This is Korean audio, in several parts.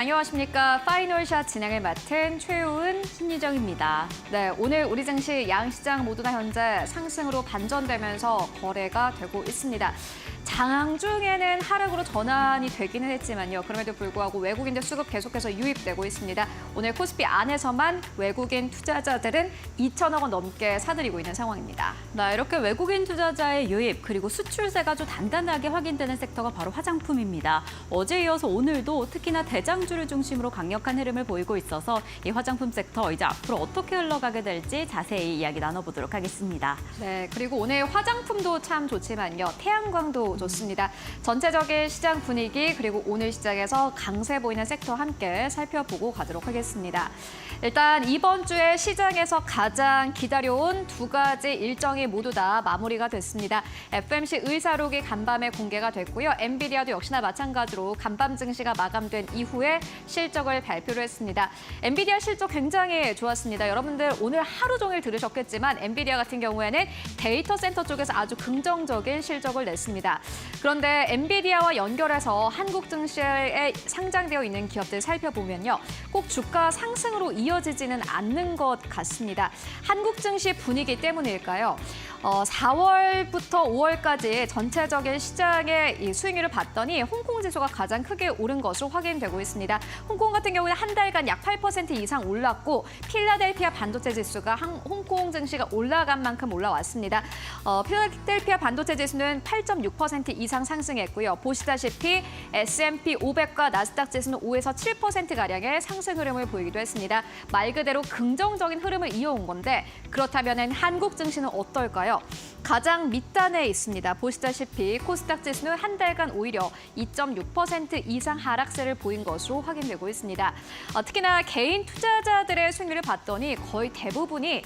안녕하십니까. 파이널샷 진행을 맡은 최우은 심리정입니다. 네, 오늘 우리 증시 양시장 모두나 현재 상승으로 반전되면서 거래가 되고 있습니다. 장중에는 하락으로 전환이 되기는 했지만요. 그럼에도 불구하고 외국인들 수급 계속해서 유입되고 있습니다. 오늘 코스피 안에서만 외국인 투자자들은 2천억 원 넘게 사들이고 있는 상황입니다. 네, 이렇게 외국인 투자자의 유입 그리고 수출세가 좀 단단하게 확인되는 섹터가 바로 화장품입니다. 어제 이어서 오늘도 특히나 대장주를 중심으로 강력한 흐름을 보이고 있어서 이 화장품 섹터 이제 앞으로 어떻게 흘러가게 될지 자세히 이야기 나눠보도록 하겠습니다. 네, 그리고 오늘 화장품도 참 좋지만요. 태양광도 좋습니다. 전체적인 시장 분위기 그리고 오늘 시장에서 강세 보이는 섹터 함께 살펴보고 가도록 하겠습니다. 일단 이번 주에 시장에서 가장 기다려온 두 가지 일정이 모두 다 마무리가 됐습니다. FMC 의사록이 간밤에 공개가 됐고요. 엔비디아도 역시나 마찬가지로 간밤 증시가 마감된 이후에 실적을 발표를 했습니다. 엔비디아 실적 굉장히 좋았습니다. 여러분들 오늘 하루 종일 들으셨겠지만 엔비디아 같은 경우에는 데이터 센터 쪽에서 아주 긍정적인 실적을 냈습니다. 그런데 엔비디아와 연결해서 한국 증시에 상장되어 있는 기업들 살펴보면요. 꼭 주가 상승으로 이어지지는 않는 것 같습니다. 한국 증시 분위기 때문일까요? 4월부터 5월까지 전체적인 시장의 이 수익률을 봤더니 홍콩 지수가 가장 크게 오른 것으로 확인되고 있습니다. 홍콩 같은 경우는 한 달간 약 8% 이상 올랐고 필라델피아 반도체 지수가 홍콩 증시가 올라간 만큼 올라왔습니다. 필라델피아 반도체 지수는 8.6% 이상 상승했고요. 보시다시피 S&P 500과 나스닥 지수는 5에서 7%가량의 상승 흐름을 보이기도 했습니다. 말 그대로 긍정적인 흐름을 이어온 건데 그렇다면 한국 증시는 어떨까요? 가장 밑단에 있습니다. 보시다시피 코스닥 지수는 한 달간 오히려 2.6% 이상 하락세를 보인 것으로 확인되고 있습니다. 특히나 개인 투자자들의 수익률을 봤더니 거의 대부분이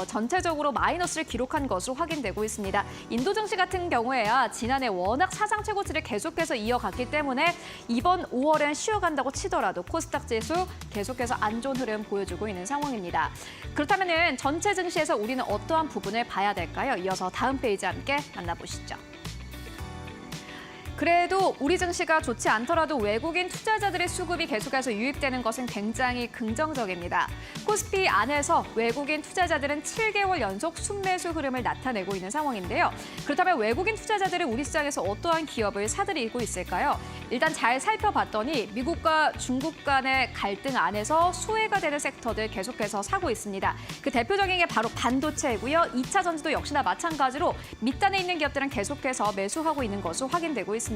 전체적으로 마이너스를 기록한 것으로 확인되고 있습니다. 인도 증시 같은 경우에야 지난해 워낙 사상 최고치를 계속해서 이어갔기 때문에 이번 5월엔 쉬어간다고 치더라도 코스닥 지수 계속해서 안 좋은 흐름 보여주고 있는 상황입니다. 그렇다면 전체 증시에서 우리는 어떠한 부분을 봐야 될까요? 이어서 다음 페이지 함께 만나보시죠. 그래도 우리 증시가 좋지 않더라도 외국인 투자자들의 수급이 계속해서 유입되는 것은 굉장히 긍정적입니다. 코스피 안에서 외국인 투자자들은 7개월 연속 순매수 흐름을 나타내고 있는 상황인데요. 그렇다면 외국인 투자자들은 우리 시장에서 어떠한 기업을 사들이고 있을까요? 일단 잘 살펴봤더니 미국과 중국 간의 갈등 안에서 수혜가 되는 섹터들 계속해서 사고 있습니다. 그 대표적인 게 바로 반도체이고요. 2차 전지도 역시나 마찬가지로 밑단에 있는 기업들은 계속해서 매수하고 있는 것으로 확인되고 있습니다.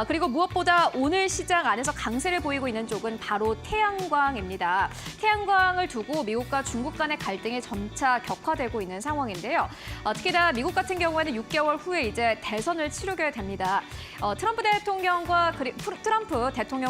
그리고 무엇보다 오늘 시장 안에서 강세를 보이고 있는 쪽은 바로 태양광입니다. 태양광을 두고 미국과 중국 간의 갈등이 점차 격화되고 있는 상황인데요. 특히나 미국 같은 경우에는 6개월 후에 이제 대선을 치르게 됩니다. 트럼프 대통령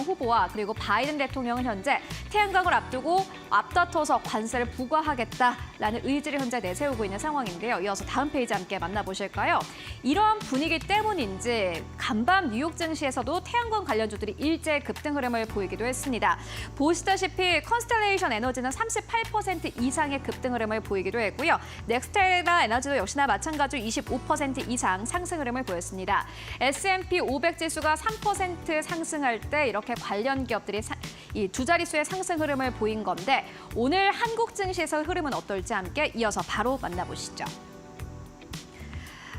후보와 그리고 바이든 대통령은 현재 태양광을 앞두고 앞다퉈서 관세를 부과하겠다라는 의지를 현재 내세우고 있는 상황인데요. 이어서 다음 페이지 함께 만나보실까요? 이러한 분위기 때문인지 간밤 뉴욕 증시에서도 태양광 관련주들이 일제 급등 흐름을 보이기도 했습니다. 보시다시피 컨스텔레이션 에너지는 38% 이상의 급등 흐름을 보이기도 했고요. 넥스테라 에너지도 역시나 마찬가지로 25% 이상 상승 흐름을 보였습니다. S&P 500 지수가 3% 상승할 때 이렇게 관련 기업들이 이 두 자릿수의 상승 흐름을 보인 건데 오늘 한국 증시에서 흐름은 어떨지 함께 이어서 바로 만나보시죠.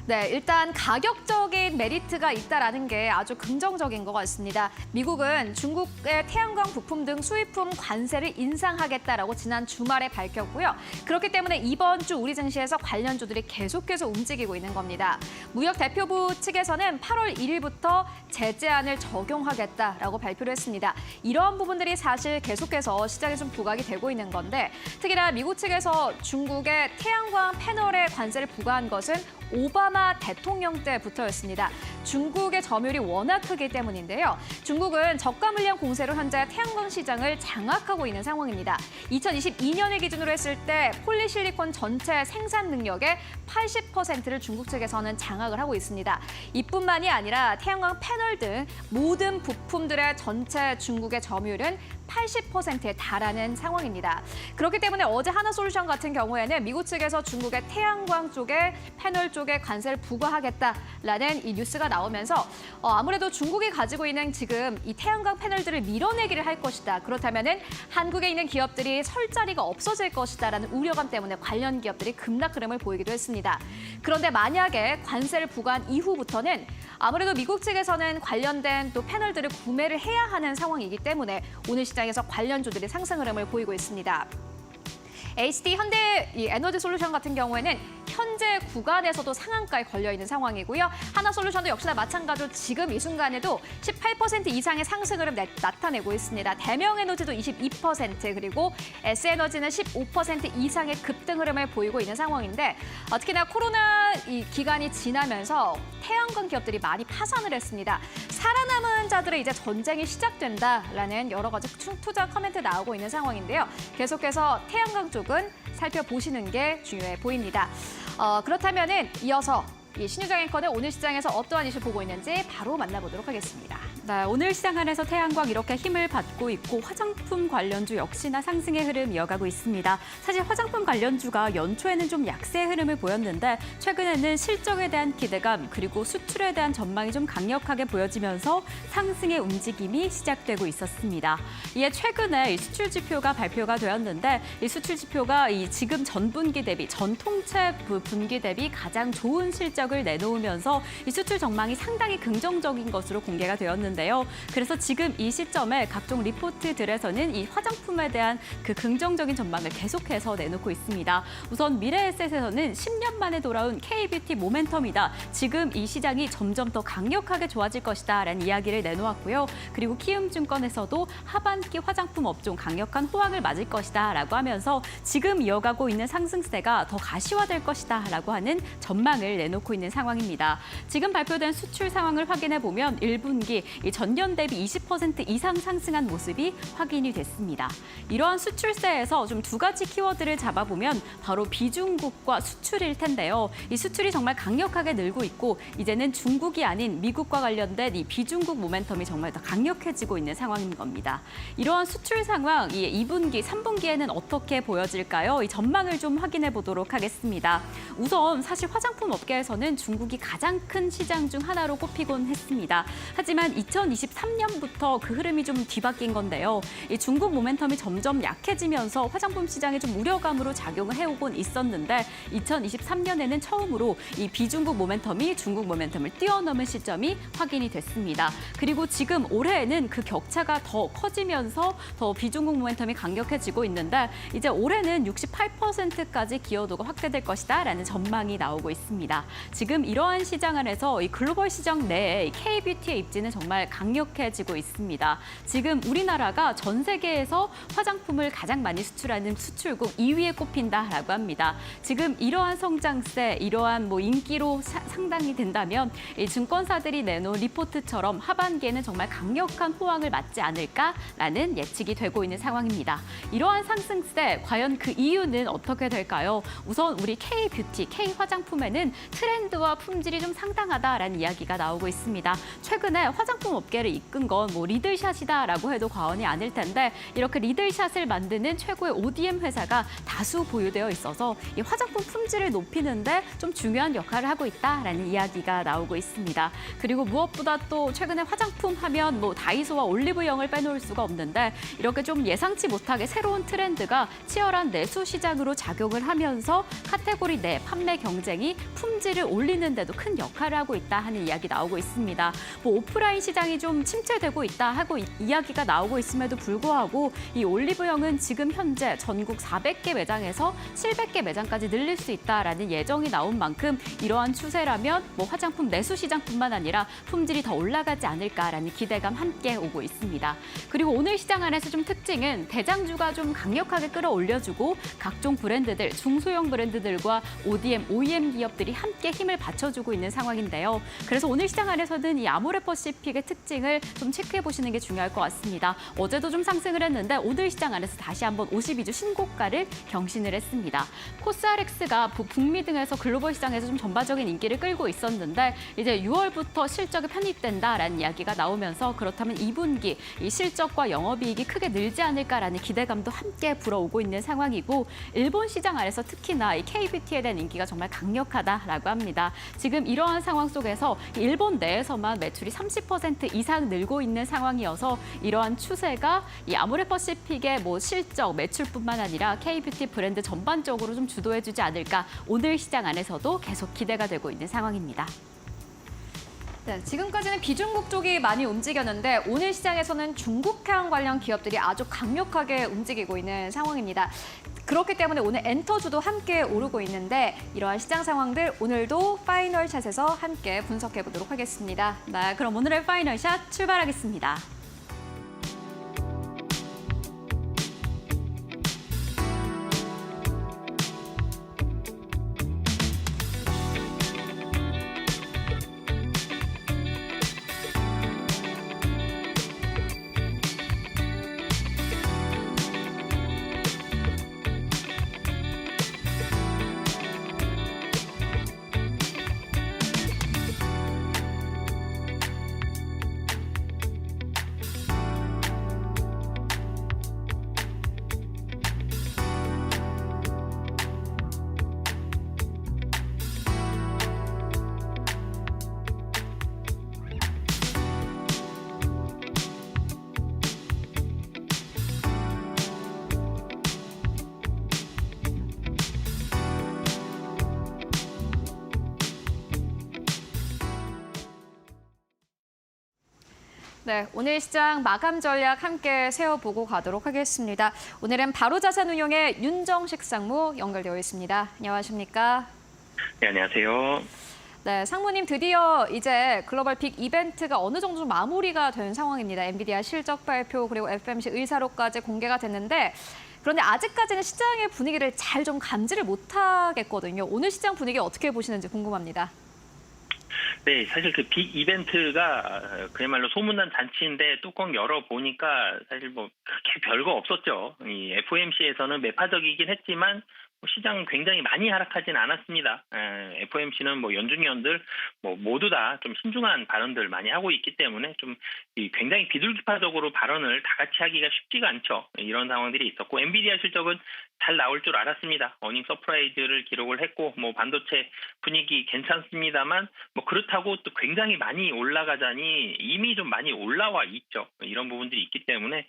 네, 일단 가격적인 메리트가 있다라는 게 아주 긍정적인 것 같습니다. 미국은 중국의 태양광 부품 등 수입품 관세를 인상하겠다라고 지난 주말에 밝혔고요. 그렇기 때문에 이번 주 우리 증시에서 관련주들이 계속해서 움직이고 있는 겁니다. 무역 대표부 측에서는 8월 1일부터 제재안을 적용하겠다라고 발표를 했습니다. 이러한 부분들이 사실 계속해서 시장에 좀 부각이 되고 있는 건데 특히나 미국 측에서 중국의 태양광 패널에 관세를 부과한 것은 오바마 대통령 때부터였습니다. 중국의 점유율이 워낙 크기 때문인데요. 중국은 저가 물량 공세로 현재 태양광 시장을 장악하고 있는 상황입니다. 2022년을 기준으로 했을 때 폴리실리콘 전체 생산 능력의 80%를 중국 측에서는 장악을 하고 있습니다. 이뿐만이 아니라 태양광 패널 등 모든 부품들의 전체 중국의 점유율은 80%에 달하는 상황입니다. 그렇기 때문에 어제 하나솔루션 같은 경우에는 미국 측에서 중국의 태양광 쪽에 패널 쪽에 관세를 부과하겠다라는 이 뉴스가 나오면서 아무래도 중국이 가지고 있는 지금 이 태양광 패널들을 밀어내기를 할 것이다. 그렇다면은 한국에 있는 기업들이 설 자리가 없어질 것이다라는 우려감 때문에 관련 기업들이 급락 흐름을 보이기도 했습니다. 그런데 만약에 관세를 부과한 이후부터는 아무래도 미국 측에서는 관련된 또 패널들을 구매를 해야 하는 상황이기 때문에 오늘 시장에서 관련주들이 상승 흐름을 보이고 있습니다. HD 현대 이 에너지 솔루션 같은 경우에는 현재 구간에서도 상한가에 걸려 있는 상황이고요. 하나솔루션도 역시나 마찬가지로 지금 이 순간에도 18% 이상의 상승을 나타내고 있습니다. 대명에너지도 22% 그리고 S에너지는 15% 이상의 급등 흐름을 보이고 있는 상황인데 특히나 코로나 이 기간이 지나면서 태양광 기업들이 많이 파산을 했습니다. 살아남은 자들의 이제 전쟁이 시작된다라는 여러 가지 투자 커멘트 나오고 있는 상황인데요. 계속해서 태양광 쪽은 살펴보시는 게 중요해 보입니다. 그렇다면은 이어서 이 신유정 앵커는 오늘 시장에서 어떠한 이슈 보고 있는지 바로 만나보도록 하겠습니다. 네, 오늘 시장 안에서 태양광 이렇게 힘을 받고 있고 화장품 관련주 역시나 상승의 흐름 이어가고 있습니다. 사실 화장품 관련주가 연초에는 좀 약세의 흐름을 보였는데 최근에는 실적에 대한 기대감 그리고 수출에 대한 전망이 좀 강력하게 보여지면서 상승의 움직임이 시작되고 있었습니다. 이에 최근에 이 수출 지표가 발표가 되었는데 이 수출 지표가 이 지금 전분기 대비 전 통째 분기 대비 가장 좋은 실적을 내놓으면서 이 수출 전망이 상당히 긍정적인 것으로 공개가 되었는데요. 그래서 지금 이 시점에 각종 리포트들에서는 이 화장품에 대한 그 긍정적인 전망을 계속해서 내놓고 있습니다. 우선 미래에셋에서는 10년 만에 돌아온 K뷰티 모멘텀이다. 지금 이 시장이 점점 더 강력하게 좋아질 것이다 라는 이야기를 내놓았고요. 그리고 키움증권에서도 하반기 화장품 업종 강력한 호황을 맞을 것이다 라고 하면서 지금 이어가고 있는 상승세가 더 가시화될 것이다 라고 하는 전망을 내놓고 있는 상황입니다. 지금 발표된 수출 상황을 확인해 보면 1분기 이 전년 대비 20% 이상 상승한 모습이 확인이 됐습니다. 이러한 수출세에서 좀 두 가지 키워드를 잡아보면 바로 비중국과 수출일 텐데요. 이 수출이 정말 강력하게 늘고 있고 이제는 중국이 아닌 미국과 관련된 이 비중국 모멘텀이 정말 더 강력해지고 있는 상황인 겁니다. 이러한 수출 상황, 이 2분기, 3분기에는 어떻게 보여질까요? 이 전망을 좀 확인해 보도록 하겠습니다. 우선 사실 화장품 업계에서는 중국이 가장 큰 시장 중 하나로 꼽히곤 했습니다. 하지만 2023년부터 그 흐름이 좀 뒤바뀐 건데요. 이 중국 모멘텀이 점점 약해지면서 화장품 시장에 좀 우려감으로 작용을 해오곤 있었는데 2023년에는 처음으로 이 비중국 모멘텀이 중국 모멘텀을 뛰어넘은 시점이 확인이 됐습니다. 그리고 지금 올해에는 그 격차가 더 커지면서 더 비중국 모멘텀이 강력해지고 있는데 이제 올해는 68%까지 기여도가 확대될 것이다라는 전망이 나오고 있습니다. 지금 이러한 시장 안에서 이 글로벌 시장 내에 K뷰티의 입지는 정말 강력해지고 있습니다. 지금 우리나라가 전 세계에서 화장품을 가장 많이 수출하는 수출국 2위에 꼽힌다라고 합니다. 지금 이러한 성장세, 이러한 인기로 상당히 된다면 이 증권사들이 내놓은 리포트처럼 하반기에는 정말 강력한 호황을 맞지 않을까라는 예측이 되고 있는 상황입니다. 이러한 상승세, 과연 그 이유는 어떻게 될까요? 우선 우리 K뷰티, K화장품에는 트렌드와 품질이 좀 상당하다라는 이야기가 나오고 있습니다. 최근에 화장품 업계를 이끈 건 리들샷이다라고 해도 과언이 아닐 텐데 이렇게 리들샷을 만드는 최고의 ODM 회사가 다수 보유되어 있어서 이 화장품 품질을 높이는데 좀 중요한 역할을 하고 있다라는 이야기가 나오고 있습니다. 그리고 무엇보다 또 최근에 화장품 하면 다이소와 올리브영을 빼놓을 수가 없는데 이렇게 좀 예상치 못하게 새로운 트렌드가 치열한 내수 시장으로 작용을 하면서 카테고리 내 판매 경쟁이 품질을 올리는 데도 큰 역할을 하고 있다 하는 이야기 나오고 있습니다. 오프라인 시장이 좀 침체되고 있다 하고 이야기가 나오고 있음에도 불구하고 이 올리브영은 지금 현재 전국 400개 매장에서 700개 매장까지 늘릴 수 있다라는 예정이 나온 만큼 이러한 추세라면 화장품 내수 시장뿐만 아니라 품질이 더 올라가지 않을까라는 기대감 함께 오고 있습니다. 그리고 오늘 시장 안에서 좀 특징은 대장주가 좀 강력하게 끌어올려주고 각종 브랜드들, 중소형 브랜드들과 ODM, OEM 기업들이 함께 힘을 받쳐주고 있는 상황인데요. 그래서 오늘 시장 안에서는 이 아모레퍼시픽의 특징을 좀 체크해 보시는 게 중요할 것 같습니다. 어제도 좀 상승을 했는데 오늘 시장 안에서 다시 한번 52주 신고가를 경신을 했습니다. 코스알엑스가 북미 등에서 글로벌 시장에서 좀 전반적인 인기를 끌고 있었는데 이제 6월부터 실적이 편입된다라는 이야기가 나오면서 그렇다면 2분기 이 실적과 영업이익이 크게 늘지 않을까라는 기대감도 함께 불어오고 있는 상황이고 일본 시장 안에서 특히나 이 KBT에 대한 인기가 정말 강력하다라고 합니다. 지금 이러한 상황 속에서 일본 내에서만 매출이 30% 이상 늘고 있는 상황이어서 이러한 추세가 이 아모레퍼시픽의 뭐 실적, 매출뿐만 아니라 K뷰티 브랜드 전반적으로 좀 주도해주지 않을까 오늘 시장 안에서도 계속 기대가 되고 있는 상황입니다. 네, 지금까지는 비중국 쪽이 많이 움직였는데 오늘 시장에서는 중국향 관련 기업들이 아주 강력하게 움직이고 있는 상황입니다. 그렇기 때문에 오늘 엔터주도 함께 오르고 있는데 이러한 시장 상황들 오늘도 파이널 샷에서 함께 분석해 보도록 하겠습니다. 네, 그럼 오늘의 파이널 샷 출발하겠습니다. 네, 오늘 시장 마감 전략 함께 세워보고 가도록 하겠습니다. 오늘은 바로자산운용의 윤정식 상무 연결되어 있습니다. 안녕하십니까? 네, 안녕하세요. 네, 상무님 드디어 이제 글로벌 빅 이벤트가 어느 정도 좀 마무리가 된 상황입니다. 엔비디아 실적 발표 그리고 FMC 의사록까지 공개가 됐는데 그런데 아직까지는 시장의 분위기를 잘 좀 감지를 못하겠거든요. 오늘 시장 분위기 어떻게 보시는지 궁금합니다. 네, 사실 그 빅 이벤트가 그야말로 소문난 잔치인데 뚜껑 열어보니까 사실 뭐 그렇게 별거 없었죠. 이 FOMC에서는 매파적이긴 했지만 시장 굉장히 많이 하락하진 않았습니다. FOMC는 뭐 연준위원들 뭐 모두 다 좀 신중한 발언들 많이 하고 있기 때문에 좀 굉장히 비둘기파적으로 발언을 다 같이 하기가 쉽지가 않죠. 이런 상황들이 있었고 엔비디아 실적은 잘 나올 줄 알았습니다. 어닝 서프라이즈를 기록을 했고 뭐 반도체 분위기 괜찮습니다만 뭐 그렇다고 또 굉장히 많이 올라가자니 이미 좀 많이 올라와 있죠. 이런 부분들이 있기 때문에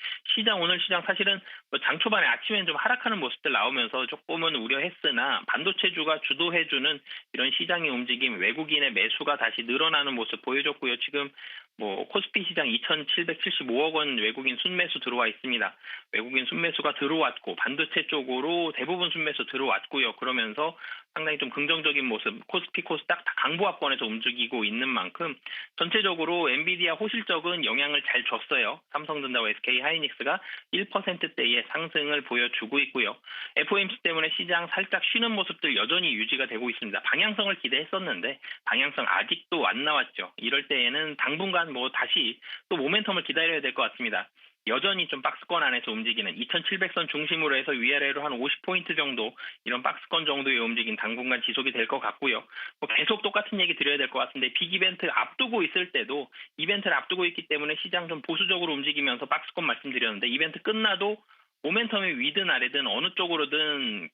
오늘 시장 사실은 뭐 장 초반에 아침엔 좀 하락하는 모습들 나오면서 조금은 우려했으나 반도체주가 주도해주는 이런 시장의 움직임, 외국인의 매수가 다시 늘어나는 모습 보여줬고요. 지금 뭐 코스피 시장 2,775억 원 외국인 순매수 들어와 있습니다. 외국인 순매수가 들어왔고 반도체 쪽으로 대부분 순매수 들어왔고요. 그러면서 상당히 좀 긍정적인 모습, 코스피 코스닥 다 강보합권에서 움직이고 있는 만큼 전체적으로 엔비디아 호실적은 영향을 잘 줬어요. 삼성전자와 SK 하이닉스가 1%대의 상승을 보여주고 있고요. FOMC 때문에 시장 살짝 쉬는 모습들 여전히 유지가 되고 있습니다. 방향성을 기대했었는데 방향성 아직도 안 나왔죠. 이럴 때에는 당분간 뭐 다시 또 모멘텀을 기다려야 될 것 같습니다. 여전히 좀 박스권 안에서 움직이는 2,700선 중심으로 해서 위아래로 한 50포인트 정도 이런 박스권 정도의 움직임 당분간 지속이 될 것 같고요. 뭐 계속 똑같은 얘기 드려야 될 것 같은데 빅 이벤트 앞두고 있을 때도 이벤트를 앞두고 있기 때문에 시장 좀 보수적으로 움직이면서 박스권 말씀드렸는데 이벤트 끝나도 모멘텀이 위든 아래든 어느 쪽으로든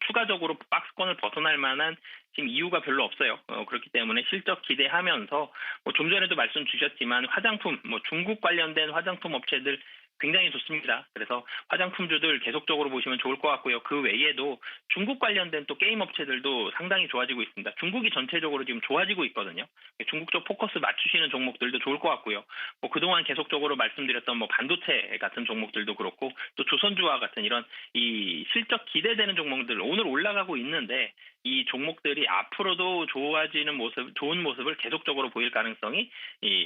추가적으로 박스권을 벗어날 만한 지금 이유가 별로 없어요. 그렇기 때문에 실적 기대하면서 뭐 좀 전에도 말씀 주셨지만 화장품, 뭐 중국 관련된 화장품 업체들 굉장히 좋습니다. 그래서 화장품주들 계속적으로 보시면 좋을 것 같고요. 그 외에도 중국 관련된 또 게임 업체들도 상당히 좋아지고 있습니다. 중국이 전체적으로 지금 좋아지고 있거든요. 중국 쪽 포커스 맞추시는 종목들도 좋을 것 같고요. 뭐 그동안 계속적으로 말씀드렸던 뭐 반도체 같은 종목들도 그렇고 또 조선주와 같은 이런 이 실적 기대되는 종목들 오늘 올라가고 있는데 이 종목들이 앞으로도 좋아지는 모습, 좋은 모습을 계속적으로 보일 가능성이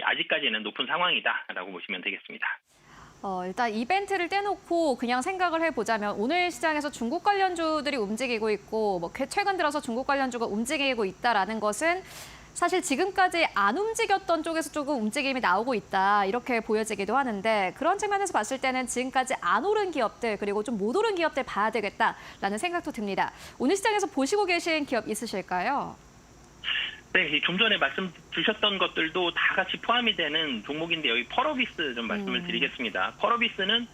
아직까지는 높은 상황이다라고 보시면 되겠습니다. 일단 이벤트를 떼놓고 그냥 생각을 해보자면 오늘 시장에서 중국 관련주들이 움직이고 있고 뭐 최근 들어서 중국 관련주가 움직이고 있다라는 것은 사실 지금까지 안 움직였던 쪽에서 조금 움직임이 나오고 있다 이렇게 보여지기도 하는데 그런 측면에서 봤을 때는 지금까지 안 오른 기업들 그리고 좀 못 오른 기업들 봐야 되겠다라는 생각도 듭니다. 오늘 시장에서 보시고 계신 기업 있으실까요? 네, 좀 전에 말씀 주셨던 것들도 다 같이 포함이 되는 종목인데 여기 펄어비스 좀 말씀을 드리겠습니다. 펄어비스는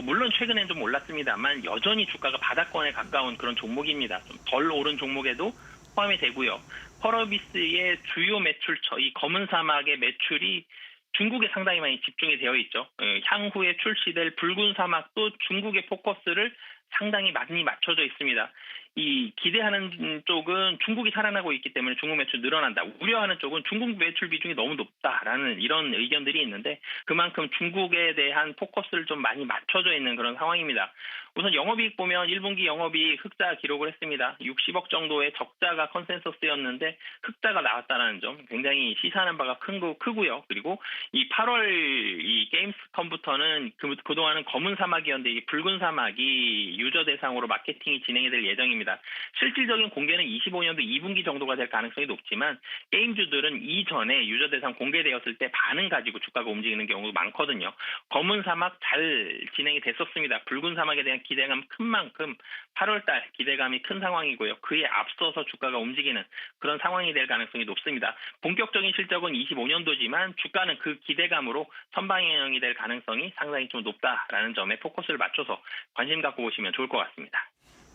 물론 최근엔 좀 올랐습니다만 여전히 주가가 바닥권에 가까운 그런 종목입니다. 좀 덜 오른 종목에도 포함이 되고요. 펄어비스의 주요 매출처, 이 검은 사막의 매출이 중국에 상당히 많이 집중이 되어 있죠. 향후에 출시될 붉은 사막도 중국의 포커스를 상당히 많이 맞춰져 있습니다. 이 기대하는 쪽은 중국이 살아나고 있기 때문에 중국 매출 늘어난다. 우려하는 쪽은 중국 매출 비중이 너무 높다라는 이런 의견들이 있는데 그만큼 중국에 대한 포커스를 좀 많이 맞춰져 있는 그런 상황입니다. 우선 영업이익 보면 1분기 영업이익 흑자 기록을 했습니다. 60억 정도의 적자가 컨센서스였는데 흑자가 나왔다는 점 굉장히 시사하는 바가 크고요. 그리고 이 8월 이 게임스컴부터는 그동안은 검은 사막이었는데 이 붉은 사막이 유저 대상으로 마케팅이 진행이 될 예정입니다. 실질적인 공개는 25년도 2분기 정도가 될 가능성이 높지만 게임주들은 이전에 유저 대상 공개되었을 때 반응 가지고 주가가 움직이는 경우도 많거든요. 검은 사막 잘 진행이 됐었습니다. 붉은 사막에 대한 기대감 큰 만큼 8월달 기대감이 큰 상황이고요. 그에 앞서서 주가가 움직이는 그런 상황이 될 가능성이 높습니다. 본격적인 실적은 25년도지만 주가는 그 기대감으로 선방향이 될 가능성이 상당히 좀 높다라는 점에 포커스를 맞춰서 관심 갖고 보시면 좋을 것 같습니다.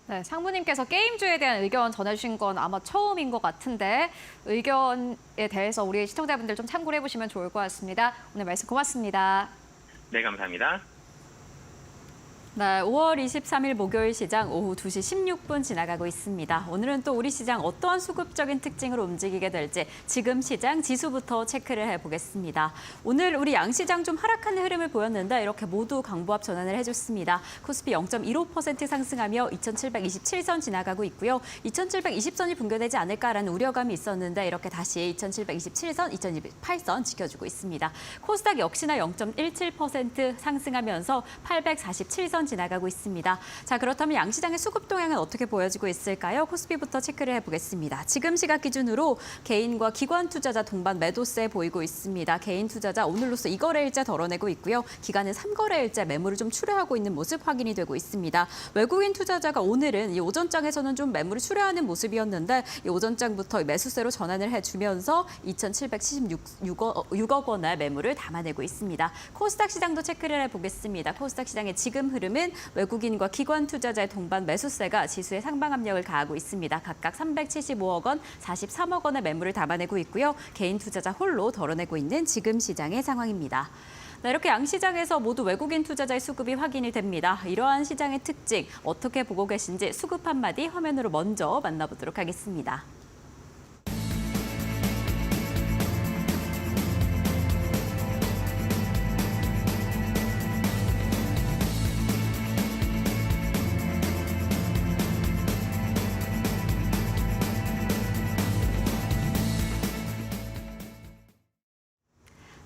네, 상무님께서 게임주에 대한 의견 전해주신 건 아마 처음인 것 같은데 의견에 대해서 우리 시청자분들 좀 참고를 해보시면 좋을 것 같습니다. 오늘 말씀 고맙습니다. 네, 감사합니다. 네, 5월 23일 목요일 시장 오후 2시 16분 지나가고 있습니다. 오늘은 또 우리 시장 어떠한 수급적인 특징으로 움직이게 될지 지금 시장 지수부터 체크를 해보겠습니다. 오늘 우리 양시장 좀 하락하는 흐름을 보였는데 이렇게 모두 강보합 전환을 해줬습니다. 코스피 0.15% 상승하며 2727선 지나가고 있고요. 2720선이 붕괴되지 않을까라는 우려감이 있었는데 이렇게 다시 2727선, 2028선 지켜주고 있습니다. 코스닥 역시나 0.17% 상승하면서 847선 지나가고 있습니다. 자, 그렇다면 양시장의 수급 동향은 어떻게 보여지고 있을까요? 코스피부터 체크를 해보겠습니다. 지금 시각 기준으로 개인과 기관 투자자 동반 매도세 보이고 있습니다. 개인 투자자 오늘로써 2거래일째 덜어내고 있고요. 기관은 3거래일째 매물을 좀 출회하고 있는 모습 확인이 되고 있습니다. 외국인 투자자가 오늘은 이 오전장에서는 좀 매물을 출회하는 모습이었는데 이 오전장부터 매수세로 전환을 해주면서 2,776억 원의 매물을 담아내고 있습니다. 코스닥 시장도 체크를 해보겠습니다. 코스닥 시장의 지금 흐름은 외국인과 기관 투자자의 동반 매수세가 지수에 상방 압력을 가하고 있습니다. 각각 375억 원, 43억 원의 매물을 담아내고 있고요. 개인 투자자 홀로 덜어내고 있는 지금 시장의 상황입니다. 네, 이렇게 양시장에서 모두 외국인 투자자의 수급이 확인이 됩니다. 이러한 시장의 특징 어떻게 보고 계신지 수급 한마디 화면으로 먼저 만나보도록 하겠습니다.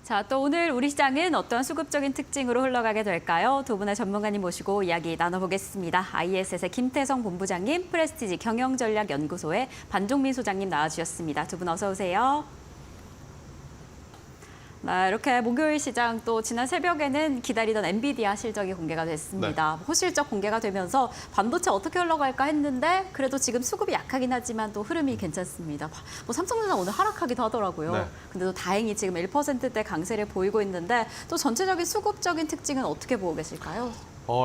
자, 또 오늘 우리 시장은 어떠한 수급적인 특징으로 흘러가게 될까요? 두 분의 전문가님 모시고 이야기 나눠보겠습니다. ISS의 김태성 본부장님, 프레스티지 경영전략연구소의 반종민 소장님 나와주셨습니다. 두 분 어서 오세요. 네, 이렇게 목요일 시장 또 지난 새벽에는 기다리던 엔비디아 실적이 공개가 됐습니다. 네. 호실적 공개가 되면서 반도체 어떻게 흘러갈까 했는데 그래도 지금 수급이 약하긴 하지만 또 흐름이 괜찮습니다. 삼성전자 오늘 하락하기도 하더라고요. 네. 근데 또 다행히 지금 1%대 강세를 보이고 있는데 또 전체적인 수급적인 특징은 어떻게 보고 계실까요?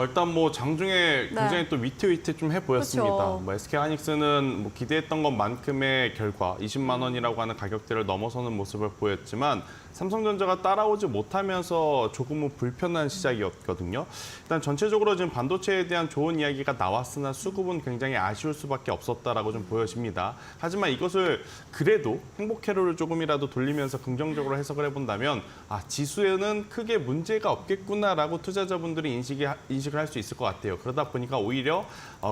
일단 장중에 굉장히 또 위태위태 좀 해 보였습니다. 그렇죠. SK하이닉스는 기대했던 것만큼의 결과 20만 원이라고 하는 가격대를 넘어서는 모습을 보였지만 삼성전자가 따라오지 못하면서 조금은 불편한 시작이었거든요. 일단 전체적으로 지금 반도체에 대한 좋은 이야기가 나왔으나 수급은 굉장히 아쉬울 수밖에 없었다라고 좀 보여집니다. 하지만 이것을 그래도 행복 회로를 조금이라도 돌리면서 긍정적으로 해석을 해본다면 지수에는 크게 문제가 없겠구나라고 투자자분들이 인식을 할 수 있을 것 같아요. 그러다 보니까 오히려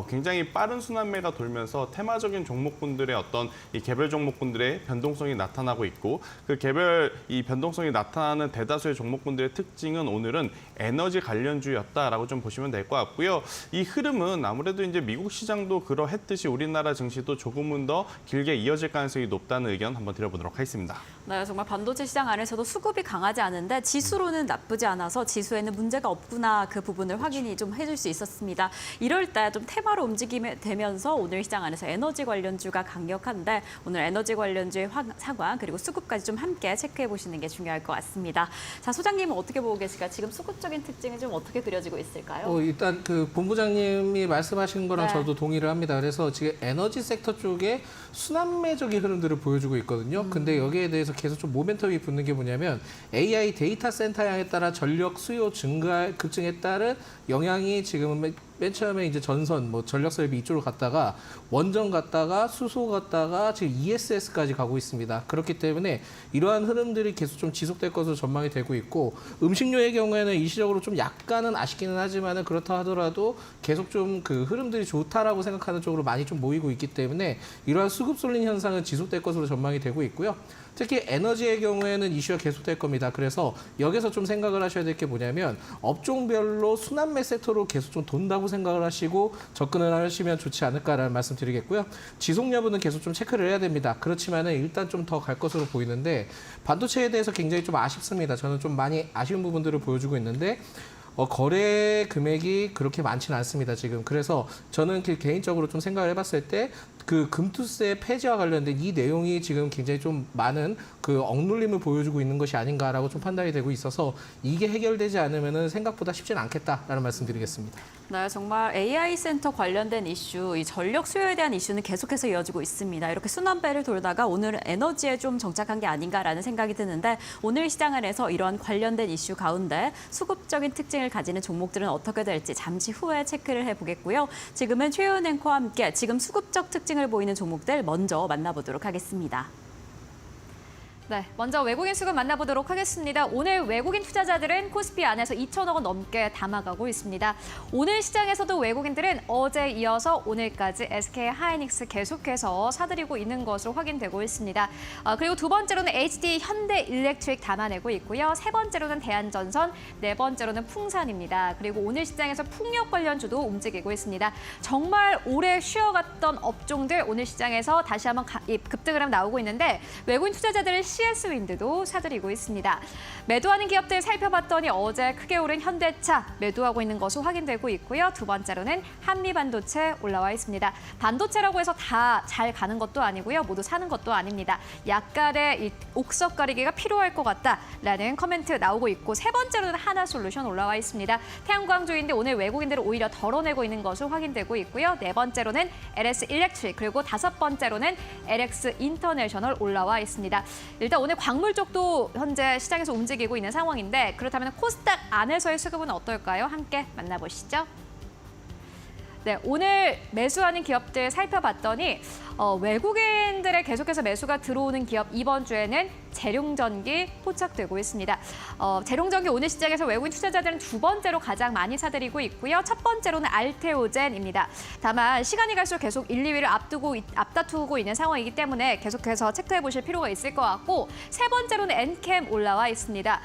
굉장히 빠른 순환매가 돌면서 테마적인 종목군들의 어떤 이 개별 종목군들의 변동성이 나타나고 있고 그 개별 이 변동성이 나타나는 대다수의 종목군들의 특징은 오늘은 에너지 관련주였다라고 좀 보시면 될 것 같고요. 이 흐름은 아무래도 이제 미국 시장도 그러했듯이 우리나라 증시도 조금은 더 길게 이어질 가능성이 높다는 의견 한번 드려보도록 하겠습니다. 네, 정말 반도체 시장 안에서도 수급이 강하지 않은데 지수로는 나쁘지 않아서 지수에는 문제가 없구나 그 부분을 확인이 좀 해줄 수 있었습니다. 이럴 때 좀 테마로 움직임이 되면서 오늘 시장 안에서 에너지 관련주가 강력한데 오늘 에너지 관련주의 상황 그리고 수급까지 좀 함께 체크해 보시는 게 중요할 것 같습니다. 자, 소장님은 어떻게 보고 계실까요? 지금 수급적인 특징이 좀 어떻게 그려지고 있을까요? 일단 그 본부장님이 말씀하신 거랑 네. 저도 동의를 합니다. 그래서 지금 에너지 섹터 쪽에 순환매적인 흐름들을 보여주고 있거든요. 근데 여기에 대해서 계속 좀 모멘텀이 붙는 게 뭐냐면 AI 데이터 센터 향에 따라 전력 수요 급증에 따른 영향이 지금은 맨 처음에 이제 전선, 전력 설비 이쪽으로 갔다가 원전 갔다가 수소 갔다가 지금 ESS까지 가고 있습니다. 그렇기 때문에 이러한 흐름들이 계속 좀 지속될 것으로 전망이 되고 있고 음식료의 경우에는 일시적으로 좀 약간은 아쉽기는 하지만은 그렇다 하더라도 계속 좀 그 흐름들이 좋다라고 생각하는 쪽으로 많이 좀 모이고 있기 때문에 이러한 수급 쏠림 현상은 지속될 것으로 전망이 되고 있고요. 특히 에너지의 경우에는 이슈가 계속될 겁니다. 그래서 여기서 좀 생각을 하셔야 될 게 뭐냐면 업종별로 순환매 섹터로 계속 좀 돈다고 생각을 하시고 접근을 하시면 좋지 않을까라는 말씀 드리겠고요. 지속 여부는 계속 좀 체크를 해야 됩니다. 그렇지만은 일단 좀 더 갈 것으로 보이는데 반도체에 대해서 굉장히 좀 아쉽습니다. 저는 좀 많이 아쉬운 부분들을 보여주고 있는데 거래 금액이 그렇게 많지는 않습니다, 지금. 그래서 저는 개인적으로 좀 생각을 해봤을 때 그 금투세 폐지와 관련된 이 내용이 지금 굉장히 좀 많은 그 억눌림을 보여주고 있는 것이 아닌가라고 좀 판단이 되고 있어서 이게 해결되지 않으면은 생각보다 쉽지는 않겠다라는 말씀드리겠습니다. 네, 정말 AI 센터 관련된 이슈, 이 전력 수요에 대한 이슈는 계속해서 이어지고 있습니다. 이렇게 순환배를 돌다가 오늘은 에너지에 좀 정착한 게 아닌가라는 생각이 드는데 오늘 시장 안에서 이런 관련된 이슈 가운데 수급적인 특징을 가지는 종목들은 어떻게 될지 잠시 후에 체크를 해보겠고요. 지금은 최윤 앵커와 함께 지금 수급적 특징을 보이는 종목들 먼저 만나보도록 하겠습니다. 네, 먼저 외국인 수급 만나보도록 하겠습니다. 오늘 외국인 투자자들은 코스피 안에서 2천억 원 넘게 담아가고 있습니다. 오늘 시장에서도 외국인들은 어제 이어서 오늘까지 SK 하이닉스 계속해서 사들이고 있는 것으로 확인되고 있습니다. 그리고 두 번째로는 HD 현대일렉트릭 담아내고 있고요. 세 번째로는 대한전선, 네 번째로는 풍산입니다. 그리고 오늘 시장에서 풍력 관련주도 움직이고 있습니다. 정말 오래 쉬어갔던 업종들 오늘 시장에서 다시 한번 급등을 하면 나오고 있는데 외국인 투자자들은 CS윈드도 사들이고 있습니다. 매도하는 기업들 살펴봤더니 어제 크게 오른 현대차 매도하고 있는 것으로 확인되고 있고요. 두 번째로는 한미반도체 올라와 있습니다. 반도체라고 해서 다 잘 가는 것도 아니고요. 모두 사는 것도 아닙니다. 약간의 이 옥석 가리기가 필요할 것 같다라는 커멘트 나오고 있고 세 번째로는 하나솔루션 올라와 있습니다. 태양광주인데 오늘 외국인들을 오히려 덜어내고 있는 것으로 확인되고 있고요. 네 번째로는 LS 일렉트릭 그리고 다섯 번째로는 LX 인터내셔널 올라와 있습니다. 일단 오늘 광물 쪽도 현재 시장에서 움직이고 있는 상황인데 그렇다면 코스닥 안에서의 수급은 어떨까요? 함께 만나보시죠. 네, 오늘 매수하는 기업들 살펴봤더니 외국인들의 계속해서 매수가 들어오는 기업 이번 주에는 재룡전기 포착되고 있습니다. 재룡전기 오늘 시장에서 외국인 투자자들은 두 번째로 가장 많이 사들이고 있고요. 첫 번째로는 알테오젠입니다. 다만 시간이 갈수록 계속 1, 2위를 앞다투고 있는 상황이기 때문에 계속해서 체크해 보실 필요가 있을 것 같고 세 번째로는 엔캠 올라와 있습니다.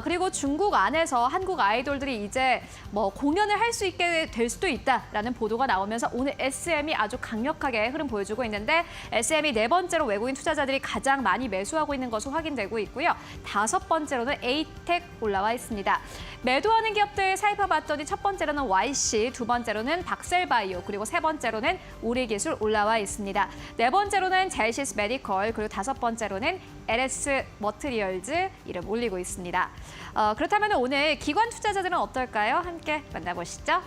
그리고 중국 안에서 한국 아이돌들이 이제 공연을 할 수 있게 될 수도 있다라는 보도가 나오면서 오늘 SM이 아주 강력하게 흐름 보여주고 있는데 SM이 네 번째로 외국인 투자자들이 가장 많이 매수하고 있는 것으로 확인되고 있고요. 다섯 번째로는 에이텍 올라와 있습니다. 매도하는 기업들 살펴봤더니 첫 번째로는 YC, 두 번째로는 박셀바이오, 그리고 세 번째로는 우리기술 올라와 있습니다. 네 번째로는 젤시스 메디컬, 그리고 다섯 번째로는 LS 머트리얼즈 이름 올리고 있습니다. 그렇다면 오늘 기관 투자자들은 어떨까요? 함께 만나보시죠.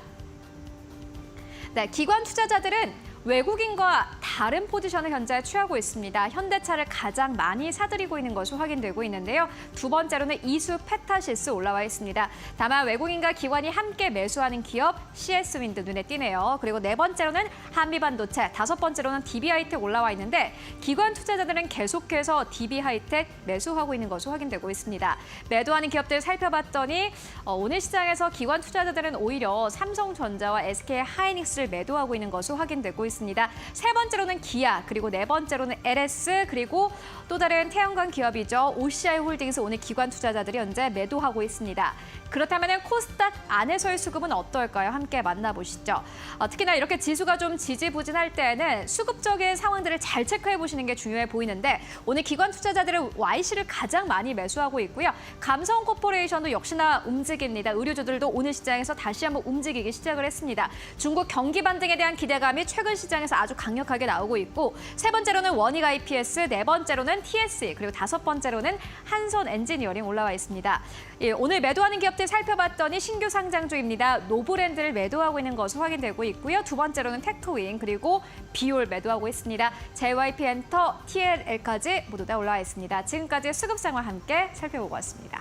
네, 기관 투자자들은 외국인과 다른 포지션을 현재 취하고 있습니다. 현대차를 가장 많이 사들이고 있는 것으로 확인되고 있는데요. 두 번째로는 이수 페타시스 올라와 있습니다. 다만 외국인과 기관이 함께 매수하는 기업 CS 윈드 눈에 띄네요. 그리고 네 번째로는 한미반도체, 다섯 번째로는 DB 하이텍 올라와 있는데 기관 투자자들은 계속해서 DB 하이텍 매수하고 있는 것으로 확인되고 있습니다. 매도하는 기업들 살펴봤더니 오늘 시장에서 기관 투자자들은 오히려 삼성전자와 SK 하이닉스를 매도하고 있는 것으로 확인되고 있습니다. 세 번째로는 기아, 그리고 네 번째로는 LS, 그리고 또 다른 태양광 기업이죠. OCI 홀딩스 오늘 기관 투자자들이 현재 매도하고 있습니다. 그렇다면 코스닥 안에서의 수급은 어떨까요? 함께 만나보시죠. 특히나 이렇게 지수가 좀 지지부진할 때에는 수급적인 상황들을 잘 체크해 보시는 게 중요해 보이는데 오늘 기관 투자자들은 YC를 가장 많이 매수하고 있고요. 감성 코퍼레이션도 역시나 움직입니다. 의류주들도 오늘 시장에서 다시 한번 움직이기 시작을 했습니다. 중국 경기 반등에 대한 기대감이 최근 시장에서 아주 강력하게 나오고 있고 세 번째로는 원익 IPS, 네 번째로는 TSE, 그리고 다섯 번째로는 한손 엔지니어링 올라와 있습니다. 오늘 매도하는 기업들 살펴봤더니 신규 상장주입니다. 노브랜드를 매도하고 있는 것으로 확인되고 있고요. 두 번째로는 테크윙, 그리고 비올 매도하고 있습니다. JYP 엔터, TLL까지 모두 다 올라와 있습니다. 지금까지 수급 상황 함께 살펴보고 왔습니다.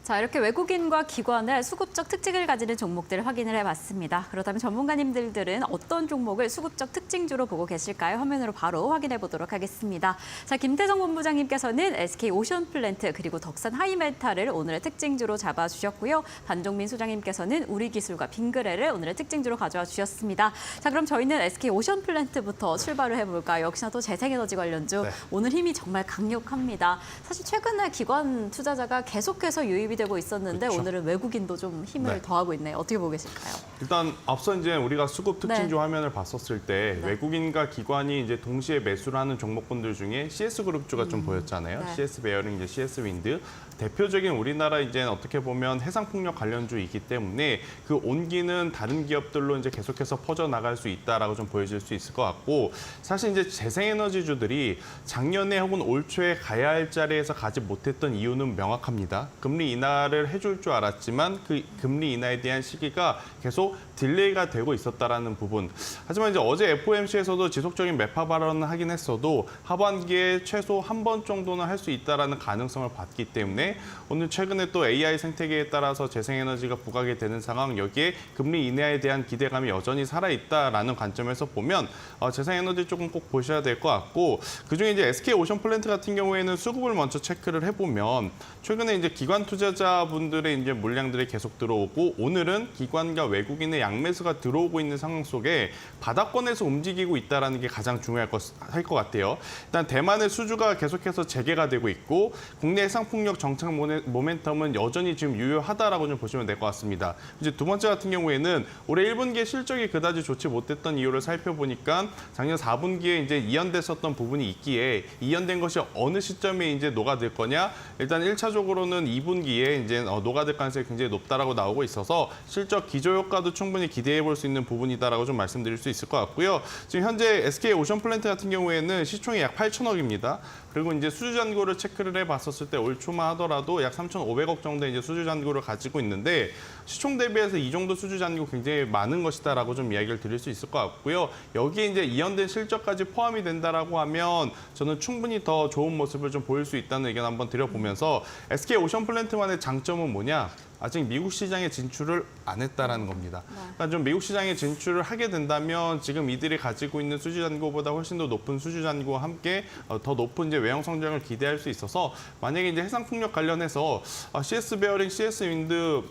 자, 이렇게 외국인과 기관의 수급적 특징을 가지는 종목들을 확인을 해봤습니다. 그렇다면 전문가님들은 어떤 종목을 수급적 특징주로 보고 계실까요? 화면으로 바로 확인해 보도록 하겠습니다. 자, 김태성 본부장님께서는 SK 오션플랜트 그리고 덕산 하이메탈을 오늘의 특징주로 잡아주셨고요. 반종민 소장님께서는 우리기술과 빙그레를 오늘의 특징주로 가져와 주셨습니다. 자, 그럼 저희는 SK 오션플랜트부터 출발을 해볼까요? 역시나 또 재생에너지 관련주. 네. 오늘 힘이 정말 강력합니다. 사실 최근에 기관 투자자가 계속해서 유입이 되고 있었는데 그렇죠. 오늘은 외국인도 좀 힘을 네. 더하고 있네요. 어떻게 보고 계실까요? 일단 앞서 이제 우리가 수급 특징주 네. 화면을 봤었을 때 네. 외국인과 기관이 이제 동시에 매수를 하는 종목군들 중에 CS 그룹주가 좀 보였잖아요. 네. CS 베어링, 이제 CS 윈드. 대표적인 우리나라 이제 어떻게 보면 해상풍력 관련주이기 때문에 그 온기는 다른 기업들로 이제 계속해서 퍼져 나갈 수 있다라고 좀 보여질 수 있을 것 같고 사실 이제 재생에너지주들이 작년에 혹은 올 초에 가야 할 자리에서 가지 못했던 이유는 명확합니다. 금리 인하를 해줄 줄 알았지만 그 금리 인하에 대한 시기가 계속 딜레이가 되고 있었다라는 부분. 하지만 이제 어제 FOMC에서도 지속적인 매파 발언을 하긴 했어도 하반기에 최소 한 번 정도는 할 수 있다라는 가능성을 봤기 때문에 오늘 최근에 또 AI 생태계에 따라서 재생에너지가 부각이 되는 상황, 여기에 금리 인하에 대한 기대감이 여전히 살아있다라는 관점에서 보면 재생에너지 쪽은 꼭 보셔야 될 것 같고 그중에 이제 SK 오션플랜트 같은 경우에는 수급을 먼저 체크를 해보면 최근에 이제 기관 투자자분들의 이제 물량들이 계속 들어오고 오늘은 기관과 외국인의 양매수가 들어오고 있는 상황 속에 바닥권에서 움직이고 있다는 게 가장 중요할 것 같아요. 일단 대만의 수주가 계속해서 재개가 되고 있고 국내 해상풍력 정착 모멘텀은 여전히 지금 유효하다라고 좀 보시면 될 것 같습니다. 이제 두 번째 같은 경우에는 올해 1분기에 실적이 그다지 좋지 못했던 이유를 살펴보니까 작년 4분기에 이제 이연됐었던 부분이 있기에 이연된 것이 어느 시점에 이제 녹아들 거냐? 일단 1차적으로는 2분기에 이제 녹아들 가능성이 굉장히 높다라고 나오고 있어서 실적 기저 효과도 충분히 기대해 볼 수 있는 부분이다라고 좀 말씀드릴 수 있을 것 같고요. 지금 현재 SK 오션플랜트 같은 경우에는 시총이 약 8천억입니다. 그리고 이제 수주 잔고를 체크를 해봤었을 때 올 초만 하더라도 약 3,500억 정도의 이제 수주 잔고를 가지고 있는데 시총 대비해서 이 정도 수주 잔고 굉장히 많은 것이다라고 좀 이야기를 드릴 수 있을 것 같고요. 여기에 이제 이연된 실적까지 포함이 된다라고 하면 저는 충분히 더 좋은 모습을 좀 보일 수 있다는 의견 한번 드려보면서 SK 오션플랜트만의 장점은 뭐냐? 아직 미국 시장에 진출을 안 했다라는 겁니다. 그러니까 좀 미국 시장에 진출을 하게 된다면 지금 이들이 가지고 있는 수주 잔고보다 훨씬 더 높은 수주 잔고와 함께 더 높은 이제 외형 성장을 기대할 수 있어서 만약에 이제 해상풍력 관련해서 CS 베어링, CS 윈드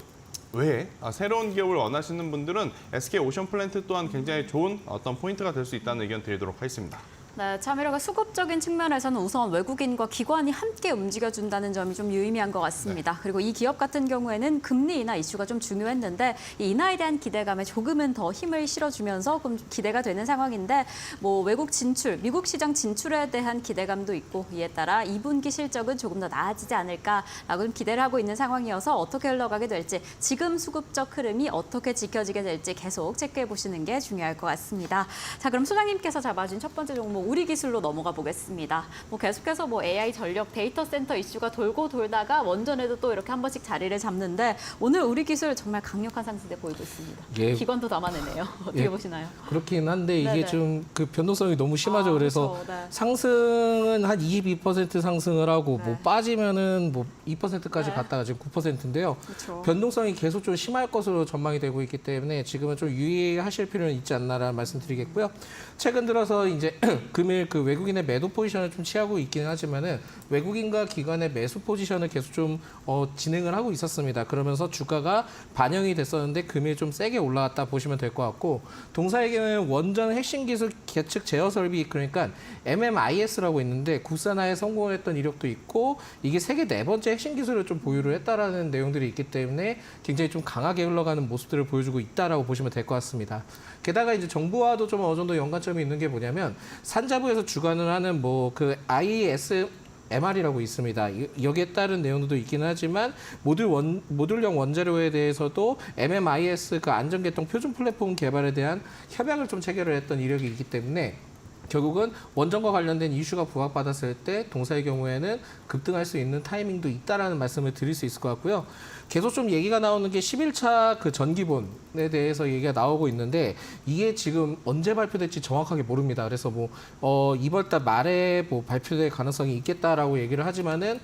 외에 새로운 기업을 원하시는 분들은 SK 오션플랜트 또한 굉장히 좋은 어떤 포인트가 될 수 있다는 의견 드리도록 하겠습니다. 네, 참 이렇게 수급적인 측면에서는 우선 외국인과 기관이 함께 움직여준다는 점이 좀 유의미한 것 같습니다. 네. 그리고 이 기업 같은 경우에는 금리 인하 이슈가 좀 중요했는데 이 인하에 대한 기대감에 조금은 더 힘을 실어주면서 좀 기대가 되는 상황인데 뭐 외국 진출, 미국 시장 진출에 대한 기대감도 있고 이에 따라 2분기 실적은 조금 더 나아지지 않을까라고 좀 기대를 하고 있는 상황이어서 어떻게 흘러가게 될지 지금 수급적 흐름이 어떻게 지켜지게 될지 계속 체크해 보시는 게 중요할 것 같습니다. 자, 그럼 소장님께서 잡아준 첫 번째 종목 우리 기술로 넘어가 보겠습니다. 계속해서 AI 전력 데이터 센터 이슈가 돌고 돌다가 원전에도 또 이렇게 한 번씩 자리를 잡는데 오늘 우리 기술 정말 강력한 상승세 보이고 있습니다. 예. 기관도 담아내네요. 어떻게 예. 보시나요? 그렇긴 한데 이게 네네. 좀 그 변동성이 너무 심하죠. 그래서 그렇죠. 네. 상승은 한 22% 상승을 하고 네. 빠지면은 2%까지 네. 갔다가 지금 9%인데요. 그렇죠. 변동성이 계속 좀 심할 것으로 전망이 되고 있기 때문에 지금은 좀 유의하실 필요는 있지 않나라는 말씀드리겠고요. 최근 들어서 이제 금일 그 외국인의 매도 포지션을 좀 취하고 있기는 하지만은 외국인과 기관의 매수 포지션을 계속 좀 진행을 하고 있었습니다. 그러면서 주가가 반영이 됐었는데 금일 좀 세게 올라갔다 보시면 될 것 같고 동사의 경우에는 원전 핵심 기술 계측 제어 설비 그러니까 MMIS라고 있는데 국산화에 성공했던 이력도 있고 이게 세계 네 번째 핵심 기술을 좀 보유를 했다라는 내용들이 있기 때문에 굉장히 좀 강하게 흘러가는 모습들을 보여주고 있다라고 보시면 될 것 같습니다. 게다가 이제 정부와도 좀 어느 정도 연관점이 있는 게 뭐냐면 산자부에서 주관을 하는 그 ISMR이라고 있습니다. 여기에 따른 내용도 있기는 하지만 모듈형 원자료에 대해서도 MMIS 그 안전계통 표준 플랫폼 개발에 대한 협약을 좀 체결을 했던 이력이 있기 때문에 결국은 원전과 관련된 이슈가 부각받았을 때 동사의 경우에는 급등할 수 있는 타이밍도 있다라는 말씀을 드릴 수 있을 것 같고요. 계속 좀 얘기가 나오는 게 11차 그 전기본에 대해서 얘기가 나오고 있는데 이게 지금 언제 발표될지 정확하게 모릅니다. 그래서 이번 달 말에 발표될 가능성이 있겠다라고 얘기를 하지만은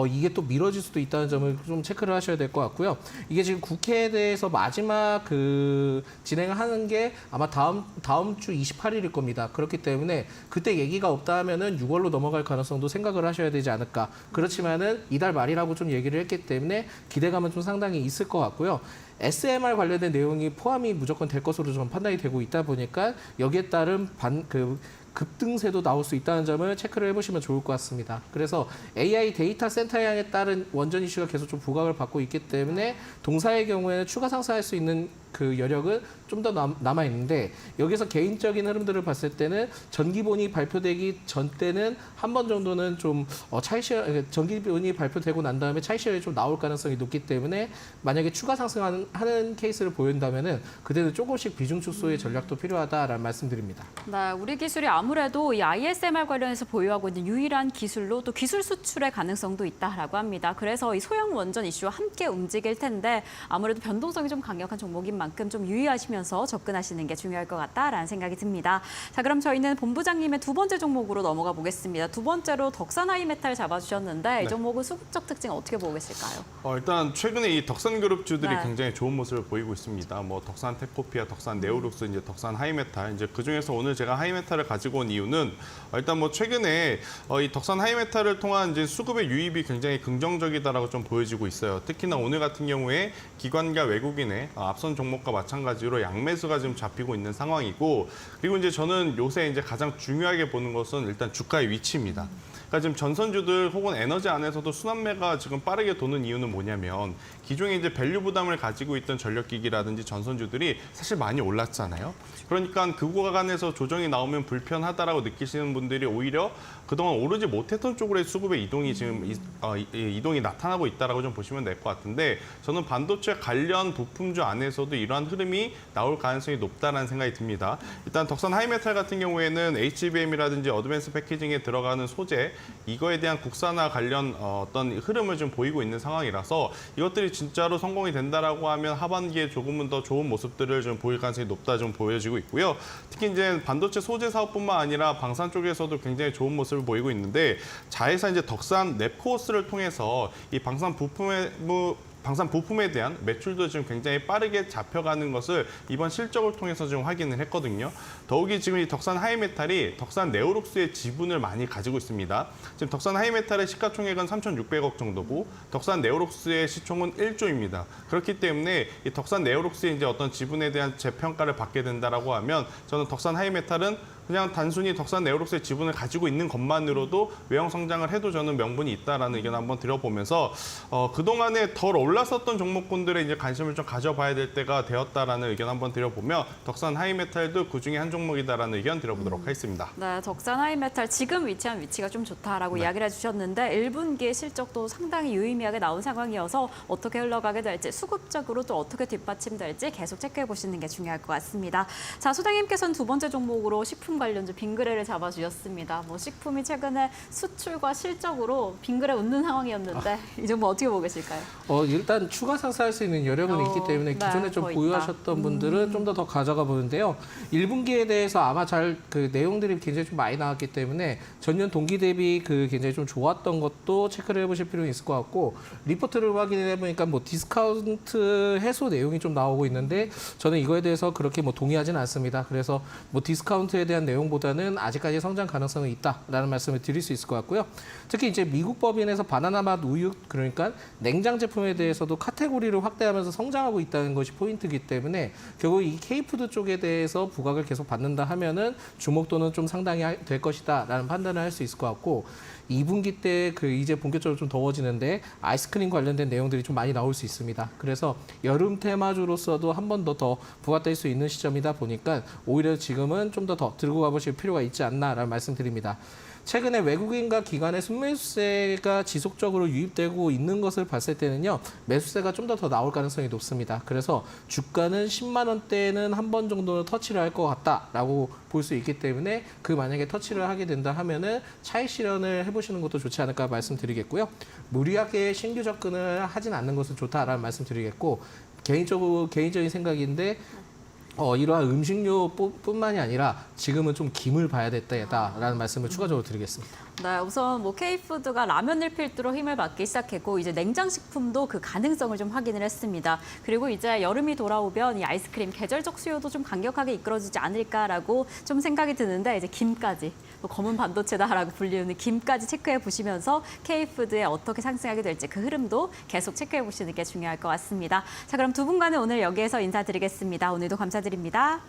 이게 또 미뤄질 수도 있다는 점을 좀 체크를 하셔야 될 것 같고요. 이게 지금 국회에 대해서 마지막 그 진행을 하는 게 아마 다음 주 28일일 겁니다. 그렇기 때문에 그때 얘기가 없다 하면은 6월로 넘어갈 가능성도 생각을 하셔야 되지 않을까. 그렇지만은 이달 말이라고 좀 얘기를 했기 때문에 기대감은 좀 상당히 있을 것 같고요. SMR 관련된 내용이 포함이 무조건 될 것으로 좀 판단이 되고 있다 보니까 여기에 따른 급등세도 나올 수 있다는 점을 체크를 해보시면 좋을 것 같습니다. 그래서 AI 데이터 센터 향에 따른 원전 이슈가 계속 좀 부각을 받고 있기 때문에 동사의 경우에는 추가 상승할 수 있는 그 여력은 좀 더 남아 있는데 여기서 개인적인 흐름들을 봤을 때는 전기본이 발표되기 전 때는 한 번 정도는 좀 전기본이 발표되고 난 다음에 차익 실현이 좀 나올 가능성이 높기 때문에 만약에 추가 상승하는 케이스를 보인다면은 그때는 조금씩 비중 축소의 전략도 필요하다라는 말씀드립니다. 네, 우리 기술이 아무래도 이 ISMR 관련해서 보유하고 있는 유일한 기술로 또 기술 수출의 가능성도 있다라고 합니다. 그래서 이 소형 원전 이슈와 함께 움직일 텐데 아무래도 변동성이 좀 강력한 종목인 만큼 좀 유의하시면서 접근하시는 게 중요할 것 같다라는 생각이 듭니다. 자, 그럼 저희는 본부장님의 두 번째 종목으로 넘어가 보겠습니다. 두 번째로 덕산 하이메탈 잡아주셨는데 이 종목은 수급적 특징 어떻게 보고 계실까요? 일단 최근에 이 덕산그룹주들이 네. 굉장히 좋은 모습을 보이고 있습니다. 덕산 테코피아, 덕산 네오룩스, 이제 덕산 하이메탈. 이제 그 중에서 오늘 제가 하이메탈을 가지고 온 이유는 일단 최근에 이 덕산 하이메탈을 통한 이제 수급의 유입이 굉장히 긍정적이다라고 좀 보여지고 있어요. 특히나 오늘 같은 경우에 기관과 외국인의 앞선 종목과 마찬가지로 양매수가 지금 잡히고 있는 상황이고, 그리고 이제 저는 요새 이제 가장 중요하게 보는 것은 일단 주가의 위치입니다. 그러니까 지금 전선주들 혹은 에너지 안에서도 순환매가 지금 빠르게 도는 이유는 뭐냐면 기존에 이제 밸류 부담을 가지고 있던 전력기기라든지 전선주들이 사실 많이 올랐잖아요. 그러니까 그 구간에서 조정이 나오면 불편하다라고 느끼시는 분들이 오히려 그동안 오르지 못했던 쪽으로의 수급의 이동이 지금 이동이 나타나고 있다라고 좀 보시면 될 것 같은데, 저는 반도체 관련 부품주 안에서도 이러한 흐름이 나올 가능성이 높다라는 생각이 듭니다. 일단 덕산 하이메탈 같은 경우에는 HBM이라든지 어드밴스 패키징에 들어가는 소재, 이거에 대한 국산화 관련 어떤 흐름을 좀 보이고 있는 상황이라서 이것들이 진짜로 성공이 된다라고 하면 하반기에 조금은 더 좋은 모습들을 좀 보일 가능성이 높다 좀 보여지고 있고요. 특히 이제 반도체 소재 사업뿐만 아니라 방산 쪽에서도 굉장히 좋은 모습을 보이고 있는데, 자회사 이제 덕산 넵코스를 통해서 이 방산 부품에 대한 매출도 지금 굉장히 빠르게 잡혀가는 것을 이번 실적을 통해서 좀 확인을 했거든요. 더욱이 지금 이 덕산 하이메탈이 덕산 네오룩스의 지분을 많이 가지고 있습니다. 지금 덕산 하이메탈의 시가총액은 3,600억 정도고 덕산 네오룩스의 시총은 1조입니다. 그렇기 때문에 이 덕산 네오룩스의 이제 어떤 지분에 대한 재평가를 받게 된다라고 하면 저는 덕산 하이메탈은 그냥 단순히 덕산 네오룩스의 지분을 가지고 있는 것만으로도 외형 성장을 해도 저는 명분이 있다라는 의견 한번 드려보면서 그동안에 덜 올랐었던 종목군들에 이제 관심을 좀 가져봐야 될 때가 되었다라는 의견 한번 드려보며 덕산 하이메탈도 그중에 한 종목이다라는 의견 드려보도록 하겠습니다. 네, 덕산 하이메탈 지금 위치한 위치가 좀 좋다라고 이야기를 해주셨는데 1분기의 실적도 상당히 유의미하게 나온 상황이어서 어떻게 흘러가게 될지 수급적으로 또 어떻게 뒷받침될지 계속 체크해 보시는 게 중요할 것 같습니다. 자, 소장님께서는 두 번째 종목으로 식품 식품 관련주 빙그레를 잡아주셨습니다. 뭐 식품이 최근에 수출과 실적으로 빙그레 웃는 상황이었는데 이 정보 어떻게 보고 계실까요? 일단 추가 상승할 수 있는 여력은 있기 때문에 네, 기존에 좀 더 보유하셨던 분들은 좀 더 가져가 보는데요. 1분기에 대해서 아마 그 내용들이 굉장히 좀 많이 나왔기 때문에 전년 동기 대비 굉장히 좀 좋았던 것도 체크를 해보실 필요는 있을 것 같고, 리포트를 확인해 보니까 뭐 디스카운트 해소 내용이 좀 나오고 있는데 저는 이거에 대해서 그렇게 뭐 동의하지는 않습니다. 그래서 뭐 디스카운트에 대한 내용보다는 아직까지 성장 가능성은 있다라는 말씀을 드릴 수 있을 것 같고요. 특히 이제 미국 법인에서 바나나 맛 우유, 그러니까 냉장 제품에 대해서도 카테고리를 확대하면서 성장하고 있다는 것이 포인트이기 때문에 결국 이 K푸드 쪽에 대해서 부각을 계속 받는다 하면은 주목도는 좀 상당히 될 것이다라는 판단을 할 수 있을 것 같고, 2분기 때 이제 본격적으로 좀 더워지는데 아이스크림 관련된 내용들이 좀 많이 나올 수 있습니다. 그래서 여름 테마주로서도 한 번 더 부각될 수 있는 시점이다 보니까 오히려 지금은 좀 더 들고 가보실 필요가 있지 않나라는 말씀드립니다. 최근에 외국인과 기관의 순매수세가 지속적으로 유입되고 있는 것을 봤을 때는요, 매수세가 좀 더 나올 가능성이 높습니다. 그래서 주가는 10만 원대는 한 번 정도는 터치를 할 것 같다라고 볼 수 있기 때문에 만약에 터치를 하게 된다 하면은 차익 실현을 해보시는 것도 좋지 않을까 말씀드리겠고요. 무리하게 신규 접근을 하진 않는 것은 좋다라는 말씀드리겠고, 개인적인 생각인데 이러한 음식료뿐만이 아니라 지금은 좀 김을 봐야 됐다라는 말씀을 추가적으로 드리겠습니다. 네, 우선 뭐 K푸드가 라면을 필두로 힘을 받기 시작했고 이제 냉장식품도 그 가능성을 좀 확인을 했습니다. 그리고 이제 여름이 돌아오면 이 아이스크림 계절적 수요도 좀 강력하게 이끌어지지 않을까라고 좀 생각이 드는데, 이제 김까지 뭐 검은 반도체다라고 불리는 김까지 체크해 보시면서 K푸드에 어떻게 상승하게 될지 그 흐름도 계속 체크해 보시는 게 중요할 것 같습니다. 자, 그럼 두 분과는 오늘 여기에서 인사드리겠습니다. 오늘도 감사드립니다.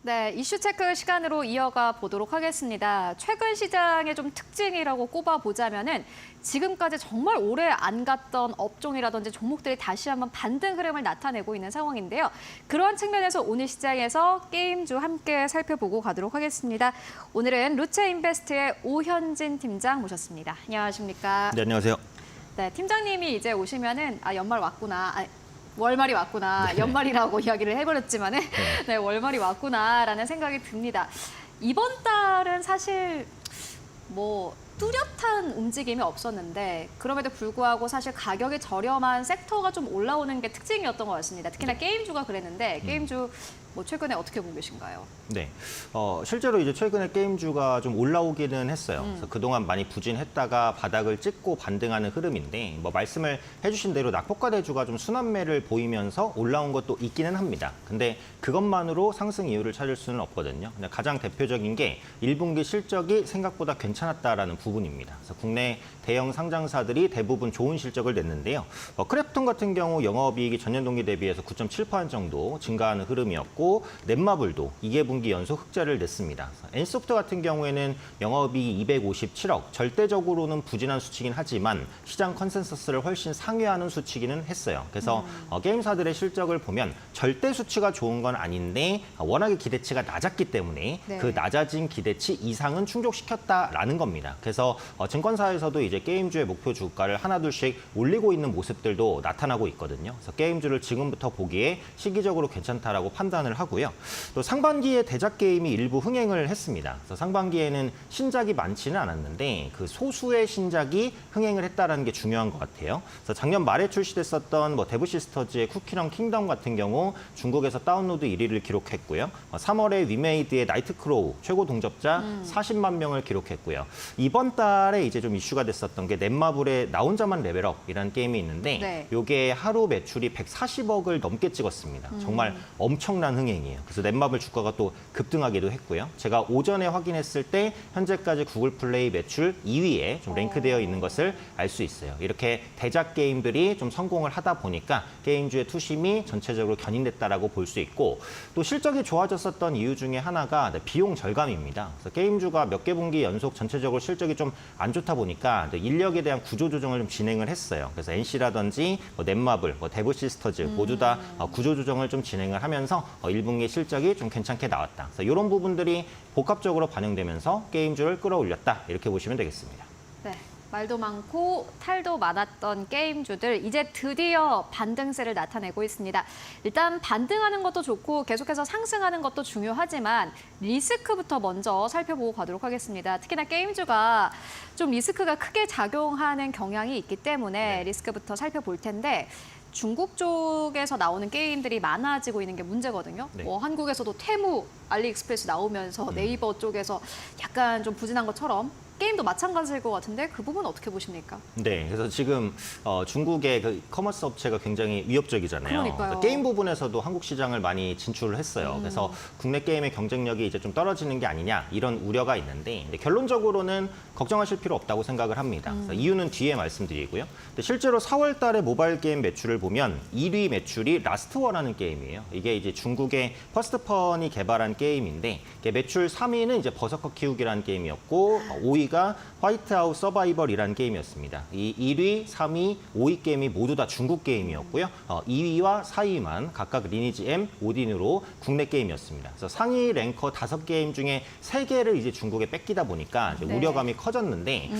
네, 이슈 체크 시간으로 이어가 보도록 하겠습니다. 최근 시장의 좀 특징이라고 꼽아보자면은 지금까지 정말 오래 안 갔던 업종이라든지 종목들이 다시 한번 반등 흐름을 나타내고 있는 상황인데요. 그러한 측면에서 오늘 시장에서 게임주 함께 살펴보고 가도록 하겠습니다. 오늘은 루체인베스트의 오현진 팀장 모셨습니다. 안녕하십니까? 네, 안녕하세요. 네, 팀장님이 이제 오시면은 연말 왔구나. 월말이 왔구나. 연말이라고 이야기를 해버렸지만은 네, 월말이 왔구나라는 생각이 듭니다. 이번 달은 사실 뭐 뚜렷한 움직임이 없었는데 그럼에도 불구하고 사실 가격이 저렴한 섹터가 좀 올라오는 게 특징이었던 것 같습니다. 특히나 게임주가 그랬는데 게임주 뭐 최근에 어떻게 보고 계신가요? 네, 실제로 이제 최근에 게임주가 좀 올라오기는 했어요. 그래서 그동안 많이 부진했다가 바닥을 찍고 반등하는 흐름인데 뭐 말씀을 해주신 대로 낙폭과대주가 좀 순환매를 보이면서 올라온 것도 있기는 합니다. 근데 그것만으로 상승 이유를 찾을 수는 없거든요. 근데 가장 대표적인 게 1분기 실적이 생각보다 괜찮았다라는 부분입니다. 그래서 국내 대형 상장사들이 대부분 좋은 실적을 냈는데요. 크래프톤 같은 경우 영업이익이 전년 동기 대비해서 9.7% 정도 증가하는 흐름이었고 넷마블도 2개분기 연속 흑자를 냈습니다. 엔소프트 같은 경우에는 영업이익이 257억, 절대적으로는 부진한 수치긴 하지만 시장 컨센서스를 훨씬 상회하는 수치기는 했어요. 그래서 게임사들의 실적을 보면 절대 수치가 좋은 건 아닌데 워낙에 기대치가 낮았기 때문에 네. 그 낮아진 기대치 이상은 충족시켰다라는 겁니다. 그래서 증권사에서도 이제 게임주의 목표 주가를 하나둘씩 올리고 있는 모습들도 나타나고 있거든요. 그래서 게임주를 지금부터 보기에 시기적으로 괜찮다라고 판단을 하고요. 또 상반기에 대작 게임이 일부 흥행을 했습니다. 그래서 상반기에는 신작이 많지는 않았는데 그 소수의 신작이 흥행을 했다라는 게 중요한 것 같아요. 그래서 작년 말에 출시됐었던 뭐 데브 시스터즈의 쿠키런 킹덤 같은 경우 중국에서 다운로드 1위를 기록했고요. 3월에 위메이드의 나이트 크로우 최고 동접자 40만 명을 기록했고요. 이번 달에 이제 좀 이슈가 됐었던 게 넷마블의 나 혼자만 레벨업이라는 게임이 있는데 네. 이게 하루 매출이 140억을 넘게 찍었습니다. 정말 엄청난 흥행이에요. 그래서 넷마블 주가가 또 급등하기도 했고요. 제가 오전에 확인했을 때 현재까지 구글 플레이 매출 2위에 좀 랭크되어 있는 것을 알 수 있어요. 이렇게 대작 게임들이 좀 성공을 하다 보니까 게임주의 투심이 전체적으로 견인됐다라고 볼 수 있고 또 실적이 좋아졌었던 이유 중에 하나가 비용 절감입니다. 그래서 게임주가 몇 개 분기 연속 전체적으로 실적이 좀 안 좋다 보니까 인력에 대한 구조 조정을 좀 진행을 했어요. 그래서 NC라든지 넷마블, 데브 시스터즈 모두 다 구조 조정을 좀 진행을 하면서 1분기 실적이 좀 괜찮게 나왔다. 그래서 이런 부분들이 복합적으로 반영되면서 게임주를 끌어올렸다. 이렇게 보시면 되겠습니다. 네. 말도 많고 탈도 많았던 게임주들 이제 드디어 반등세를 나타내고 있습니다. 일단 반등하는 것도 좋고 계속해서 상승하는 것도 중요하지만 리스크부터 먼저 살펴보고 가도록 하겠습니다. 특히나 게임주가 좀 리스크가 크게 작용하는 경향이 있기 때문에 리스크부터 살펴볼 텐데 중국 쪽에서 나오는 게임들이 많아지고 있는 게 문제거든요. 네. 뭐 한국에서도 테무, 알리익스프레스 나오면서 네이버 쪽에서 약간 좀 부진한 것처럼 게임도 마찬가지일 것 같은데 그 부분 어떻게 보십니까? 네, 그래서 지금 중국의 그 커머스 업체가 굉장히 위협적이잖아요. 그러니까요. 그래서 게임 부분에서도 한국 시장을 많이 진출을 했어요. 그래서 국내 게임의 경쟁력이 이제 좀 떨어지는 게 아니냐 이런 우려가 있는데 근데 결론적으로는 걱정하실 필요 없다고 생각을 합니다. 그래서 이유는 뒤에 말씀드리고요. 근데 실제로 4월 달에 모바일 게임 매출을 보면 1위 매출이 라스트워라는 게임이에요. 이게 이제 중국의 퍼스트펀이 개발한 게임인데 이게 매출 3위는 이제 버서커 키우기라는 게임이었고 5위가 화이트하우스 서바이벌이라는 게임이었습니다. 이 1위, 3위, 5위 게임이 모두 다 중국 게임이었고요. 2위와 4위만 각각 리니지 M, 오딘으로 국내 게임이었습니다. 그래서 상위 랭커 5게임 중에 3개를 이제 중국에 뺏기다 보니까 이제 네. 우려감이 커졌는데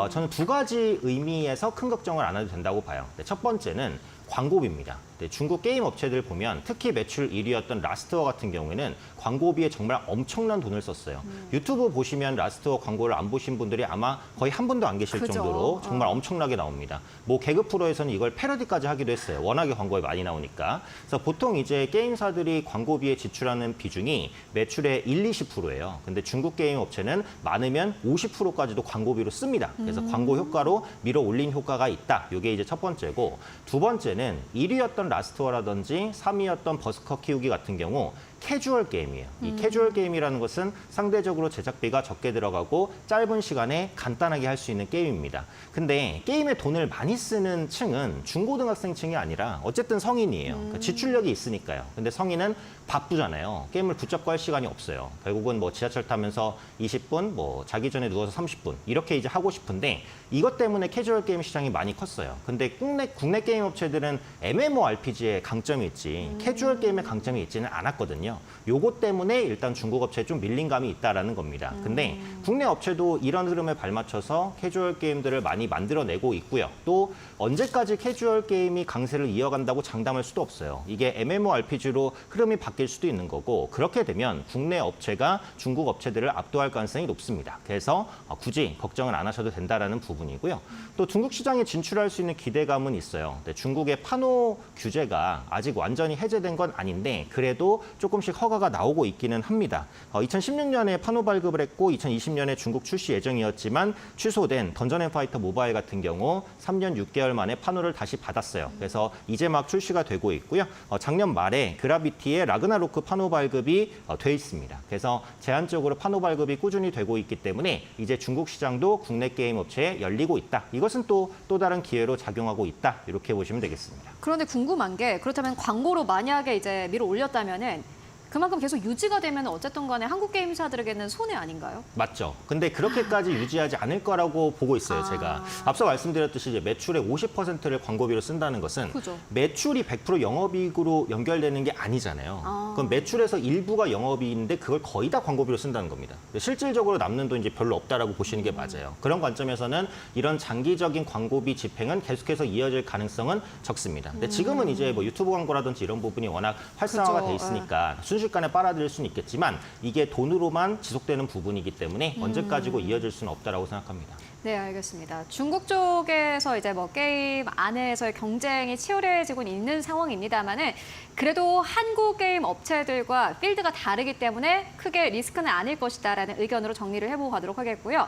저는 두 가지 의미에서 큰 걱정을 안 해도 된다고 봐요. 첫 번째는 광고비입니다. 중국 게임 업체들 보면 특히 매출 1위였던 라스트워 같은 경우에는 광고비에 정말 엄청난 돈을 썼어요. 유튜브 보시면 라스트워 광고를 안 보신 분들이 아마 거의 한 분도 안 계실 그죠. 정도로 정말 엄청나게 나옵니다. 뭐 개그 프로에서는 이걸 패러디까지 하기도 했어요. 워낙에 광고에 많이 나오니까. 그래서 보통 이제 게임사들이 광고비에 지출하는 비중이 매출의 20%예요. 근데 중국 게임 업체는 많으면 50%까지도 광고비로 씁니다. 그래서 광고 효과로 밀어 올린 효과가 있다. 이게 이제 첫 번째고 두 번째는 1위였던 라스트워라든지 3위였던 버스커 키우기 같은 경우 캐주얼 게임이에요. 이 캐주얼 게임이라는 것은 상대적으로 제작비가 적게 들어가고 짧은 시간에 간단하게 할 수 있는 게임입니다. 근데 게임에 돈을 많이 쓰는 층은 중고등학생층이 아니라 어쨌든 성인이에요. 그러니까 지출력이 있으니까요. 근데 성인은 바쁘잖아요. 게임을 붙잡고 할 시간이 없어요. 결국은 뭐 지하철 타면서 20분, 뭐 자기 전에 누워서 30분 이렇게 이제 하고 싶은데 이것 때문에 캐주얼 게임 시장이 많이 컸어요. 근데 국내 게임 업체들은 MMORPG의 강점이 있지 캐주얼 게임의 강점이 있지는 않았거든요. 거거든요. 요것 때문에 일단 중국 업체에 좀 밀린 감이 있다라는 겁니다. 근데 국내 업체도 이런 흐름에 발맞춰서 캐주얼 게임들을 많이 만들어내고 있고요. 또 언제까지 캐주얼 게임이 강세를 이어간다고 장담할 수도 없어요. 이게 MMORPG로 흐름이 바뀔 수도 있는 거고 그렇게 되면 국내 업체가 중국 업체들을 압도할 가능성이 높습니다. 그래서 굳이 걱정을 안 하셔도 된다라는 부분이고요. 또 중국 시장에 진출할 수 있는 기대감은 있어요. 중국의 판호 규제가 아직 완전히 해제된 건 아닌데 그래도 조금씩 허가가 나오고 있기는 합니다. 2016년에 판호 발급을 했고 2020년에 중국 출시 예정이었지만 취소된 던전 앤 파이터 모바일 같은 경우 3년 6개월 만에 판호를 다시 받았어요. 그래서 이제 막 출시가 되고 있고요. 작년 말에 그라비티의 라그나로크 판호 발급이 돼 있습니다. 그래서 제한적으로 판호 발급이 꾸준히 되고 있기 때문에 이제 중국 시장도 국내 게임 업체에 열리고 있다. 이것은 또 다른 기회로 작용하고 있다. 이렇게 보시면 되겠습니다. 그런데 궁금한 게 그렇다면 광고로 만약에 이제 밀어 올렸다면은 그만큼 계속 유지가 되면 어쨌든 간에 한국 게임사들에게는 손해 아닌가요? 맞죠. 근데 그렇게까지 유지하지 않을 거라고 보고 있어요, 제가. 앞서 말씀드렸듯이 이제 매출의 50%를 광고비로 쓴다는 것은 그죠. 매출이 100% 영업이익으로 연결되는 게 아니잖아요. 그럼 매출에서 일부가 영업이익인데 그걸 거의 다 광고비로 쓴다는 겁니다. 실질적으로 남는 돈 이제 별로 없다라고 보시는 게 맞아요. 그런 관점에서는 이런 장기적인 광고비 집행은 계속해서 이어질 가능성은 적습니다. 근데 지금은 이제 뭐 유튜브 광고라든지 이런 부분이 워낙 활성화가 그죠. 돼 있으니까 순식간에 빨아들일 수는 있겠지만 이게 돈으로만 지속되는 부분이기 때문에 언제까지고 이어질 수는 없다라고 생각합니다. 네, 알겠습니다. 중국 쪽에서 이제 뭐 게임 안에서의 경쟁이 치열해지고 있는 상황입니다만은 그래도 한국 게임 업체들과 필드가 다르기 때문에 크게 리스크는 아닐 것이다라는 의견으로 정리를 해보고 가도록 하겠고요.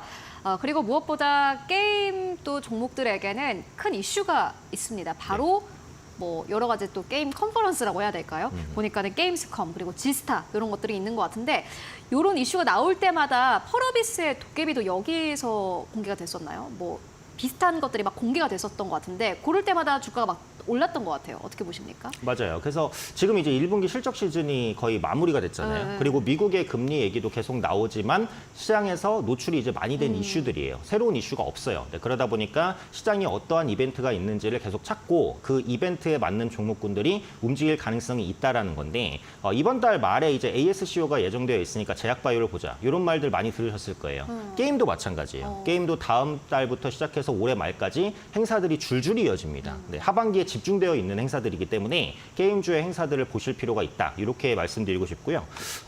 그리고 무엇보다 게임 또 종목들에게는 큰 이슈가 있습니다. 바로 뭐 여러 가지 또 게임 컨퍼런스라고 해야 될까요? 보니까는 게임스컴 그리고 지스타 이런 것들이 있는 것 같은데 이런 이슈가 나올 때마다 펄어비스의 도깨비도 여기서 공개가 됐었나요? 뭐 비슷한 것들이 막 공개가 됐었던 것 같은데 그럴 때마다 주가가 막 올랐던 것 같아요. 어떻게 보십니까? 맞아요. 그래서 지금 이제 1분기 실적 시즌이 거의 마무리가 됐잖아요. 그리고 미국의 금리 얘기도 계속 나오지만 시장에서 노출이 이제 많이 된 이슈들이에요. 새로운 이슈가 없어요. 네, 그러다 보니까 시장에 어떠한 이벤트가 있는지를 계속 찾고 그 이벤트에 맞는 종목군들이 움직일 가능성이 있다라는 건데 이번 달 말에 이제 ASCO가 예정되어 있으니까 제약바이오를 보자. 이런 말들 많이 들으셨을 거예요. 게임도 마찬가지예요. 게임도 다음 달부터 시작해서 올해 말까지 행사들이 줄줄이 이어집니다. 네, 하반기에 집중되어 있는 행사들이기 때문에 게임주의 행사들을 보실 필요가 있다. 이렇게 말씀드리고 싶고요.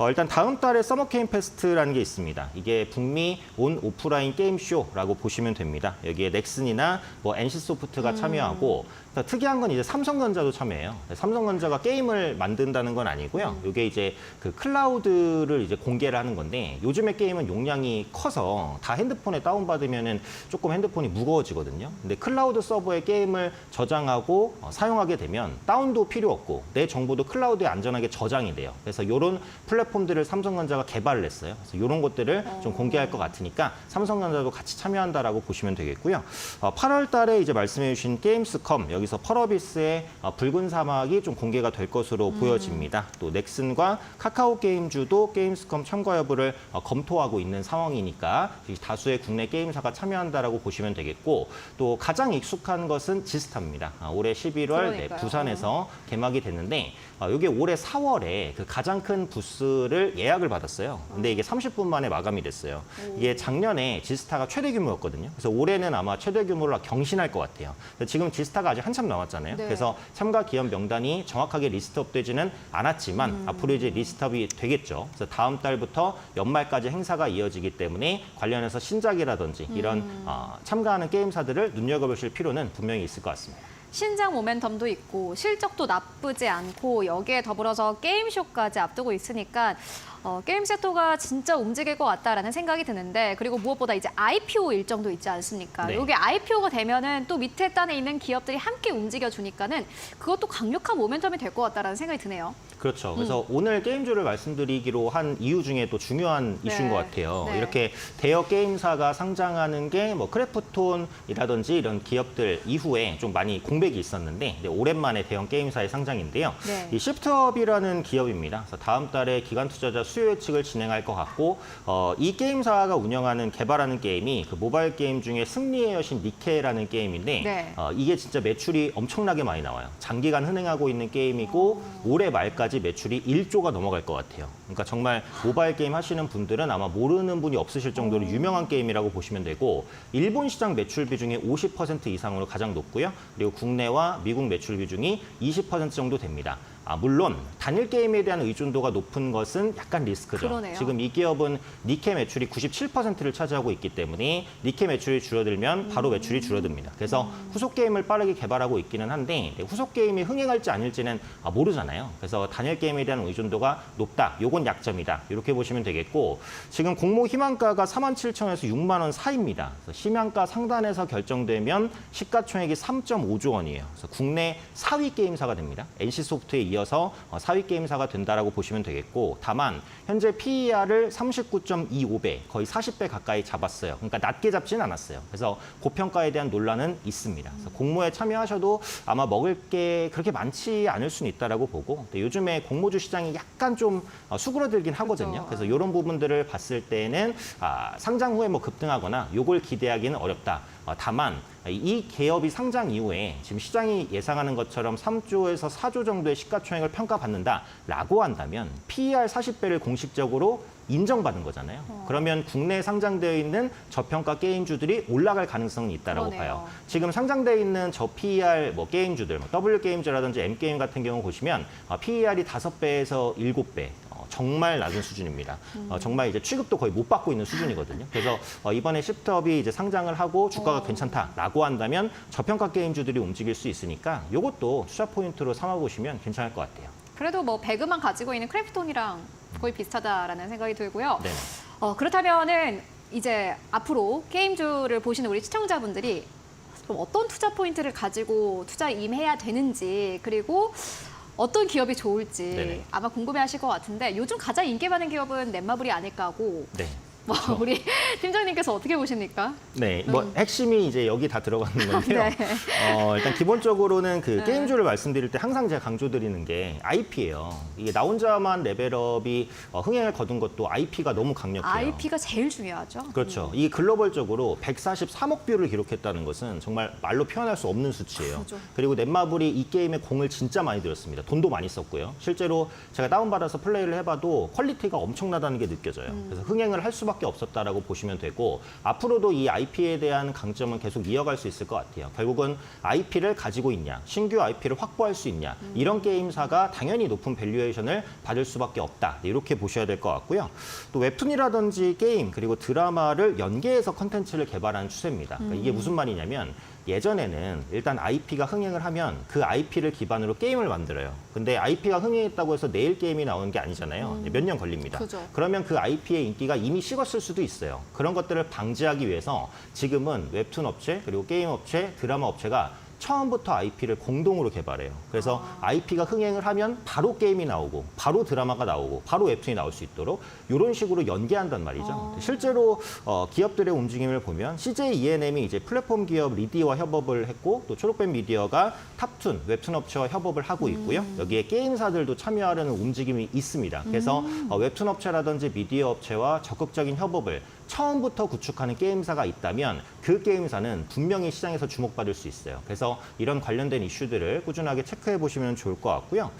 일단 다음 달에 서머 게임 페스트라는 게 있습니다. 이게 북미 온 오프라인 게임쇼라고 보시면 됩니다. 여기에 넥슨이나 뭐 NC소프트가 참여하고 특이한 건 이제 삼성전자도 참여해요. 삼성전자가 게임을 만든다는 건 아니고요. 이게 이제 그 클라우드를 이제 공개를 하는 건데 요즘에 게임은 용량이 커서 다 핸드폰에 다운받으면은 조금 핸드폰이 무거워지거든요. 근데 클라우드 서버에 게임을 저장하고 사용하게 되면 다운도 필요 없고 내 정보도 클라우드에 안전하게 저장이 돼요. 그래서 이런 플랫폼들을 삼성전자가 개발을 했어요. 그래서 이런 것들을 좀 공개할 것 같으니까 삼성전자도 같이 참여한다라고 보시면 되겠고요. 8월 달에 이제 말씀해 주신 게임스컴 여기서 펄어비스의 붉은 사막이 좀 공개가 될 것으로 보여집니다. 또 넥슨과 카카오 게임주도 게임스컴 참가 여부를 검토하고 있는 상황이니까 다수의 국내 게임사가 참여한다라고 보시면 되겠고 또 가장 익숙한 것은 지스타입니다. 올해 11월 네, 부산에서 개막이 됐는데 이게 올해 4월에 그 가장 큰 부스를 예약을 받았어요. 근데 이게 30분 만에 마감이 됐어요. 이게 작년에 지스타가 최대 규모였거든요. 그래서 올해는 아마 최대 규모로 경신할 것 같아요. 지금 지스타가 아직 한참 남았잖아요. 네. 그래서 참가 기업 명단이 정확하게 리스트업되지는 않았지만 앞으로 이제 리스트업이 되겠죠. 그래서 다음 달부터 연말까지 행사가 이어지기 때문에 관련해서 신작이라든지 이런 참가하는 게임사들을 눈여겨보실 필요는 분명히 있을 것 같습니다. 신작 모멘텀도 있고 실적도 나쁘지 않고 여기에 더불어서 게임쇼까지 앞두고 있으니까 게임 섹터가 진짜 움직일 것 같다라는 생각이 드는데 그리고 무엇보다 이제 IPO 일정도 있지 않습니까? 네. 이게 IPO가 되면은 또 밑에 단에 있는 기업들이 함께 움직여주니까는 그것도 강력한 모멘텀이 될 것 같다라는 생각이 드네요. 그렇죠. 그래서 오늘 게임주를 말씀드리기로 한 이유 중에 또 중요한 이슈인 것 같아요. 네. 이렇게 대여 게임사가 상장하는 게 뭐 크래프톤이라든지 이런 기업들 이후에 좀 많이 공백이 있었는데 오랜만에 대형 게임사의 상장인데요. 네. 이 시프트업이라는 기업입니다. 그래서 다음 달에 기관 투자자 수요 예측을 진행할 것 같고 이 게임사가 운영하는 개발하는 게임이 그 모바일 게임 중에 승리의 여신 니케라는 게임인데 네. 이게 진짜 매출이 엄청나게 많이 나와요. 장기간 흥행하고 있는 게임이고 올해 말까지 매출이 1조가 넘어갈 것 같아요. 그러니까 정말 모바일 게임 하시는 분들은 아마 모르는 분이 없으실 정도로 유명한 게임이라고 보시면 되고 일본 시장 매출 비중이 50% 이상으로 가장 높고요. 그리고 국내와 미국 매출 비중이 20% 정도 됩니다. 물론 단일 게임에 대한 의존도가 높은 것은 약간 리스크죠. 그러네요. 지금 이 기업은 니케 매출이 97%를 차지하고 있기 때문에 니케 매출이 줄어들면 바로 매출이 줄어듭니다. 그래서 후속 게임을 빠르게 개발하고 있기는 한데 후속 게임이 흥행할지 아닐지는 모르잖아요. 그래서 단일 게임에 대한 의존도가 높다. 요건 약점이다. 이렇게 보시면 되겠고 지금 공모 희망가가 47,000원에서 6만 원 사이입니다. 그래서 희망가 상단에서 결정되면 시가총액이 3.5조 원이에요. 그래서 국내 4위 게임사가 됩니다. NC소프트에 이어서 4위 게임사가 된다라고 보시면 되겠고 다만 현재 PER을 39.25배, 거의 40배 가까이 잡았어요. 그러니까 낮게 잡지는 않았어요. 그래서 고평가에 대한 논란은 있습니다. 그래서 공모에 참여하셔도 아마 먹을 게 그렇게 많지 않을 수는 있다라고 보고 근데 요즘에 공모주 시장이 약간 좀 수그러들긴 하거든요. 그렇죠. 그래서 이런 부분들을 봤을 때는 상장 후에 뭐 급등하거나 요걸 기대하기는 어렵다. 다만 이 기업이 상장 이후에 지금 시장이 예상하는 것처럼 3조에서 4조 정도의 시가총액을 평가받는다라고 한다면 PER 40배를 공식적으로 인정받은 거잖아요. 그러면 국내에 상장되어 있는 저평가 게임주들이 올라갈 가능성이 있다라고 그러네요. 봐요. 지금 상장되어 있는 저 PER 게임주들, W게임즈라든지 M게임 같은 경우 보시면 PER이 5배에서 7배. 정말 낮은 수준입니다. 정말 이제 취급도 거의 못 받고 있는 수준이거든요. 그래서 이번에 시프트업이 이제 상장을 하고 주가가 괜찮다라고 한다면 저평가 게임주들이 움직일 수 있으니까 이것도 투자 포인트로 삼아보시면 괜찮을 것 같아요. 그래도 뭐 배그만 가지고 있는 크래프톤이랑 거의 비슷하다라는 생각이 들고요. 네. 그렇다면은 이제 앞으로 게임주를 보시는 우리 시청자분들이 좀 어떤 투자 포인트를 가지고 투자에 임해야 되는지 그리고 어떤 기업이 좋을지 네네. 아마 궁금해하실 것 같은데 요즘 가장 인기 많은 기업은 넷마블이 아닐까 하고 네. 뭐 우리 팀장님께서 어떻게 보십니까? 네, 핵심이 이제 여기 다 들어가는 건데요. 네. 일단 기본적으로는 그 네. 게임주를 말씀드릴 때 항상 제가 강조드리는 게 IP예요. 이게 나 혼자만 레벨업이 흥행을 거둔 것도 IP가 너무 강력해요. IP가 제일 중요하죠. 그렇죠. 이 글로벌적으로 143억 뷰를 기록했다는 것은 정말 말로 표현할 수 없는 수치예요. 그죠. 그리고 넷마블이 이 게임에 공을 진짜 많이 들였습니다. 돈도 많이 썼고요. 실제로 제가 다운받아서 플레이를 해봐도 퀄리티가 엄청나다는 게 느껴져요. 그래서 흥행을 할 수밖에 없었다라고 보시면 되고 앞으로도 이 IP에 대한 강점은 계속 이어갈 수 있을 것 같아요. 결국은 IP를 가지고 있냐, 신규 IP를 확보할 수 있냐 이런 게임사가 당연히 높은 밸류에이션을 받을 수밖에 없다. 이렇게 보셔야 될 것 같고요. 또 웹툰이라든지 게임 그리고 드라마를 연계해서 컨텐츠를 개발하는 추세입니다. 그러니까 이게 무슨 말이냐면 예전에는 일단 IP가 흥행을 하면 그 IP를 기반으로 게임을 만들어요. 근데 IP가 흥행했다고 해서 내일 게임이 나오는 게 아니잖아요. 몇 년 걸립니다. 그죠. 그러면 그 IP의 인기가 이미 식었을 수도 있어요. 그런 것들을 방지하기 위해서 지금은 웹툰 업체, 그리고 게임 업체, 드라마 업체가 처음부터 IP를 공동으로 개발해요. 그래서 IP가 흥행을 하면 바로 게임이 나오고 바로 드라마가 나오고 바로 웹툰이 나올 수 있도록 이런 식으로 연계한단 말이죠. 실제로 기업들의 움직임을 보면 CJ ENM이 이제 플랫폼 기업 리디와 협업을 했고 또 초록뱀 미디어가 탑툰 웹툰 업체와 협업을 하고 있고요. 여기에 게임사들도 참여하려는 움직임이 있습니다. 그래서 웹툰 업체라든지 미디어 업체와 적극적인 협업을 처음부터 구축하는 게임사가 있다면 그 게임사는 분명히 시장에서 주목받을 수 있어요. 그래서 이런 관련된 이슈들을 꾸준하게 체크해 보시면 좋을 것 같고요.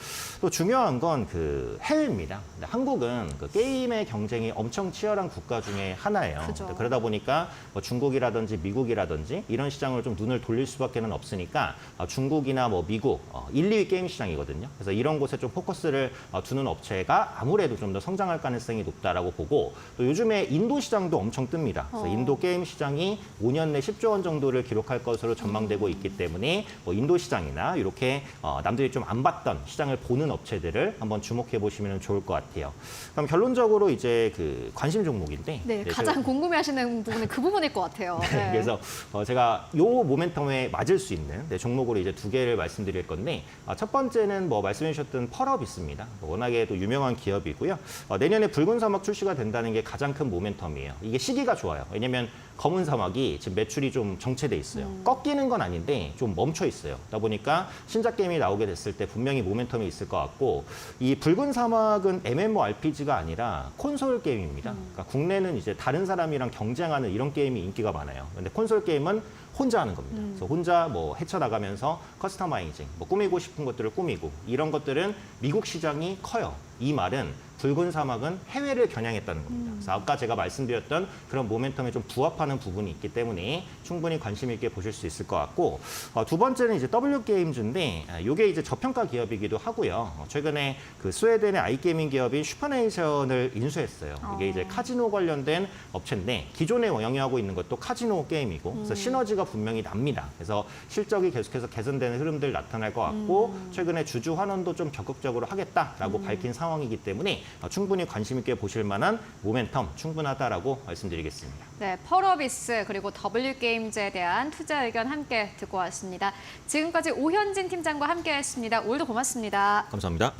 또 중요한 건 그 해외입니다. 한국은 그 게임의 경쟁이 엄청 치열한 국가 중에 하나예요. 그죠. 그러다 보니까 뭐 중국이라든지 미국이라든지 이런 시장을 좀 눈을 돌릴 수밖에는 없으니까 중국이나 뭐 미국 1, 2위 게임 시장이거든요. 그래서 이런 곳에 좀 포커스를 두는 업체가 아무래도 좀 더 성장할 가능성이 높다라고 보고 또 요즘에 인도 시장도 엄청 뜹니다. 그래서 인도 게임 시장이 5년 내 10조 원 정도를 기록할 것으로 전망되고 있기 때문에 뭐 인도 시장이나 이렇게 남들이 좀 안 봤던 시장을 보는 업체들을 한번 주목해 보시면 좋을 것 같아요. 그럼 결론적으로 이제 그 관심 종목인데 네, 네, 가장 궁금해하시는 부분은 그 부분일 것 같아요. 네. 그래서 제가 요 모멘텀에 맞을 수 있는 종목으로 이제 2개를 말씀드릴 건데 첫 번째는 뭐 말씀해 주셨던 펄업 있습니다. 워낙에 또 유명한 기업이고요. 내년에 붉은 사막 출시가 된다는 게 가장 큰 모멘텀이에요. 이 이게 시기가 좋아요. 왜냐면 검은 사막이 지금 매출이 좀 정체돼 있어요. 꺾이는 건 아닌데 좀 멈춰 있어요. 그러다 보니까 신작 게임이 나오게 됐을 때 분명히 모멘텀이 있을 것 같고 이 붉은 사막은 MMORPG가 아니라 콘솔 게임입니다. 그러니까 국내는 이제 다른 사람이랑 경쟁하는 이런 게임이 인기가 많아요. 근데 콘솔 게임은 혼자 하는 겁니다. 그래서 혼자 뭐 헤쳐나가면서 커스터마이징, 뭐 꾸미고 싶은 것들을 꾸미고 이런 것들은 미국 시장이 커요. 이 말은 붉은 사막은 해외를 겨냥했다는 겁니다. 그래서 아까 제가 말씀드렸던 그런 모멘텀에 좀 부합하는 부분이 있기 때문에 충분히 관심 있게 보실 수 있을 것 같고 두 번째는 이제 W게임즈인데 이게 이제 저평가 기업이기도 하고요. 최근에 그 스웨덴의 아이게이밍 기업인 슈퍼네이션을 인수했어요. 이게 이제 카지노 관련된 업체인데 기존에 영위하고 있는 것도 카지노 게임이고 그래서 시너지가 분명히 납니다. 그래서 실적이 계속해서 개선되는 흐름들 나타날 것 같고 최근에 주주 환원도 좀 적극적으로 하겠다라고 밝힌 상황이기 때문에 충분히 관심 있게 보실 만한 모멘텀 충분하다라고 말씀드리겠습니다. 네, 펄어비스 그리고 W게임즈에 대한 투자 의견 함께 듣고 왔습니다. 지금까지 오현진 팀장과 함께했습니다. 오늘도 고맙습니다. 감사합니다.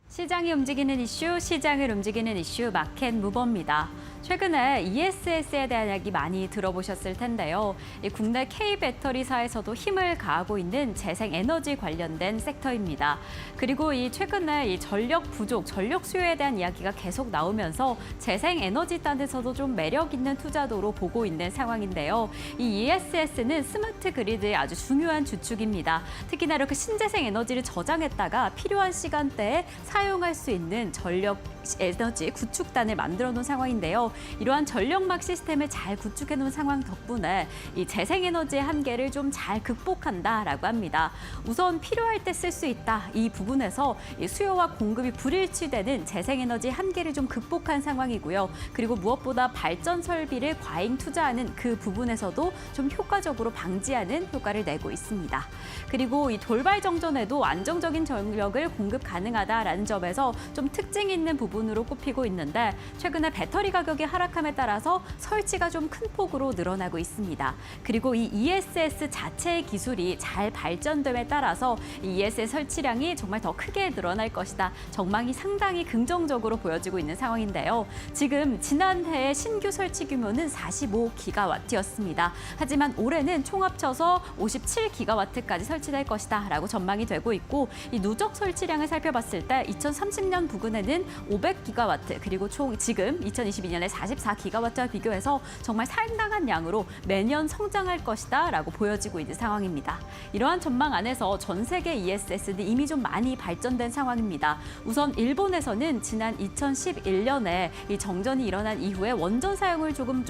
시장이 움직이는 이슈, 시장을 움직이는 이슈 마켓 무버입니다. 최근에 ESS에 대한 이야기 많이 들어보셨을 텐데요. 이 국내 K배터리사에서도 힘을 가하고 있는 재생에너지 관련된 섹터입니다. 그리고 이 최근에 이 전력 부족, 전력 수요에 대한 이야기가 계속 나오면서 재생에너지 단에서도 좀 매력 있는 투자도로 보고 있는 상황인데요. 이 ESS는 스마트 그리드의 아주 중요한 주축입니다. 특히나 이렇게 신재생 에너지를 저장했다가 필요한 시간대에 사용할 수 있는 전력 에너지 구축단을 만들어 놓은 상황인데요. 이러한 전력막 시스템을 잘 구축해 놓은 상황 덕분에 이 재생에너지의 한계를 좀 잘 극복한다라고 합니다. 우선 필요할 때 쓸 수 있다. 이 부분에서 이 수요와 공급이 불일치되는 재생에너지 한계를 좀 극복한 상황이고요. 그리고 무엇보다 발전 설비를 과잉 투자하는 그 부분에서도 좀 효과적으로 방지하는 효과를 내고 있습니다. 그리고 이 돌발 정전에도 안정적인 전력을 공급 가능하다라는 점에서 좀 특징 있는 부분으로 꼽히고 있는데 최근에 배터리 가격이 하락함에 따라서 설치가 좀 큰 폭으로 늘어나고 있습니다. 그리고 이 ESS 자체의 기술이 잘 발전됨에 따라서 이 ESS 설치량이 정말 더 크게 늘어날 것이다. 전망이 상당히 긍정적으로 보여지고 있는 상황인데요. 지금 지난해의 신규 설치 규모는 45기가와트였습니다. 하지만 올해는 총 합쳐서 57기가와트까지 설치될 것이다 라고 전망이 되고 있고 이 누적 설치량을 살펴봤을 때 2030년 부근에는 500기가와트 그리고 총 지금 2022년에 44기가와트와 비교해서 정말 상당한 양으로 매년 성장할 것이다 라고 보여지고 있는 상황입니다. 이러한 전망 안에서 전 세계 ESS는 이미 좀 많이 발전된 상황입니다. 우선 일본에서는 지난 2011년에 이 정전이 일어난 이후에 원전 사용을 조금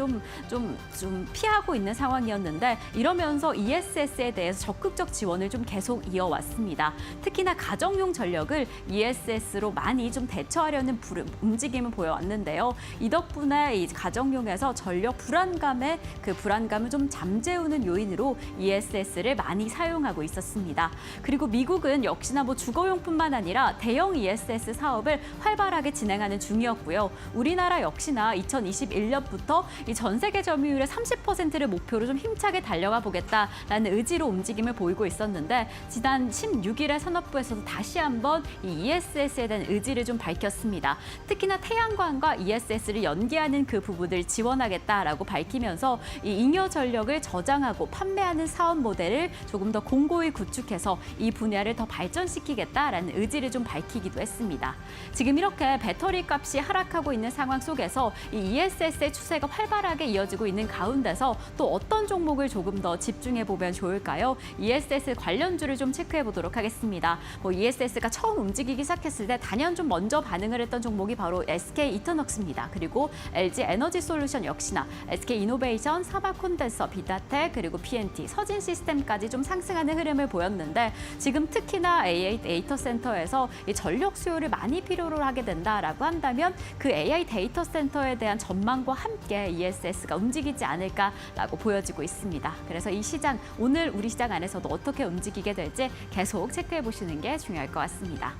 피하고 있는 상황이었는데 이러면서 ESS에 대해서 적극적 지원을 좀 계속 이어왔습니다. 특히나 가정용 전력을 ESS로 많이 좀 대처하려는 움직임을 보여왔는데요. 이 덕분에 덕분에 이 가정용에서 전력 불안감에 그 불안감을 좀 잠재우는 요인으로 ESS를 많이 사용하고 있었습니다. 그리고 미국은 역시나 뭐 주거용뿐만 아니라 대형 ESS 사업을 활발하게 진행하는 중이었고요. 우리나라 역시나 2021년부터 이 전 세계 점유율의 30%를 목표로 좀 힘차게 달려가 보겠다라는 의지로 움직임을 보이고 있었는데 지난 16일에 산업부에서도 다시 한번 이 ESS에 대한 의지를 좀 밝혔습니다. 특히나 태양광과 ESS를 연계하는 그 부분을 지원하겠다라고 밝히면서 이 잉여 전력을 저장하고 판매하는 사업 모델을 조금 더 공고히 구축해서 이 분야를 더 발전시키겠다라는 의지를 좀 밝히기도 했습니다. 지금 이렇게 배터리 값이 하락하고 있는 상황 속에서 이 ESS의 추세가 활발하게 이어지고 있는 가운데서 또 어떤 종목을 조금 더 집중해 보면 좋을까요? ESS 관련주를 좀 체크해 보도록 하겠습니다. ESS가 처음 움직이기 시작했을 때 단연 좀 먼저 반응을 했던 종목이 바로 SK 이터넉스입니다. 그리고 LG 에너지 솔루션 역시나 SK 이노베이션, 사바콘덴서, 비다텍, 그리고 PNT, 서진 시스템까지 좀 상승하는 흐름을 보였는데 지금 특히나 AI 데이터 센터에서 이 전력 수요를 많이 필요로 하게 된다라고 한다면 그 AI 데이터 센터에 대한 전망과 함께 ESS가 움직이지 않을까라고 보여지고 있습니다. 그래서 이 시장, 오늘 우리 시장 안에서도 어떻게 움직이게 될지 계속 체크해 보시는 게 중요할 것 같습니다.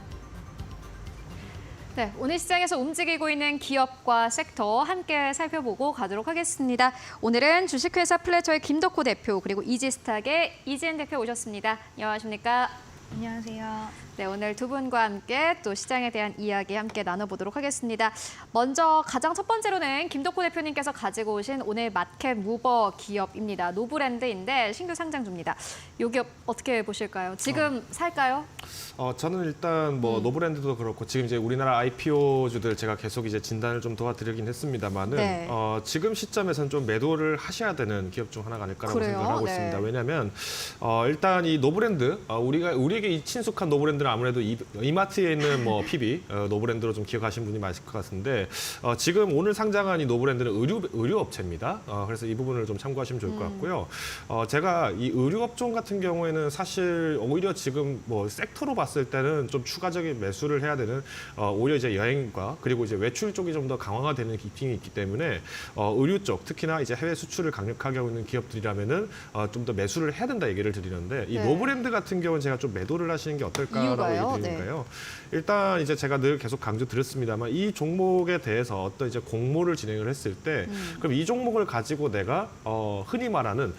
네, 오늘 시장에서 움직이고 있는 기업과 섹터 함께 살펴보고 가도록 하겠습니다. 오늘은 주식회사 플래처의 김덕호 대표 그리고 이지스탁의 이지은 대표 오셨습니다. 안녕하십니까? 안녕하세요. 네, 오늘 두 분과 함께 또 시장에 대한 이야기 함께 나눠보도록 하겠습니다. 먼저 가장 첫 번째로는 김덕호 대표님께서 가지고 오신 오늘 마켓 무버 기업입니다. 노브랜드인데 신규 상장주입니다. 이 기업 어떻게 보실까요? 지금 살까요? 저는 일단 뭐 노브랜드도 그렇고 지금 이제 우리나라 IPO주들 제가 계속 이제 진단을 좀 도와드리긴 했습니다만은 네. 지금 시점에서는 좀 매도를 하셔야 되는 기업 중 하나가 아닐까라고 그래요? 생각을 하고 네. 있습니다. 왜냐하면 일단 이 노브랜드 우리에게 이 친숙한 노브랜드는 아무래도 이마트에 있는 뭐 PB 노브랜드로 좀 기억하시는 분이 많으실 것 같은데 지금 오늘 상장한 이 노브랜드는 의류 업체입니다. 그래서 이 부분을 좀 참고하시면 좋을 것 같고요. 제가 이 의류 업종 같은 경우에는 사실 오히려 지금 뭐 섹터로 봤을 때는 좀 추가적인 매수를 해야 되는 오히려 이제 여행과 그리고 이제 외출 쪽이 좀 더 강화가 되는 기핑이 있기 때문에 의류 쪽 특히나 이제 해외 수출을 강력하게 하고 있는 기업들이라면은 좀 더 매수를 해야 된다 얘기를 드리는데 이 네. 노브랜드 같은 경우는 제가 좀 매도를 하시는 게 어떨까라고 이유가요? 얘기 드리는가요? 일단 이제 제가 늘 계속 강조 드렸습니다만 이 종목에 대해서 어떤 이제 공모를 진행을 했을 때 그럼 이 종목을 가지고 내가 흔히 말하는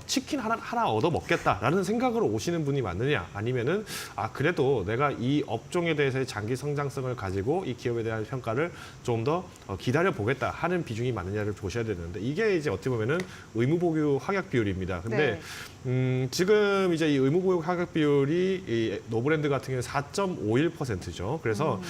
치킨 하나 얻어 먹겠다라는 생각으로 오시는 분이 맞느냐 아니면은 그래도 내가 이 업종에 대해서의 장기 성장성을 가지고 이 기업에 대한 평가를 좀 더 기다려 보겠다 하는 비중이 맞느냐를 보셔야 되는데 이게 이제 어떻게 보면은 의무보유 하격 비율입니다. 근데 지금 이제 이 의무보유 하격 비율이 이 노브랜드 같은 경우는 4.51%죠. 그래서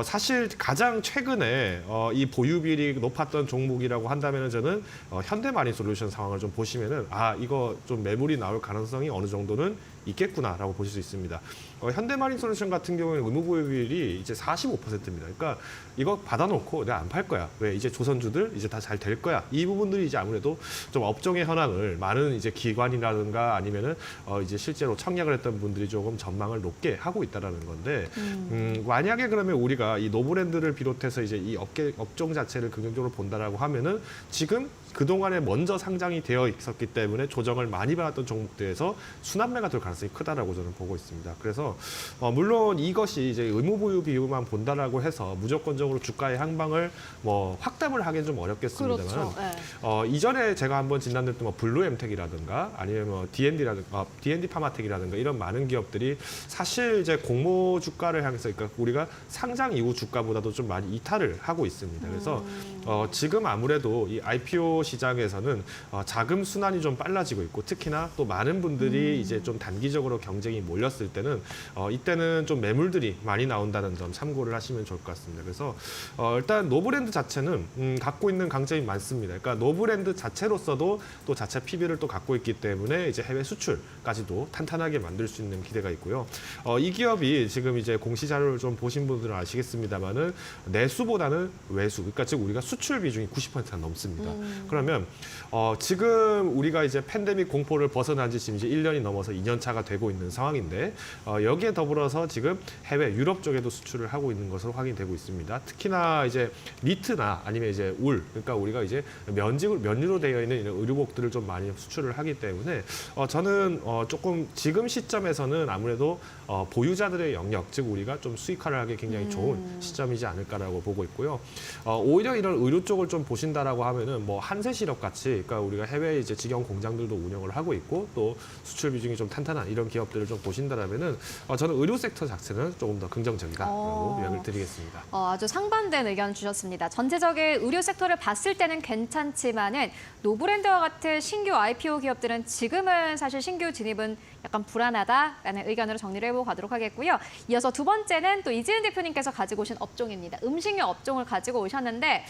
사실 가장 최근에 이 보유 비율이 높았던 종목이라고 한다면은 저는 현대마린솔루션 상황을 좀 보시면은 이거 좀 매물이 나올 가능성이 어느 정도는 있겠구나라고 보실 수 있습니다. 현대마린솔루션 같은 경우에는 의무보유 비율이 이제 45%입니다. 그러니까 이거 받아놓고 내가 안 팔 거야. 왜 이제 조선주들 이제 다 잘 될 거야. 이 부분들이 이제 아무래도 좀 업종의 현황을 많은 이제 기관이라든가 아니면은 이제 실제로 청약을 했던 분들이 조금 전망을 높게 하고 있다라는 건데 만약에 그러면 우리가 이 노브랜드를 비롯해서 이제 이 업종 자체를 긍정적으로 본다라고 하면은 지금 그동안에 먼저 상장이 되어 있었기 때문에 조정을 많이 받았던 종목들에서 순환매가 될 가능성이 크다라고 저는 보고 있습니다. 그래서 물론 이것이 이제 의무보유 비율만 본다라고 해서 무조건적으로 주가의 향방을 뭐 확답을 하기는 좀 어렵겠습니다만 그렇죠. 네. 이전에 제가 한번 진단드렸던 뭐 블루엠텍이라든가 아니면 뭐 D&D 파마텍이라든가 이런 많은 기업들이 사실 이제 공모 주가를 향해서 그러니까 우리가 상장 이후 주가보다도 좀 많이 이탈을 하고 있습니다. 그래서 지금 아무래도 이 IPO 시장에서는 자금 순환이 좀 빨라지고 있고 특히나 또 많은 분들이 이제 좀 단기적으로 경쟁이 몰렸을 때는 이때는 좀 매물들이 많이 나온다는 점 참고를 하시면 좋을 것 같습니다. 그래서 일단 노브랜드 자체는 갖고 있는 강점이 많습니다. 그러니까 노브랜드 자체로서도 또 자체 PB를 또 갖고 있기 때문에 이제 해외 수출까지도 탄탄하게 만들 수 있는 기대가 있고요. 이 기업이 지금 이제 공시 자료를 좀 보신 분들은 아시겠습니다만은 내수보다는 외수, 그러니까 즉 우리가 수출 비중이 90%가 넘습니다. 그러면 지금 우리가 이제 팬데믹 공포를 벗어난 지 지금 이제 1년이 넘어서 2년 차가 되고 있는 상황인데 여기에 더불어서 지금 해외 유럽 쪽에도 수출을 하고 있는 것으로 확인되고 있습니다. 특히나 이제 니트나 아니면 이제 울, 그러니까 우리가 이제 면유로 되어 있는 이런 의류복들을 좀 많이 수출을 하기 때문에 저는 조금 지금 시점에서는 아무래도 보유자들의 영역, 즉 우리가 좀 수익화를 하기 굉장히 좋은 시점이지 않을까라고 보고 있고요. 오히려 이런 의류 쪽을 좀 보신다라고 하면은 뭐 한세실업 같이, 그러니까 우리가 해외 이제 직영 공장들도 운영을 하고 있고 또 수출 비중이 좀 탄탄한 이런 기업들을 좀 보신다라면은 저는 의료 섹터 자체는 조금 더 긍정적이다라고 이야기를 드리겠습니다. 아주 상반된 의견 주셨습니다. 전체적인 의료 섹터를 봤을 때는 괜찮지만은 노브랜드와 같은 신규 IPO 기업들은 지금은 사실 신규 진입은 약간 불안하다라는 의견으로 정리를 해보고 가도록 하겠고요. 이어서 두 번째는 또 이지은 대표님께서 가지고 오신 업종입니다. 음식료 업종을 가지고 오셨는데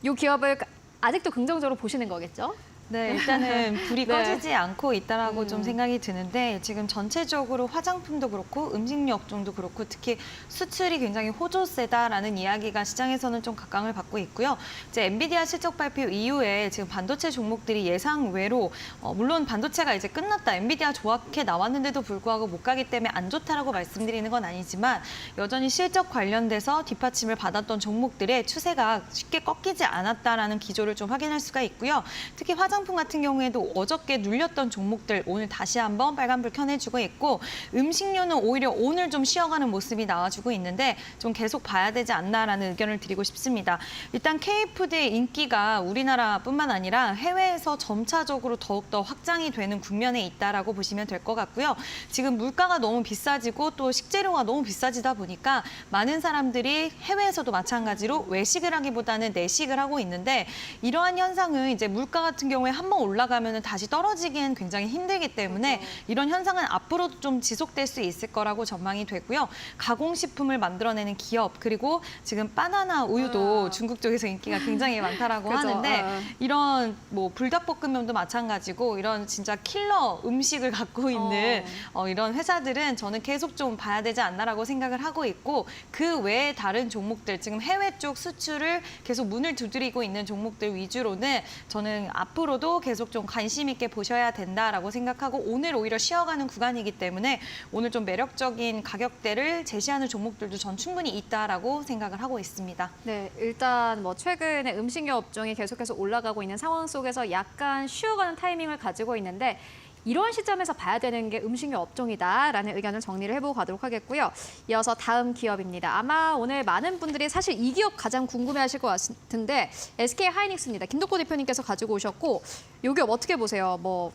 이 기업을 아직도 긍정적으로 보시는 거겠죠? 네, 일단은 불이 네. 꺼지지 않고 있다라고 좀 생각이 드는데 지금 전체적으로 화장품도 그렇고 음식료 업종도 그렇고 특히 수출이 굉장히 호조세다라는 이야기가 시장에서는 좀 각광을 받고 있고요. 이제 엔비디아 실적 발표 이후에 지금 반도체 종목들이 예상 외로 물론 반도체가 이제 끝났다, 엔비디아 좋게 나왔는데도 불구하고 못 가기 때문에 안 좋다라고 말씀드리는 건 아니지만 여전히 실적 관련돼서 뒷받침을 받았던 종목들의 추세가 쉽게 꺾이지 않았다라는 기조를 좀 확인할 수가 있고요. 특히 화장품 같은 경우에도 어저께 눌렸던 종목들 오늘 다시 한번 빨간불 켜내주고 있고 음식료는 오히려 오늘 좀 쉬어가는 모습이 나와주고 있는데 좀 계속 봐야 되지 않나라는 의견을 드리고 싶습니다. 일단 K푸드의 인기가 우리나라뿐만 아니라 해외에서 점차적으로 더욱더 확장이 되는 국면에 있다라고 보시면 될 것 같고요. 지금 물가가 너무 비싸지고 또 식재료가 너무 비싸지다 보니까 많은 사람들이 해외에서도 마찬가지로 외식을 하기보다는 내식을 하고 있는데 이러한 현상은 이제 물가 같은 경우에 한번 올라가면 다시 떨어지기엔 굉장히 힘들기 때문에 이런 현상은 앞으로도 좀 지속될 수 있을 거라고 전망이 되고요. 가공식품을 만들어내는 기업 그리고 지금 바나나 우유도 중국 쪽에서 인기가 굉장히 많다라고 그죠. 하는데 이런 뭐 불닭볶음면도 마찬가지고 이런 진짜 킬러 음식을 갖고 있는 이런 회사들은 저는 계속 좀 봐야 되지 않나라고 생각을 하고 있고 그 외에 다른 종목들 지금 해외 쪽 수출을 계속 문을 두드리고 있는 종목들 위주로는 저는 앞으로도 계속 좀 관심 있게 보셔야 된다라고 생각하고 오늘 오히려 쉬어가는 구간이기 때문에 오늘 좀 매력적인 가격대를 제시하는 종목들도 전 충분히 있다라고 생각을 하고 있습니다. 네, 일단 뭐 최근에 음식료 업종이 계속해서 올라가고 있는 상황 속에서 약간 쉬어가는 타이밍을 가지고 있는데 이런 시점에서 봐야 되는 게 음식료 업종이다라는 의견을 정리를 해보고 가도록 하겠고요. 이어서 다음 기업입니다. 아마 오늘 많은 분들이 사실 이 기업 가장 궁금해하실 것 같은데 SK 하이닉스입니다. 김덕호 대표님께서 가지고 오셨고 이 기업 어떻게 보세요? 뭐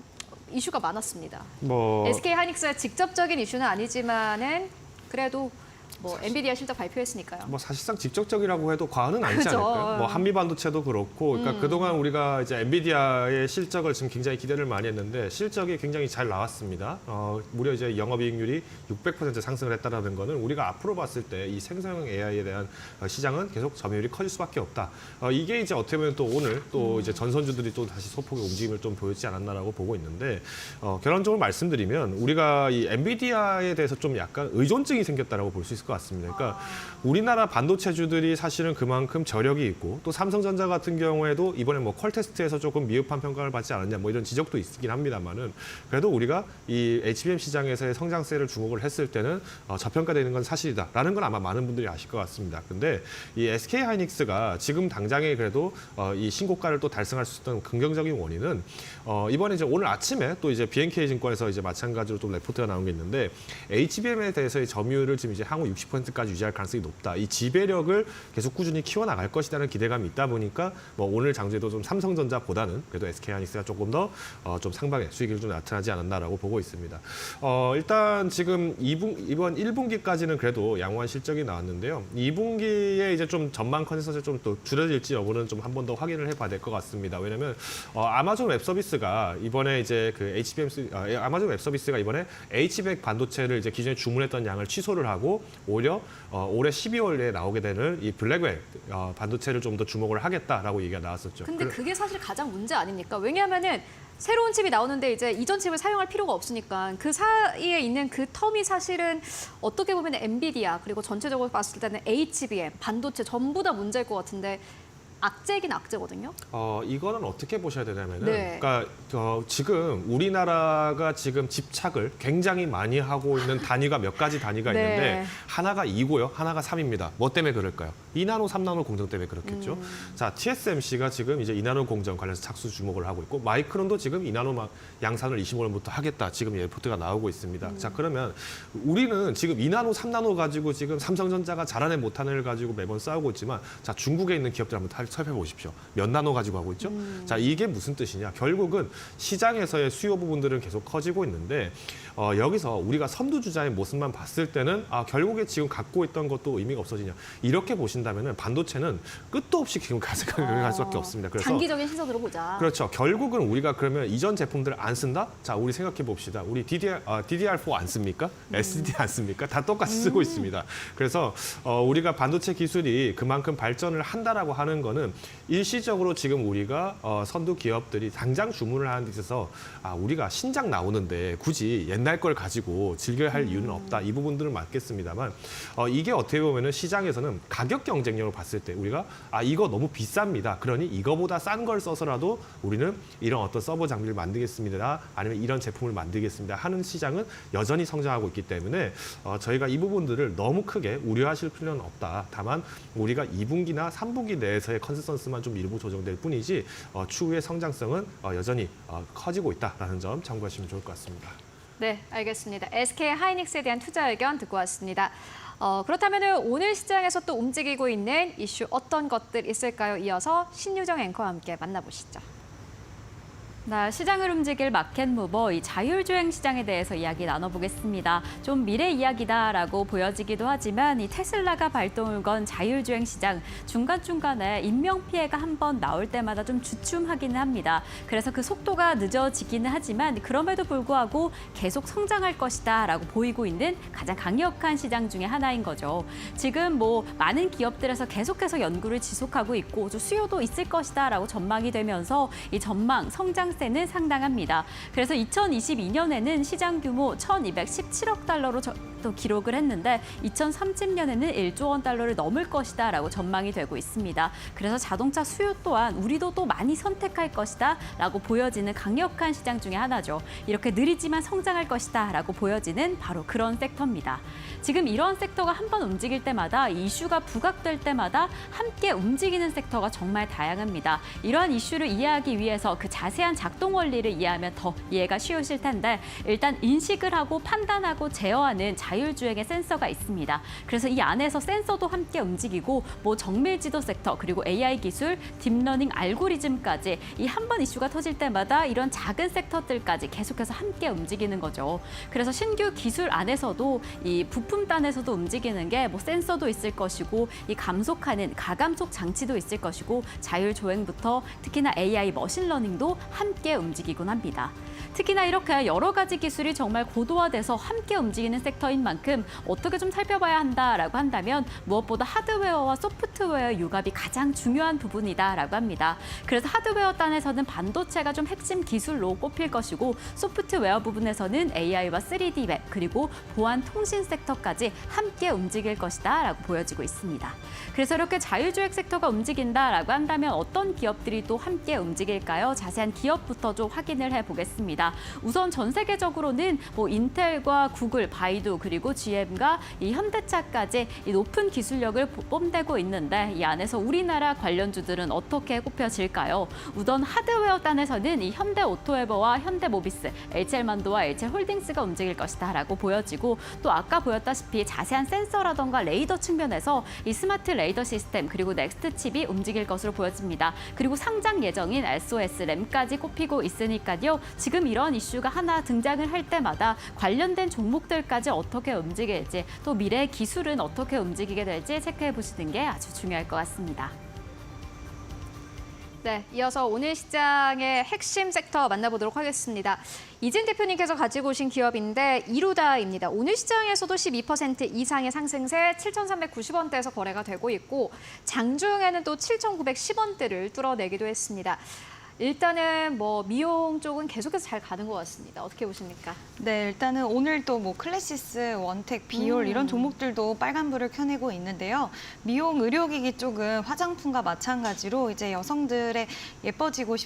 이슈가 많았습니다. SK 하이닉스의 직접적인 이슈는 아니지만은 그래도 뭐 엔비디아 실적 발표했으니까요. 뭐 사실상 직접적이라고 해도 과언은 아니지 그죠. 않을까요? 뭐 한미 반도체도 그렇고, 그러니까 그동안 우리가 이제 엔비디아의 실적을 지금 굉장히 기대를 많이 했는데 실적이 굉장히 잘 나왔습니다. 무려 이제 영업이익률이 600% 상승을 했다라는 거는 우리가 앞으로 봤을 때 이 생성형 AI에 대한 시장은 계속 점유율이 커질 수밖에 없다. 이게 이제 어떻게 보면 또 오늘 또 이제 전선주들이 또 다시 소폭의 움직임을 좀 보였지 않았나라고 보고 있는데 결론적으로 말씀드리면 우리가 이 엔비디아에 대해서 좀 약간 의존증이 생겼다라고 볼 수 있을 것 같습니다. 그러니까 우리나라 반도체주들이 사실은 그만큼 저력이 있고 또 삼성전자 같은 경우에도 이번에 뭐 퀄테스트에서 조금 미흡한 평가를 받지 않았냐 뭐 이런 지적도 있긴 합니다만은 그래도 우리가 이 HBM 시장에서의 성장세를 주목을 했을 때는 저평가되는 건 사실이다라는 건 아마 많은 분들이 아실 것 같습니다. 근데 이 SK 하이닉스가 지금 당장에 그래도 이 신고가를 또 달성할 수 있던 긍정적인 원인은 이번에 이제 오늘 아침에 또 이제 BNK 증권에서 이제 마찬가지로 또 레포트가 나온 게 있는데 HBM에 대해서의 점유율을 지금 이제 향후 60%까지 유지할 가능성이 높다. 이 지배력을 계속 꾸준히 키워나갈 것이라는 기대감이 있다 보니까 뭐 오늘 장주에도 좀 삼성전자보다는 그래도 SK하이닉스가 조금 더 좀 상방의 수익이 좀 나타나지 않았나라고 보고 있습니다. 일단 지금 이번 1분기까지는 그래도 양호한 실적이 나왔는데요. 2분기에 이제 좀 전망 컨센서스 좀 또 줄어들지 여부는 좀 한 번 더 확인을 해봐야 될 것 같습니다. 왜냐하면 아마존 웹 서비스가 이번에 이제 그 아마존 웹 서비스가 이번에 H100 반도체를 이제 기존에 주문했던 양을 취소를 하고 오히려 올해 12월에 나오게 되는 이 블랙웰 반도체를 좀 더 주목을 하겠다라고 얘기가 나왔었죠. 근데 그게 사실 가장 문제 아닙니까? 왜냐하면은 새로운 칩이 나오는데 이제 이전 칩을 사용할 필요가 없으니까 그 사이에 있는 그 텀이 사실은 어떻게 보면 엔비디아 그리고 전체적으로 봤을 때는 HBM, 반도체 전부 다 문제일 것 같은데 악재긴 악재거든요. 이거는 어떻게 보셔야 되냐면은, 네. 그러니까 지금 우리나라가 지금 집착을 굉장히 많이 하고 있는 단위가 몇 가지 단위가 네. 있는데 하나가 2고요, 하나가 3입니다. 뭐 때문에 그럴까요? 2나노, 3나노 공정 때문에 그렇겠죠. 자, TSMC가 지금 이제 2나노 공정 관련해서 착수 주목을 하고 있고, 마이크론도 지금 2나노 양산을 25년부터 하겠다. 지금 리포트가 나오고 있습니다. 자, 그러면 우리는 지금 2나노, 3나노 가지고 지금 삼성전자가 잘하네 못하네를 가지고 매번 싸우고 있지만, 자, 중국에 있는 기업들 한번 살펴보십시오. 몇 나노 가지고 하고 있죠? 자, 이게 무슨 뜻이냐? 결국은 시장에서의 수요 부분들은 계속 커지고 있는데, 여기서 우리가 선두주자의 모습만 봤을 때는 결국에 지금 갖고 있던 것도 의미가 없어지냐. 이렇게 보신다면은 반도체는 끝도 없이 지금 갈 수밖에 없습니다. 그래서 장기적인 시선으로 보자. 그렇죠. 결국은 우리가 그러면 이전 제품들을 안 쓴다? 자, 우리 생각해 봅시다. 우리 DDR4 안 씁니까? SSD 안 씁니까? 다 똑같이 쓰고 있습니다. 그래서 우리가 반도체 기술이 그만큼 발전을 한다라고 하는 거는 일시적으로 지금 우리가 선두 기업들이 당장 주문을 하는 데 있어서 우리가 신작 나오는데 굳이 옛날 걸 가지고 즐겨야 할 이유는 없다. 이 부분들은 맞겠습니다만 이게 어떻게 보면은 시장에서는 가격 경쟁력을 봤을 때 우리가 이거 너무 비쌉니다. 그러니 이거보다 싼 걸 써서라도 우리는 이런 어떤 서버 장비를 만들겠습니다. 아니면 이런 제품을 만들겠습니다. 하는 시장은 여전히 성장하고 있기 때문에 저희가 이 부분들을 너무 크게 우려하실 필요는 없다. 다만 우리가 2분기나 3분기 내에서의 컨센서스만 좀 일부 조정될 뿐이지 추후의 성장성은 여전히 커지고 있다라는 점 참고하시면 좋을 것 같습니다. 네, 알겠습니다. SK 하이닉스에 대한 투자 의견 듣고 왔습니다. 그렇다면 오늘 시장에서 또 움직이고 있는 이슈 어떤 것들 있을까요? 이어서 신유정 앵커와 함께 만나보시죠. 시장을 움직일 마켓무버, 이 자율주행 시장에 대해서 이야기 나눠보겠습니다. 좀 미래 이야기다라고 보여지기도 하지만 이 테슬라가 발동을 건 자율주행 시장, 중간중간에 인명피해가 한번 나올 때마다 좀 주춤하기는 합니다. 그래서 그 속도가 늦어지기는 하지만 그럼에도 불구하고 계속 성장할 것이다 라고 보이고 있는 가장 강력한 시장 중에 하나인 거죠. 지금 많은 기업들에서 계속해서 연구를 지속하고 있고 수요도 있을 것이다 라고 전망이 되면서 이 전망, 성장 는 상당합니다. 그래서 2022년에는 시장 규모 1,217억 달러로 또 기록을 했는데 2030년에는 1조 원 달러를 넘을 것이다 라고 전망이 되고 있습니다. 그래서 자동차 수요 또한 우리도 또 많이 선택할 것이다 라고 보여지는 강력한 시장 중에 하나죠. 이렇게 느리지만 성장할 것이다 라고 보여지는 바로 그런 섹터입니다. 지금 이런 섹터가 한번 움직일 때마다 이슈가 부각될 때마다 함께 움직이는 섹터가 정말 다양합니다. 이러한 이슈를 이해하기 위해서 그 자세한 작동 원리를 이해하면 더 이해가 쉬우실 텐데 일단 인식을 하고 판단하고 제어하는 자율주행의 센서가 있습니다. 그래서 이 안에서 센서도 함께 움직이고 정밀지도 섹터 그리고 AI 기술, 딥러닝 알고리즘까지 이 한 번 이슈가 터질 때마다 이런 작은 섹터들까지 계속해서 함께 움직이는 거죠. 그래서 신규 기술 안에서도 이 부품단에서도 움직이는 게 센서도 있을 것이고 이 감속하는 가감속 장치도 있을 것이고 자율주행부터 특히나 AI 머신러닝도 함께 움직이곤 합니다. 특히나 이렇게 여러 가지 기술이 정말 고도화돼서 함께 움직이는 섹터인 만큼 어떻게 좀 살펴봐야 한다라고 한다면 무엇보다 하드웨어와 소프트웨어의 융합이 가장 중요한 부분이다라고 합니다. 그래서 하드웨어 단에서는 반도체가 좀 핵심 기술로 꼽힐 것이고 소프트웨어 부분에서는 AI와 3D 웹 그리고 보안 통신 섹터까지 함께 움직일 것이다라고 보여지고 있습니다. 그래서 이렇게 자율주행 섹터가 움직인다라고 한다면 어떤 기업들이 또 함께 움직일까요? 자세한 기업부터 좀 확인을 해보겠습니다. 우선 전 세계적으로는 인텔과 구글, 바이두 그리고 GM과 이 현대차까지 이 높은 기술력을 뽐내고 있는데 이 안에서 우리나라 관련주들은 어떻게 꼽혀질까요? 우선 하드웨어 단에서는 이 현대오토에버와 현대모비스, HL만도와 HL홀딩스가 움직일 것이다라고 보여지고 또 아까 보였다시피 자세한 센서라던가 레이더 측면에서 이 스마트 레이더 시스템 그리고 넥스트 칩이 움직일 것으로 보여집니다. 그리고 상장 예정인 SOS 램까지 꼽히고 있으니까요. 지금 이런 이슈가 하나 등장을 할 때마다 관련된 종목들까지 어떻게 움직일지 또 미래의 기술은 어떻게 움직이게 될지 체크해 보시는 게 아주 중요할 것 같습니다. 네, 이어서 오늘 시장의 핵심 섹터 만나보도록 하겠습니다. 이진 대표님께서 가지고 오신 기업인데 이루다입니다. 오늘 시장에서도 12% 이상의 상승세 7,390원대에서 거래가 되고 있고 장중에는 또 7,910원대를 뚫어내기도 했습니다. 일단은 뭐 미용 쪽은 계속해서 잘 가는 것 같습니다. 어떻게 보십니까? 네, 일단은 오늘 또 뭐 클래시스, 원텍, 비올 이런 종목들도 빨간불을 켜내고 있는데요. 미용 의료기기 쪽은 화장품과 마찬가지로 이제 여성들의 예뻐지고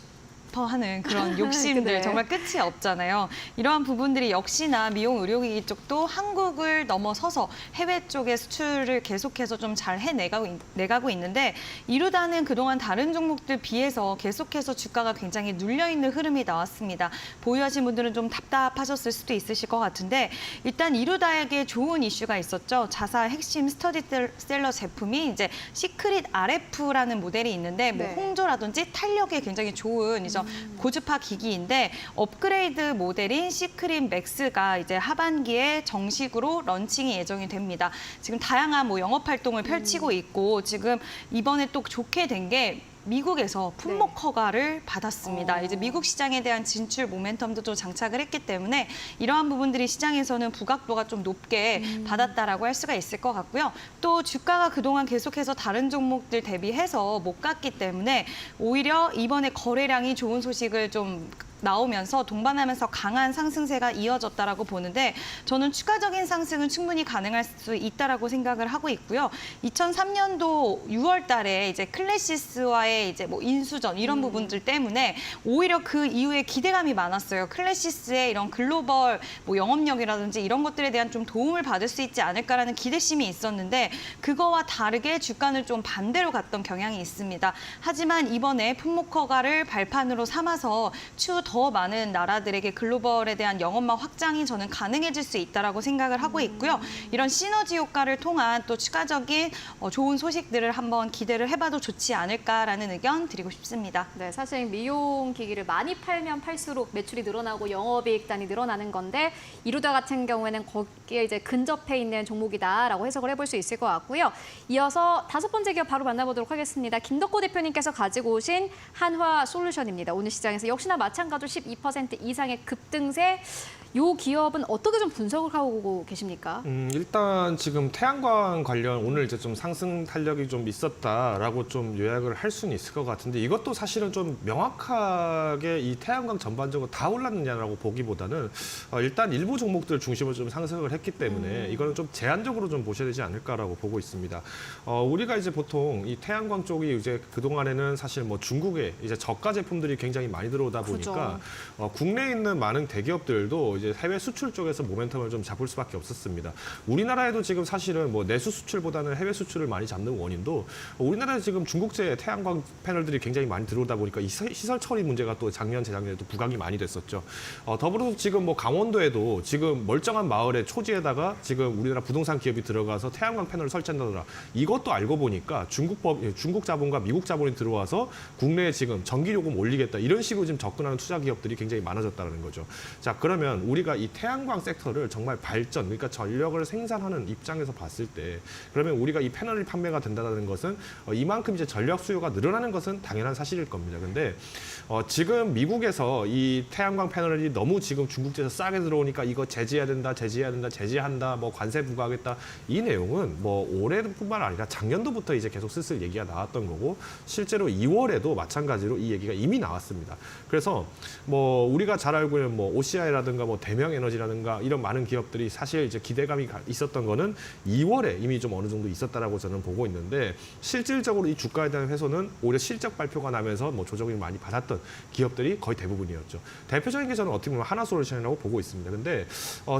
하는 그런 욕심들 네. 정말 끝이 없잖아요. 이러한 부분들이 역시나 미용 의료기기 쪽도 한국을 넘어서서 해외 쪽의 수출을 계속해서 좀 잘 해내가고 있는데 이루다는 그동안 다른 종목들 비해서 계속해서 주가가 굉장히 눌려있는 흐름이 나왔습니다. 보유하신 분들은 좀 답답하셨을 수도 있으실 것 같은데 일단 이루다에게 좋은 이슈가 있었죠. 자사 핵심 스터디셀러 제품이 이제 시크릿 RF라는 모델이 있는데 뭐 네. 홍조라든지 탄력에 굉장히 좋은 이제 고주파 기기인데 업그레이드 모델인 시크릿 맥스가 이제 하반기에 정식으로 런칭이 예정이 됩니다. 지금 다양한 뭐 영업 활동을 펼치고 있고 지금 이번에 또 좋게 된 게 미국에서 품목 허가를 받았습니다. 이제 미국 시장에 대한 진출 모멘텀도 좀 장착을 했기 때문에 이러한 부분들이 시장에서는 부각도가 좀 높게 받았다라고 할 수가 있을 것 같고요. 또 주가가 그동안 계속해서 다른 종목들 대비해서 못 갔기 때문에 오히려 이번에 거래량이 좋은 소식을 좀 나오면서 동반하면서 강한 상승세가 이어졌다라고 보는데 저는 추가적인 상승은 충분히 가능할 수 있다라고 생각을 하고 있고요. 2003년도 6월 달에 이제 클래시스와의 이제 뭐 인수전 이런 부분들 때문에 오히려 그 이후에 기대감이 많았어요. 클래시스의 이런 글로벌 뭐 영업력이라든지 이런 것들에 대한 좀 도움을 받을 수 있지 않을까라는 기대심이 있었는데 그거와 다르게 주가는 좀 반대로 갔던 경향이 있습니다. 하지만 이번에 품목 허가를 발판으로 삼아서 추후 더 많은 나라들에게 글로벌에 대한 영업망 확장이 저는 가능해질 수 있다라고 생각을 하고 있고요. 이런 시너지 효과를 통한 또 추가적인 좋은 소식들을 한번 기대를 해봐도 좋지 않을까라는 의견 드리고 싶습니다. 네, 사실 미용 기기를 많이 팔면 팔수록 매출이 늘어나고 영업이익단이 늘어나는 건데 이루다 같은 경우에는 거기에 이제 근접해 있는 종목이다라고 해석을 해볼 수 있을 것 같고요. 이어서 5번째 기업 바로 만나보도록 하겠습니다. 김덕호 대표님께서 가지고 오신 한화솔루션입니다. 오늘 시장에서 역시나 마찬가지로 12% 이상의 급등세. 이 기업은 어떻게 좀 분석을 하고 계십니까? 일단 지금 태양광 관련 오늘 이제 좀 상승 탄력이 좀 있었다라고 좀 요약을 할 수는 있을 것 같은데 이것도 사실은 좀 명확하게 이 태양광 전반적으로 다 올랐느냐라고 보기보다는 일단 일부 종목들 중심으로 좀 상승을 했기 때문에 이거는 좀 제한적으로 좀 보셔야 되지 않을까라고 보고 있습니다. 우리가 이제 보통 이 태양광 쪽이 이제 그동안에는 사실 뭐 중국에 이제 저가 제품들이 굉장히 많이 들어오다 보니까 국내에 있는 많은 대기업들도 이제 해외 수출 쪽에서 모멘텀을 좀 잡을 수밖에 없었습니다. 우리나라에도 지금 사실은 뭐 내수 수출보다는 해외 수출을 많이 잡는 원인도 우리나라에 지금 중국제 태양광 패널들이 굉장히 많이 들어오다 보니까 이 시설 처리 문제가 또 작년, 재작년에도 부각이 많이 됐었죠. 더불어서 지금 뭐 강원도에도 지금 멀쩡한 마을의 초지에다가 지금 우리나라 부동산 기업이 들어가서 태양광 패널을 설치한다더라. 이것도 알고 보니까 중국 자본과 미국 자본이 들어와서 국내에 지금 전기 요금 올리겠다. 이런 식으로 지금 접근하는 투자 기업들이 굉장히 많아졌다는 거죠. 자, 그러면 우리가 이 태양광 섹터를 정말 발전, 그러니까 전력을 생산하는 입장에서 봤을 때 그러면 우리가 이 패널이 판매가 된다는 것은 이만큼 이제 전력 수요가 늘어나는 것은 당연한 사실일 겁니다. 근데 지금 미국에서 이 태양광 패널이 너무 지금 중국제에서 싸게 들어오니까 이거 제재해야 된다, 제재한다, 뭐 관세 부과하겠다. 이 내용은 뭐 올해뿐만 아니라 작년도부터 이제 계속 슬슬 얘기가 나왔던 거고 실제로 2월에도 마찬가지로 이 얘기가 이미 나왔습니다. 그래서 뭐 우리가 잘 알고 있는 뭐 OCI라든가 뭐 대명에너지라든가 이런 많은 기업들이 사실 이제 기대감이 있었던 거는 2월에 이미 좀 어느 정도 있었다라고 저는 보고 있는데 실질적으로 이 주가에 대한 훼손은 오히려 실적 발표가 나면서 뭐 조정을 많이 받았던 기업들이 거의 대부분이었죠. 대표적인 게 저는 어떻게 보면 하나솔루션이라고 보고 있습니다. 근데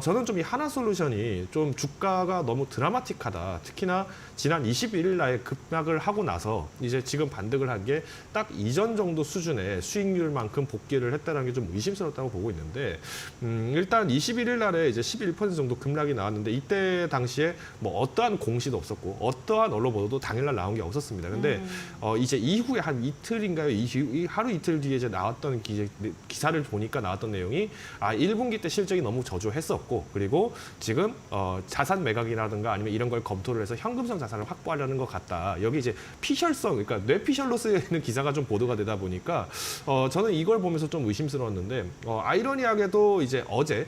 저는 좀 이 하나솔루션이 좀 주가가 너무 드라마틱하다. 특히나 지난 21일 날 급락을 하고 나서 이제 지금 반등을 한 게 딱 이전 정도 수준의 수익률만큼 복귀를 했다는 게 좀 의심스럽다고 보고 있는데 일단 21일 날에 이제 11% 정도 급락이 나왔는데 이때 당시에 뭐 어떠한 공시도 없었고 어떠한 언론 보도도 당일날 나온 게 없었습니다. 근데 이제 이후에 한 이틀인가요? 하루 이틀 뒤에 이제 나왔던 기사를 보니까 나왔던 내용이 1분기 때 실적이 너무 저조했었고 그리고 지금 자산 매각이라든가 아니면 이런 걸 검토를 해서 현금성 자산을 확보하려는 것 같다. 여기 이제 피셜성, 그러니까 뇌피셜로 쓰이는 기사가 좀 보도가 되다 보니까 저는 이걸 보면서 좀 의심스러웠는데 아이러니하게도 이제 어제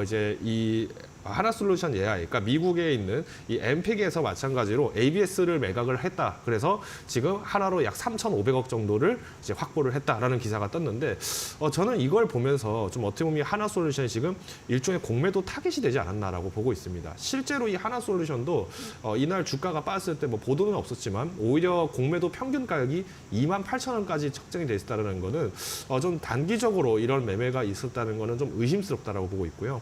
이제 이 하나솔루션 AI, 그러니까 미국에 있는 이 엠픽에서 마찬가지로 ABS를 매각을 했다. 그래서 지금 하나로 약 3,500억 정도를 이제 확보를 했다라는 기사가 떴는데 저는 이걸 보면서 좀 어떻게 보면 하나솔루션이 지금 일종의 공매도 타깃이 되지 않았나라고 보고 있습니다. 실제로 이 하나솔루션도 이날 주가가 빠졌을 때 뭐 보도는 없었지만 오히려 공매도 평균 가격이 28,000원까지 책정이 돼 있다는 거는 좀 단기적으로 이런 매매가 있었다는 거는 좀 의심스럽다라고 보고 있고요.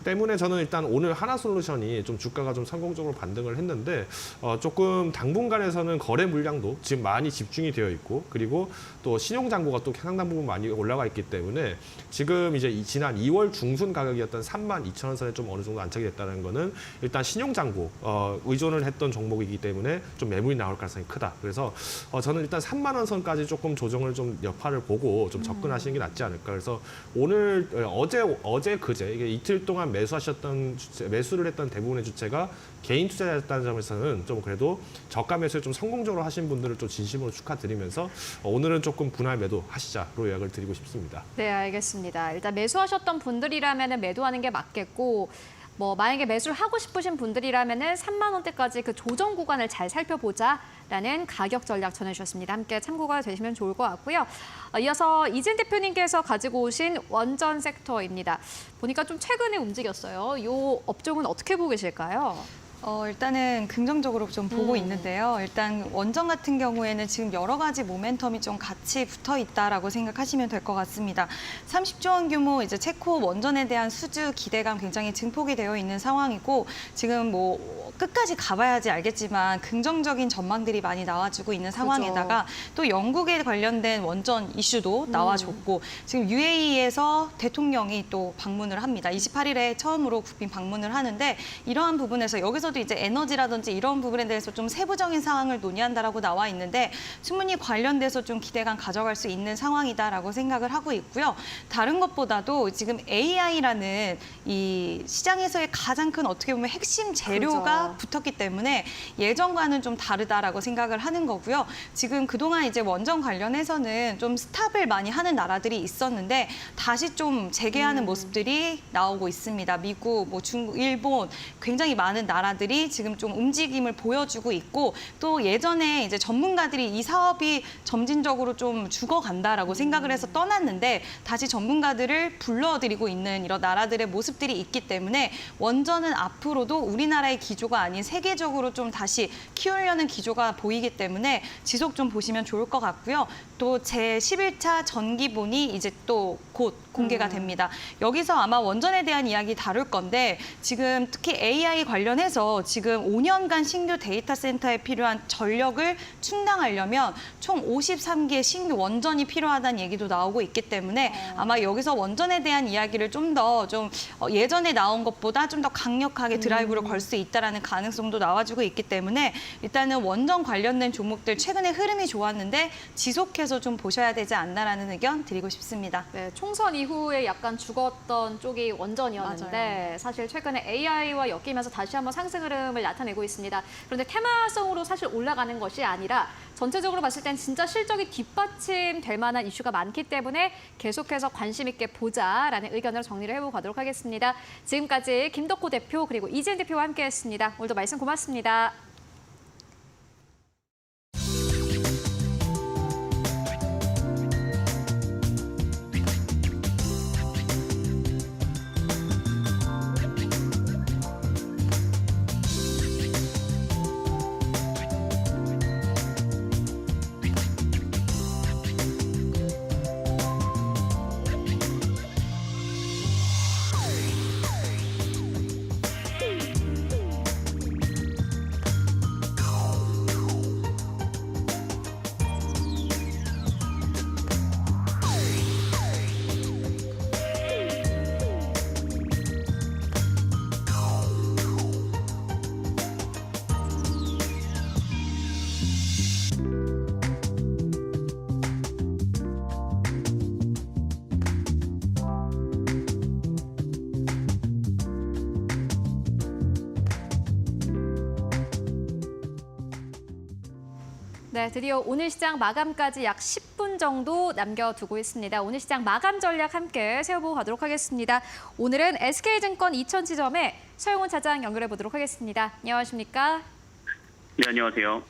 때문에 저는 일단 오늘 하나솔루션이 좀 주가가 좀 성공적으로 반등을 했는데 조금 당분간에서는 거래 물량도 지금 많이 집중이 되어 있고 그리고 또 신용잔고가 또 상당 부분 많이 올라가 있기 때문에 지금 이제 지난 2월 중순 가격이었던 32,000원 선에 좀 어느 정도 안착이 됐다는 거는 일단 신용잔고 의존을 했던 종목이기 때문에 좀 매물이 나올 가능성이 크다. 그래서 저는 일단 3만 원 선까지 조금 조정을 좀 여파를 보고 좀 접근하시는 게 낫지 않을까. 그래서 오늘 어제 그제 이게 이틀 동안 매수를 했던 대부분의 주체가 개인 투자자였다는 점에서는 좀 그래도 저가 매수를 좀 성공적으로 하신 분들을 좀 진심으로 축하드리면서 오늘은 조금 분할 매도 하시자로 요약을 드리고 싶습니다. 네, 알겠습니다. 일단 매수하셨던 분들이라면 매도하는 게 맞겠고 뭐 만약에 매수를 하고 싶으신 분들이라면은 3만 원대까지 그 조정 구간을 잘 살펴보자라는 가격 전략 전해주셨습니다. 함께 참고가 되시면 좋을 것 같고요. 이어서 이진 대표님께서 가지고 오신 원전 섹터입니다. 보니까 좀 최근에 움직였어요. 이 업종은 어떻게 보고 계실까요? 일단은 긍정적으로 좀 보고 있는데요. 일단 원전 같은 경우에는 지금 여러 가지 모멘텀이 좀 같이 붙어 있다라고 생각하시면 될 것 같습니다. 30조 원 규모 이제 체코 원전에 대한 수주 기대감 굉장히 증폭이 되어 있는 상황이고 지금 뭐 끝까지 가봐야지 알겠지만 긍정적인 전망들이 많이 나와주고 있는 상황에다가 또 영국에 관련된 원전 이슈도 나와줬고 지금 UAE에서 대통령이 또 방문을 합니다. 28일에 처음으로 국빈 방문을 하는데 이러한 부분에서 여기서도 이제 에너지라든지 이런 부분에 대해서 좀 세부적인 사항을 논의한다라고 나와 있는데 충분히 관련돼서 좀 기대감 가져갈 수 있는 상황이다라고 생각을 하고 있고요. 다른 것보다도 지금 AI라는 이 시장에서의 가장 큰 어떻게 보면 핵심 재료가 붙었기 때문에 예전과는 좀 다르다라고 생각을 하는 거고요. 지금 그동안 이제 원전 관련해서는 좀 스탑을 많이 하는 나라들이 있었는데 다시 좀 재개하는 모습들이 나오고 있습니다. 미국, 뭐 중국, 일본 굉장히 많은 나라들이 지금 좀 움직임을 보여주고 있고 또 예전에 이제 전문가들이 이 사업이 점진적으로 좀 죽어간다라고 생각을 해서 떠났는데 다시 전문가들을 불러들이고 있는 이런 나라들의 모습들이 있기 때문에 원전은 앞으로도 우리나라의 기조가 아닌 세계적으로 좀 다시 키우려는 기조가 보이기 때문에 지속 좀 보시면 좋을 것 같고요. 또 제11차 전기본이 이제 또 곧 공개가 됩니다. 여기서 아마 원전에 대한 이야기 다룰 건데 지금 특히 AI 관련해서 지금 5년간 신규 데이터 센터에 필요한 전력을 충당하려면 총 53개의 신규 원전이 필요하다는 얘기도 나오고 있기 때문에 아마 여기서 원전에 대한 이야기를 좀 더 예전에 나온 것보다 좀 더 강력하게 드라이브를 걸 수 있다라는 가능성도 나와주고 있기 때문에 일단은 원전 관련된 종목들 최근에 흐름이 좋았는데 지속해서 좀 보셔야 되지 않나라는 의견 드리고 싶습니다. 네, 총선 이후에 약간 죽었던 쪽이 원전이었는데 사실 최근에 AI와 엮이면서 다시 한번 상승 흐름을 나타내고 있습니다. 그런데 테마성으로 사실 올라가는 것이 아니라 전체적으로 봤을 땐 진짜 실적이 뒷받침될 만한 이슈가 많기 때문에 계속해서 관심 있게 보자라는 의견을 정리를 해보고 가도록 하겠습니다. 지금까지 김덕호 대표 그리고 이진 대표와 함께했습니다. 오늘도 말씀 고맙습니다. 네, 드디어 오늘 시장 마감까지 약 10분 정도 남겨두고 있습니다. 오늘 시장 마감 전략 함께 세워보고 가도록 하겠습니다. 오늘은 SK증권 2000지점에 최용훈 차장 연결해 보도록 하겠습니다. 안녕하십니까? 네, 안녕하세요.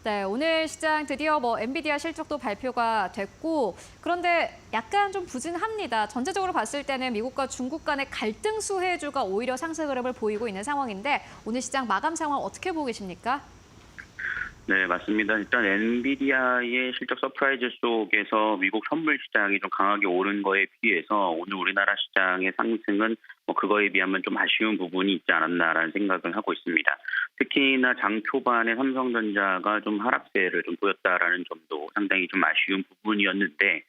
네, 오늘 시장 드디어 엔비디아 실적도 발표가 됐고, 그런데 약간 좀 부진합니다. 전체적으로 봤을 때는 미국과 중국 간의 갈등 수혜주가 오히려 상승 흐름을 보이고 있는 상황인데, 오늘 시장 마감 상황 어떻게 보고 계십니까? 네, 맞습니다. 일단 엔비디아의 실적 서프라이즈 속에서 미국 선물 시장이 좀 강하게 오른 거에 비해서 오늘 우리나라 시장의 상승은 그거에 비하면 좀 아쉬운 부분이 있지 않았나라는 생각을 하고 있습니다. 특히나 장 초반에 삼성전자가 좀 하락세를 좀 보였다라는 점도 상당히 좀 아쉬운 부분이었는데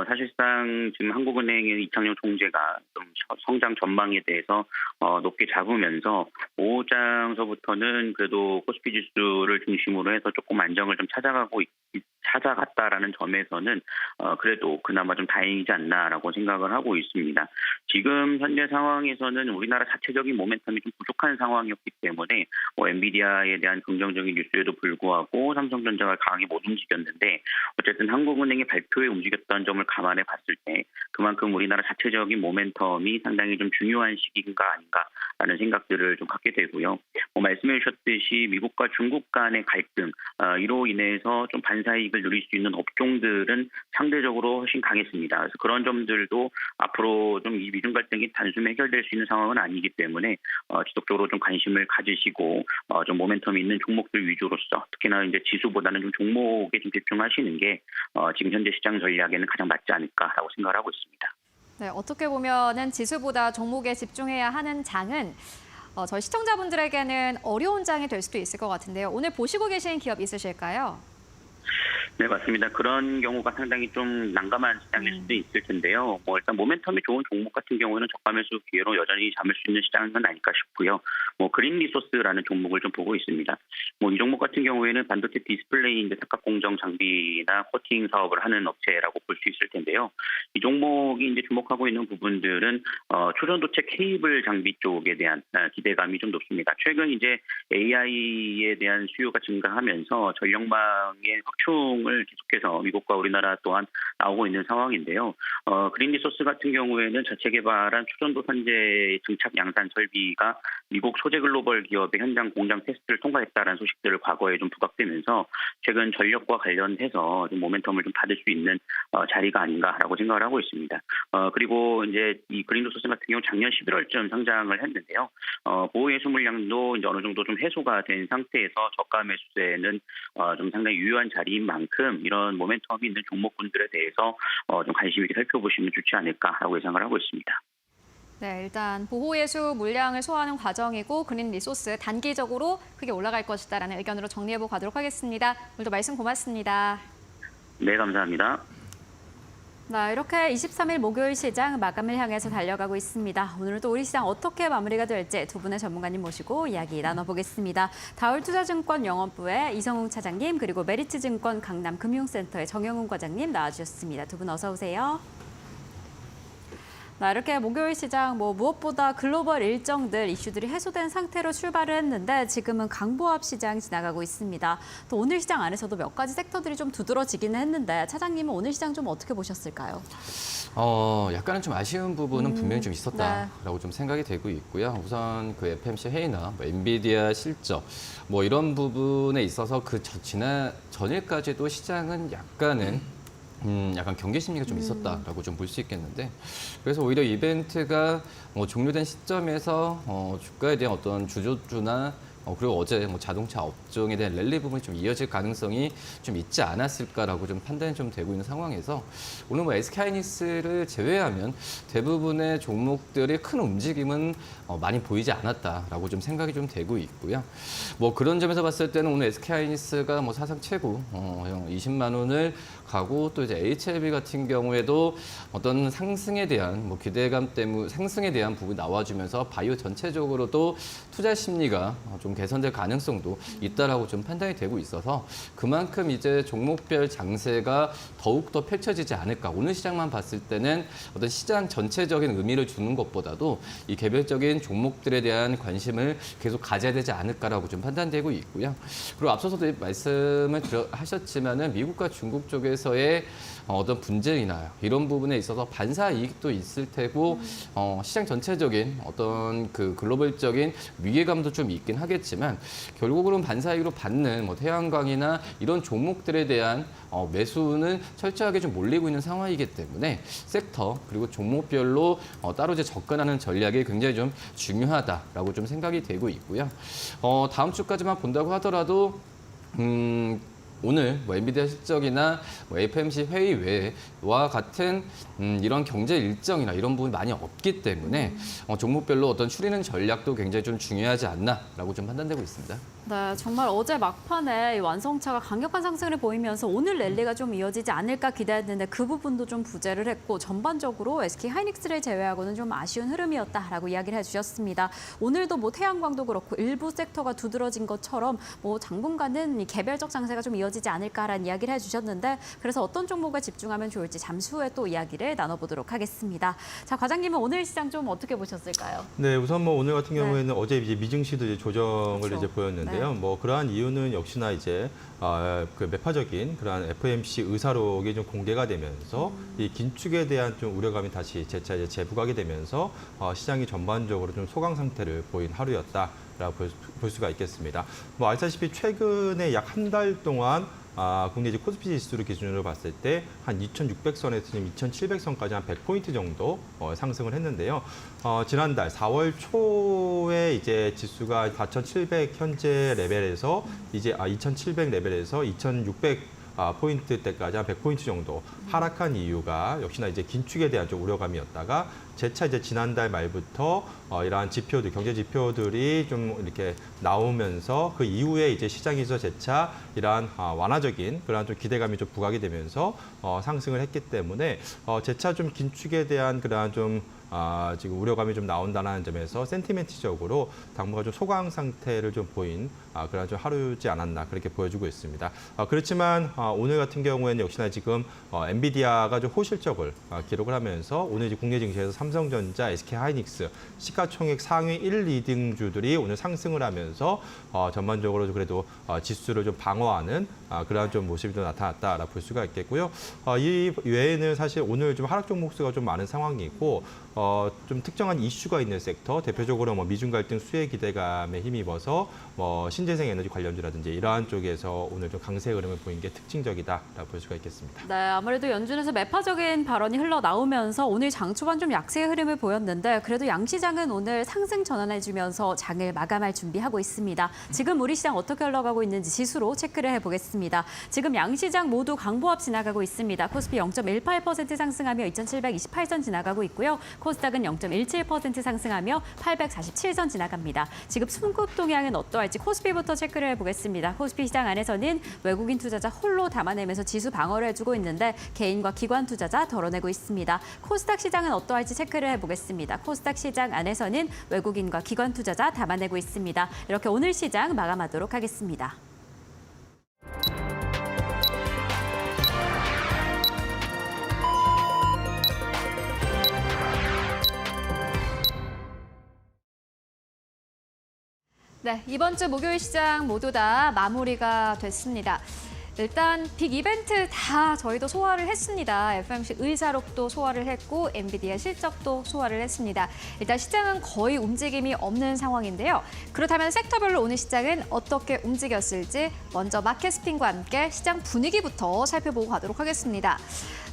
사실상 지금 한국은행의 이창용 총재가 좀 성장 전망에 대해서 높게 잡으면서 5장서부터는 그래도 코스피 지수를 중심으로 해서 조금 안정을 좀 찾아갔다라는 점에서는 그래도 그나마 좀 다행이지 않나라고 생각을 하고 있습니다. 지금 현재 상황에서는 우리나라 자체적인 모멘텀이 좀 부족한 상황이었기 때문에 엔비디아에 대한 긍정적인 뉴스에도 불구하고 삼성전자가 강하게 못 움직였는데 어쨌든 한국은행의 발표에 움직였던 점을 감안해 봤을 때 그만큼 우리나라 자체적인 모멘텀이 상당히 좀 중요한 시기인가 아닌가라는 생각들을 좀 갖게 되고요. 말씀해 주셨듯이 미국과 중국 간의 갈등 이로 인해서 좀 반사이익을 누릴 수 있는 업종들은 상대적으로 훨씬 강했습니다. 그래서 그런 점들도 앞으로 좀 이 미중 갈등이 단숨에 해결될 수 있는 상황은 아니기 때문에 지속적으로 좀 관심을 가지시고 좀 모멘텀이 있는 종목들 위주로서 특히나 이제 지수보다는 좀 종목에 좀 집중하시는 게 지금 현재 시장 전략에는 가장 맞지 않을까라고 생각을 하고 있습니다. 네, 어떻게 보면은 지수보다 종목에 집중해야 하는 장은 저희 시청자분들에게는 어려운 장이 될 수도 있을 것 같은데요. 오늘 보시고 계신 기업 있으실까요? 네, 맞습니다. 그런 경우가 상당히 좀 난감한 시장일 수도 있을 텐데요. 일단 모멘텀이 좋은 종목 같은 경우는 저가 매수 기회로 여전히 잡을 수 있는 시장은 아닐까 싶고요. 그린 리소스라는 종목을 좀 보고 있습니다. 이 종목 같은 경우에는 반도체 디스플레이 삭각 공정 장비나 코팅 사업을 하는 업체라고 볼 수 있을 텐데요. 이 종목이 이제 주목하고 있는 부분들은 초전도체 케이블 장비 쪽에 대한 기대감이 좀 높습니다. 최근 이제 AI에 대한 수요가 증가하면서 전력망의 확충을 계속해서 미국과 우리나라 또한 나오고 있는 상황인데요. 그린 리소스 같은 경우에는 자체 개발한 초전도 산재 증착 양산 설비가 미국 소재 글로벌 기업의 현장 공장 테스트를 통과했다는 소식들을 과거에 좀 부각되면서 최근 전력과 관련해서 좀 모멘텀을 좀 받을 수 있는 자리가 아닌가라고 생각을 하고 있습니다. 그리고 이제 이 그린 리소스 같은 경우 작년 11월쯤 상장을 했는데요. 보호 해수 물량도 이제 어느 정도 좀 해소가 된 상태에서 저가 매수세는 좀 상당히 유효한 자리인 만큼 이런 모멘텀이 있는 종목군들에 대해서 좀 관심 있게 살펴보시면 좋지 않을까라고 예상을 하고 있습니다. 네, 일단 보호예수 물량을 소화하는 과정이고 그린 리소스 단기적으로 크게 올라갈 것이다라는 의견으로 정리해보고 가도록 하겠습니다. 오늘도 말씀 고맙습니다. 네, 감사합니다. 네, 이렇게 23일 목요일 시장 마감을 향해서 달려가고 있습니다. 오늘도 우리 시장 어떻게 마무리가 될지 두 분의 전문가님 모시고 이야기 나눠보겠습니다. 다울투자증권 영업부의 이성웅 차장님 그리고 메리츠증권 강남금융센터의 정영훈 과장님 나와주셨습니다. 두 분 어서 오세요. 이렇게 목요일 시장 무엇보다 글로벌 일정들 이슈들이 해소된 상태로 출발을 했는데 지금은 강보합 시장 지나가고 있습니다. 또 오늘 시장 안에서도 몇 가지 섹터들이 좀 두드러지기는 했는데 차장님은 오늘 시장 좀 어떻게 보셨을까요? 약간은 좀 아쉬운 부분은 분명히 좀 있었다라고 좀 생각이 되고 있고요. 우선 그 FMC 회의나 엔비디아 실적 이런 부분에 있어서 그 전일까지도 시장은 약간 경계 심리가 좀 있었다라고 좀 볼 수 있겠는데 그래서 오히려 이벤트가 종료된 시점에서 주가에 대한 어떤 주저주나 그리고 어제 자동차 업종에 대한 랠리 부분이 좀 이어질 가능성이 좀 있지 않았을까라고 좀 판단이 좀 되고 있는 상황에서 오늘 SK하이닉스를 제외하면 대부분의 종목들이 큰 움직임은 많이 보이지 않았다라고 좀 생각이 좀 되고 있고요. 그런 점에서 봤을 때는 오늘 SK하이닉스가 사상 최고 20만 원을 가고 또 이제 HLB 같은 경우에도 어떤 상승에 대한 기대감 때문에 상승에 대한 부분이 나와주면서 바이오 전체적으로도 투자 심리가 좀 좀 개선될 가능성도 있다라고 좀 판단이 되고 있어서 그만큼 이제 종목별 장세가 더욱 더 펼쳐지지 않을까. 오늘 시장만 봤을 때는 어떤 시장 전체적인 의미를 주는 것보다도 이 개별적인 종목들에 대한 관심을 계속 가져야 되지 않을까라고 좀 판단되고 있고요. 그리고 앞서서도 말씀을 하셨지만은 미국과 중국 쪽에서의 어떤 분쟁이나 이런 부분에 있어서 반사 이익도 있을 테고 시장 전체적인 어떤 그 글로벌적인 위계감도 좀 있긴 하겠지만 결국은 반사 이익으로 받는 뭐 태양광이나 이런 종목들에 대한 매수는 철저하게 좀 몰리고 있는 상황이기 때문에 섹터 그리고 종목별로 따로 이제 접근하는 전략이 굉장히 좀 중요하다라고 좀 생각이 되고 있고요. 다음 주까지만 본다고 하더라도 오늘 뭐 엔비디아 실적이나 뭐 FOMC 회의 외와 같은 이런 경제 일정이나 이런 부분이 많이 없기 때문에 종목별로 어떤 추리는 전략도 굉장히 좀 중요하지 않나라고 좀 판단되고 있습니다. 네, 정말 어제 막판에 이 완성차가 강력한 상승을 보이면서 오늘 랠리가 좀 이어지지 않을까 기대했는데 그 부분도 좀 부재를 했고 전반적으로 SK 하이닉스를 제외하고는 좀 아쉬운 흐름이었다라고 이야기를 해주셨습니다. 오늘도 뭐 태양광도 그렇고 일부 섹터가 두드러진 것처럼 뭐 당분간은 이 개별적 장세가 좀 이어지지 않을까라는 이야기를 해주셨는데 그래서 어떤 종목에 집중하면 좋을지 잠시 후에 또 이야기를 나눠보도록 하겠습니다. 자, 과장님은 오늘 시장 좀 어떻게 보셨을까요? 네, 우선 뭐 오늘 같은 경우에는 어제 이제 미증시도 이제 조정을 그렇죠. 이제 보였는데요. 뭐 그러한 이유는 역시나 이제 그 매파적인 그러한 FOMC 의사록이 좀 공개가 되면서 이 긴축에 대한 좀 우려감이 다시 재차 이제 재부각이 되면서 시장이 전반적으로 좀 소강 상태를 보인 하루였다라고 볼 수가 있겠습니다. 뭐 아시다시피 최근에 약 한 달 동안 국내 이제 코스피 지수를 기준으로 봤을 때 한 2,600선에서 지금 2,700선까지 한 100포인트 정도 상승을 했는데요. 지난달 4월 초에 이제 지수가 4,700 현재 레벨에서 이제 2,700 레벨에서 2,600 포인트대까지 한 100포인트 정도 하락한 이유가 역시나 이제 긴축에 대한 좀 우려감이었다가 재차 이제 지난달 말부터 이러한 지표들, 경제 지표들이 좀 이렇게 나오면서 그 이후에 이제 시장에서 재차 이러한 완화적인 그러한 좀 기대감이 좀 부각이 되면서 상승을 했기 때문에 재차 좀 긴축에 대한 그러한 좀 지금 우려감이 좀 나온다는 점에서 센티멘트적으로 당분간 좀 소강 상태를 좀 보인 그런 좀 하루지 않았나 그렇게 보여주고 있습니다. 그렇지만 오늘 같은 경우에는 역시나 지금 엔비디아가 좀 호실적을 기록을 하면서 오늘 이제 국내 증시에서 삼성전자, SK 하이닉스 시가총액 상위 1, 2등주들이 오늘 상승을 하면서 전반적으로 그래도 지수를 좀 방어하는 그러한 좀 모습이 좀 나타났다라고 볼 수가 있겠고요. 이 외에는 사실 오늘 좀 하락 종목 수가 좀 많은 상황이고 좀 특정한 이슈가 있는 섹터, 대표적으로 뭐 미중 갈등 수혜 기대감에 힘입어서 뭐 신재생 에너지 관련주라든지 이러한 쪽에서 오늘 좀 강세 흐름을 보인 게 특징적이다라고 볼 수가 있겠습니다. 네, 아무래도 연준에서 매파적인 발언이 흘러나오면서 오늘 장 초반 좀 약세의 흐름을 보였는데 그래도 양시장은 오늘 상승 전환해주면서 장을 마감할 준비하고 있습니다. 지금 우리 시장 어떻게 흘러가고 있는지 지수로 체크를 해보겠습니다. 지금 양시장 모두 강보합 지나가고 있습니다. 코스피 0.18% 상승하며 2,728선 지나가고 있고요. 코스닥은 0.17% 상승하며 847선 지나갑니다. 지금 순급 동향은 어떠할지 코스피부터 체크를 해보겠습니다. 코스피 시장 안에서는 외국인 투자자 홀로 담아내면서 지수 방어를 해주고 있는데 개인과 기관 투자자 덜어내고 있습니다. 코스닥 시장은 어떠할지 체크를 해보겠습니다. 코스닥 시장 안에서는 외국인과 기관 투자자 담아내고 있습니다. 이렇게 오늘 시장 마감하도록 하겠습니다. 네, 이번 주 목요일 시장 모두 다 마무리가 됐습니다. 일단 빅 이벤트 다 저희도 소화를 했습니다. FOMC 의사록도 소화를 했고 엔비디아 실적도 소화를 했습니다. 일단 시장은 거의 움직임이 없는 상황인데요. 그렇다면 섹터별로 오늘 시장은 어떻게 움직였을지 먼저 마켓 스핀과 함께 시장 분위기부터 살펴보고 가도록 하겠습니다.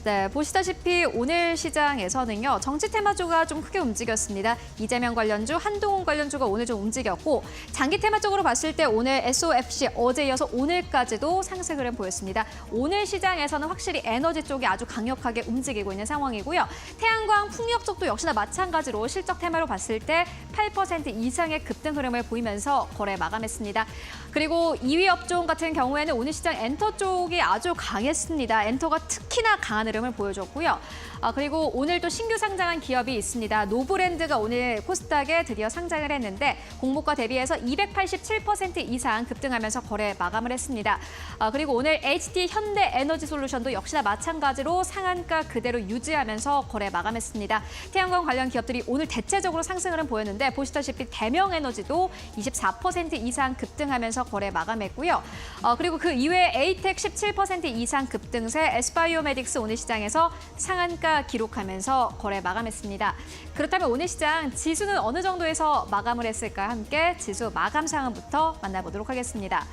네, 보시다시피 오늘 시장에서는요. 정치 테마주가 좀 크게 움직였습니다. 이재명 관련주, 한동훈 관련주가 오늘 좀 움직였고 장기 테마적으로 봤을 때 오늘 SOFC 어제 이어서 오늘까지도 상승 흐름 보였습니다. 오늘 시장에서는 확실히 에너지 쪽이 아주 강력하게 움직이고 있는 상황이고요. 태양광, 풍력 쪽도 역시나 마찬가지로 실적 테마로 봤을 때 8% 이상의 급등 흐름을 보이면서 거래 마감했습니다. 그리고 2위 업종 같은 경우에는 오늘 시장 엔터 쪽이 아주 강했습니다. 엔터가 특히나 강한 흐름을 보여줬고요. 그리고 오늘 또 신규 상장한 기업이 있습니다. 노브랜드가 오늘 코스닥에 드디어 상장을 했는데 공모가 대비해서 287% 이상 급등하면서 거래 마감을 했습니다. 그리고 오늘 HD 현대에너지솔루션도 역시나 마찬가지로 상한가 그대로 유지하면서 거래 마감했습니다. 태양광 관련 기업들이 오늘 대체적으로 상승을 보였는데 보시다시피 대명에너지도 24% 이상 급등하면서 거래 마감했고요. 그리고 그 이외에 에이텍 17% 이상 급등세, 에스바이오메딕스 오늘 시장에서 상한가 기록하면서 거래 마감했습니다. 그렇다면 오늘 시장 지수는 어느 정도에서 마감을 했을까? 함께 지수 마감 상황부터 만나보도록 하겠습니다.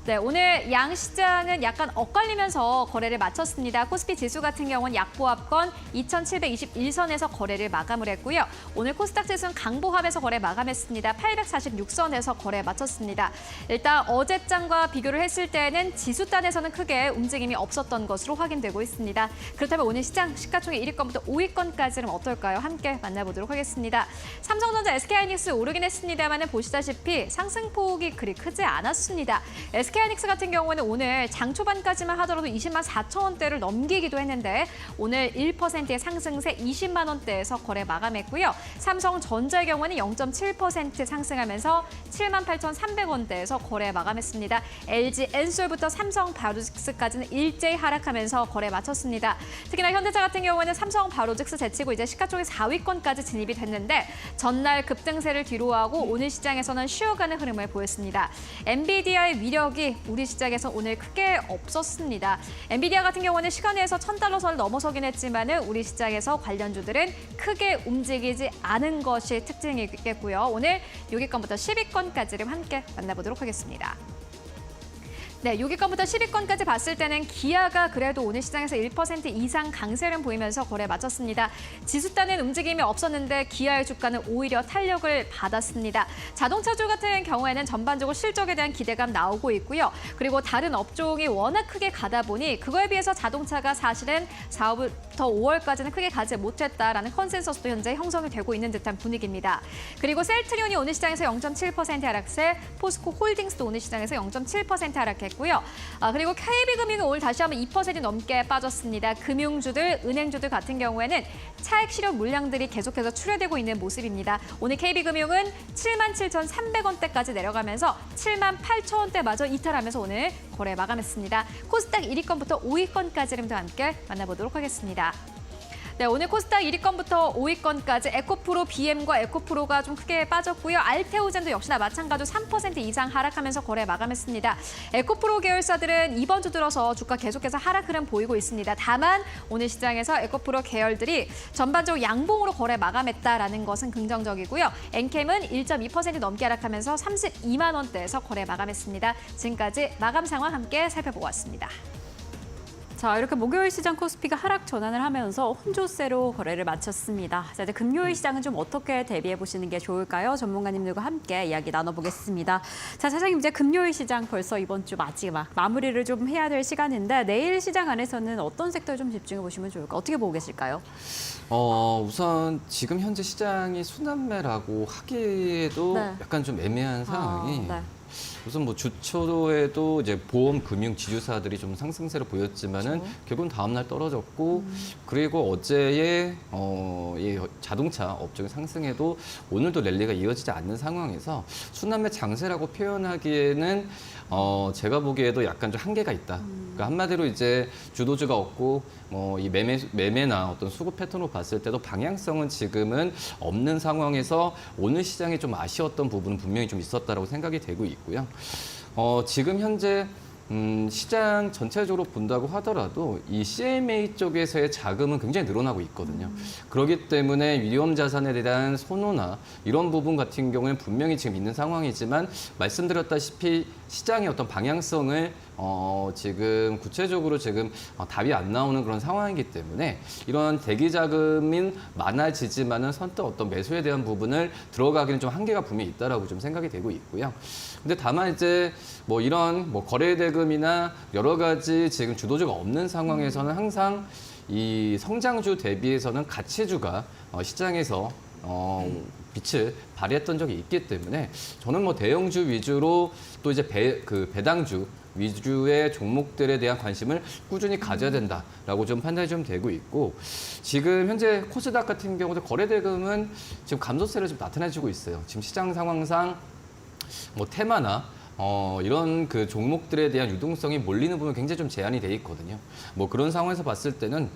네, 오늘 양시장은 약간 엇갈리면서 거래를 마쳤습니다. 코스피 지수 같은 경우는 약보합권 2,721선에서 거래를 마감을 했고요. 오늘 코스닥 지수는 강보합에서 거래 마감했습니다. 846선에서 거래 마쳤습니다. 일단 어제장과 비교를 했을 때는 지수단에서는 크게 움직임이 없었던 것으로 확인되고 있습니다. 그렇다면 오늘 시장 시가총액 1위권부터 5위권까지는 어떨까요? 함께 만나보도록 하겠습니다. 삼성전자, SK하이닉스 오르긴 했습니다만 보시다시피 상승폭이 그리 크지 않았습니다. SK하이닉스 같은 경우는 오늘 장 초반까지만 하더라도 20만 4천 원대를 넘기기도 했는데 오늘 1%의 상승세 20만 원대에서 거래 마감했고요. 삼성전자의 경우는 0.7% 상승하면서 7만 8,300원대에서 거래 마감했습니다. LG 엔솔부터 삼성바이오직스까지는 일제히 하락하면서 거래 마쳤습니다. 특히나 현대차 같은 경우는 삼성바이오직스 제치고 이제 시가총액 4위권까지 진입이 됐는데 전날 급등세를 뒤로하고 오늘 시장에서는 쉬어가는 흐름을 보였습니다. 엔비디아의 위력이 우리 시장에서 오늘 크게 없었습니다. 엔비디아 같은 경우는 시간에서 $1,000선을 넘어서긴 했지만 우리 시장에서 관련주들은 크게 움직이지 않은 것이 특징이겠고요. 오늘 6위권부터 10위권까지를 함께 만나보도록 하겠습니다. 네, 6위권부터 10위권까지 봤을 때는 기아가 그래도 오늘 시장에서 1% 이상 강세를 보이면서 거래 마쳤습니다. 지수단은 움직임이 없었는데 기아의 주가는 오히려 탄력을 받았습니다. 자동차주 같은 경우에는 전반적으로 실적에 대한 기대감 나오고 있고요. 그리고 다른 업종이 워낙 크게 가다 보니 그거에 비해서 자동차가 사실은 4월부터 5월까지는 크게 가지 못했다라는 컨센서스도 현재 형성이 되고 있는 듯한 분위기입니다. 그리고 셀트리온이 오늘 시장에서 0.7% 하락세, 포스코 홀딩스도 오늘 시장에서 0.7% 하락했고 그리고 KB금융은 오늘 다시 한번 2% 넘게 빠졌습니다. 금융주들, 은행주들 같은 경우에는 차익 실현 물량들이 계속해서 출회되고 있는 모습입니다. 오늘 KB금융은 77,300원대까지 내려가면서 78,000원대마저 이탈하면서 오늘 거래 마감했습니다. 코스닥 1위권부터 5위권까지를 함께 만나보도록 하겠습니다. 네, 오늘 코스닥 1위권부터 5위권까지 에코프로, BM과 에코프로가 좀 크게 빠졌고요. 알테오젠도 역시나 마찬가지로 3% 이상 하락하면서 거래 마감했습니다. 에코프로 계열사들은 이번 주 들어서 주가 계속해서 하락 흐름 보이고 있습니다. 다만 오늘 시장에서 에코프로 계열들이 전반적으로 양봉으로 거래 마감했다라는 것은 긍정적이고요. 엔캠은 1.2% 넘게 하락하면서 32만 원대에서 거래 마감했습니다. 지금까지 마감 상황 함께 살펴보고 왔습니다. 자, 이렇게 목요일 시장 코스피가 하락 전환을 하면서 혼조세로 거래를 마쳤습니다. 자, 이제 금요일 시장은 좀 어떻게 대비해 보시는 게 좋을까요? 전문가님들과 함께 이야기 나눠보겠습니다. 자, 사장님, 이제 금요일 시장 벌써 이번 주 마지막 마무리를 좀 해야 될 시간인데 내일 시장 안에서는 어떤 섹터에 좀 집중해 보시면 좋을까? 어떻게 보고 계실까요? 우선 지금 현재 시장이 순환매라고 하기에도 네. 약간 좀 애매한 상황이 네. 우선 뭐 주초에도 이제 보험, 금융, 지주사들이 좀 상승세를 보였지만은 결국은 다음 날 떨어졌고 그리고 어제의 이 자동차 업종의 상승에도 오늘도 랠리가 이어지지 않는 상황에서 순환매 장세라고 표현하기에는 제가 보기에도 약간 좀 한계가 있다. 그러니까 한마디로 이제 주도주가 없고 이 매매나 어떤 수급 패턴으로 봤을 때도 방향성은 지금은 없는 상황에서 오늘 시장이 좀 아쉬웠던 부분은 분명히 좀 있었다라고 생각이 되고 있고요. 지금 현재 시장 전체적으로 본다고 하더라도 이 CMA 쪽에서의 자금은 굉장히 늘어나고 있거든요. 그렇기 때문에 위험 자산에 대한 선호나 이런 부분 같은 경우는 분명히 지금 있는 상황이지만 말씀드렸다시피 시장의 어떤 방향성을 지금 구체적으로 지금 답이 안 나오는 그런 상황이기 때문에 이런 대기 자금인 많아지지만은 선뜻 어떤 매수에 대한 부분을 들어가기는 좀 한계가 분명히 있다라고 좀 생각이 되고 있고요. 근데 다만 이제 뭐 이런 거래 대금이나 여러 가지 지금 주도주가 없는 상황에서는 항상 이 성장주 대비해서는 가치주가 시장에서 빛을 발휘했던 적이 있기 때문에 저는 뭐 대형주 위주로 또 이제 배당주 위주의 종목들에 대한 관심을 꾸준히 가져야 된다라고 좀 판단이 좀 되고 있고 지금 현재 코스닥 같은 경우도 거래대금은 지금 감소세를 좀 나타내주고 있어요. 지금 시장 상황상 뭐 테마나 이런 그 종목들에 대한 유동성이 몰리는 부분이 굉장히 좀 제한이 돼 있거든요. 뭐 그런 상황에서 봤을 때는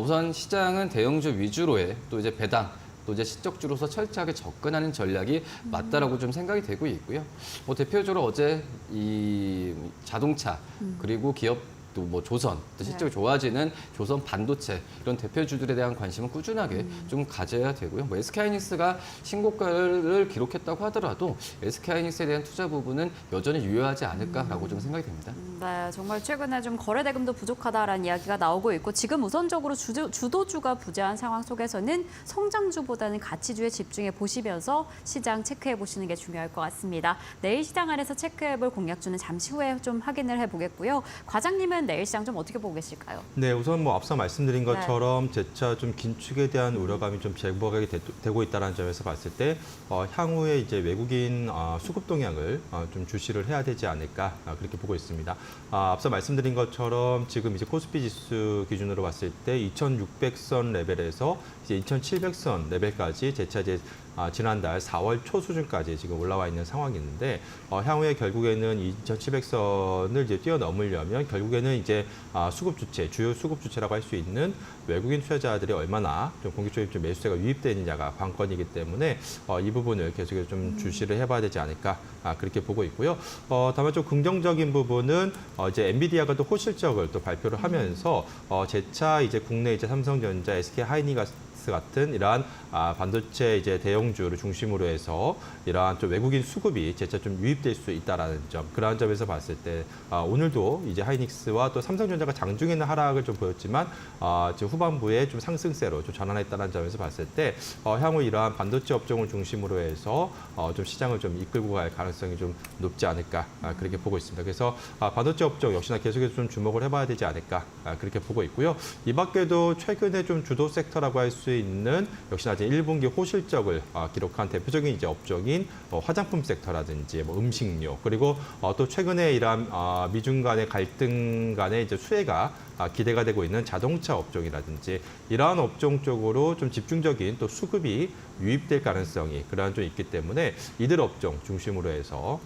우선 시장은 대형주 위주로의 또 이제 배당 또 이제 실적주로서 철저하게 접근하는 전략이 맞다라고 좀 생각이 되고 있고요. 뭐 대표적으로 어제 이 자동차 그리고 기업 또 뭐 조선, 또 실적이 좋아지는 조선 반도체 이런 대표주들에 대한 관심은 꾸준하게 좀 가져야 되고요. 뭐 SK하이닉스가 신고가를 기록했다고 하더라도 SK하이닉스에 대한 투자 부분은 여전히 유효하지 않을까라고 좀 생각이 됩니다. 네, 정말 최근에 좀 거래대금도 부족하다라는 이야기가 나오고 있고 지금 우선적으로 주도주가 부재한 상황 속에서는 성장주보다는 가치주에 집중해 보시면서 시장 체크해 보시는 게 중요할 것 같습니다. 내일 시장 안에서 체크해 볼 공략주는 잠시 후에 좀 확인을 해보겠고요. 과장님은 내일 시장 좀 어떻게 보고 계실까요? 네, 우선 뭐 앞서 말씀드린 것처럼 재차 좀 긴축에 대한 우려감이 좀 제고하게 되고 있다는 점에서 봤을 때 향후에 이제 외국인 수급 동향을 좀 주시를 해야 되지 않을까 그렇게 보고 있습니다. 앞서 말씀드린 것처럼 지금 이제 코스피 지수 기준으로 봤을 때 2,600선 레벨에서 이제 2,700선 레벨까지 재차 이제 지난달 4월 초 수준까지 지금 올라와 있는 상황이 있는데 향후에 결국에는 2,700선을 이제 뛰어넘으려면 결국에는 이제 수급 주체, 주요 수급 주체라고 할 수 있는 외국인 투자자들이 얼마나 좀 공격적인 좀 매수세가 유입되느냐가 관건이기 때문에 이 부분을 계속해서 좀 주시를 해봐야 되지 않을까 그렇게 보고 있고요. 다만 좀 긍정적인 부분은 이제 엔비디아가 또 호실적을 또 발표를 하면서 재차 이제 국내 이제 삼성전자, SK하이닉스 같은 이러한 반도체 이제 대형주를 중심으로 해서 이러한 좀 외국인 수급이 재차 좀 유입될 수 있다라는 점, 그러한 점에서 봤을 때 오늘도 이제 하이닉스와 또 삼성전자가 장중에는 하락을 좀 보였지만 지금 후반부에 좀 상승세로 좀 전환했다는 점에서 봤을 때 향후 이러한 반도체 업종을 중심으로 해서 좀 시장을 좀 이끌고 갈 가능성이 좀 높지 않을까 그렇게 보고 있습니다. 그래서 반도체 업종 역시나 계속해서 좀 주목을 해봐야 되지 않을까 그렇게 보고 있고요. 이 밖에도 최근에 좀 주도 섹터라고 할 수 있는 역시나 이제 1분기 호실적을 기록한 대표적인 이제 업종인 화장품 섹터라든지 뭐 음식료 그리고 또 최근에 이러한 미중 간의 갈등 간의 이제 수혜가 기대가 되고 있는 자동차 업종이라든지 이러한 업종 쪽으로 좀 집중적인 또 수급이 유입될 가능성이 그러한 좀 있기 때문에 이들 업종 중심으로 해서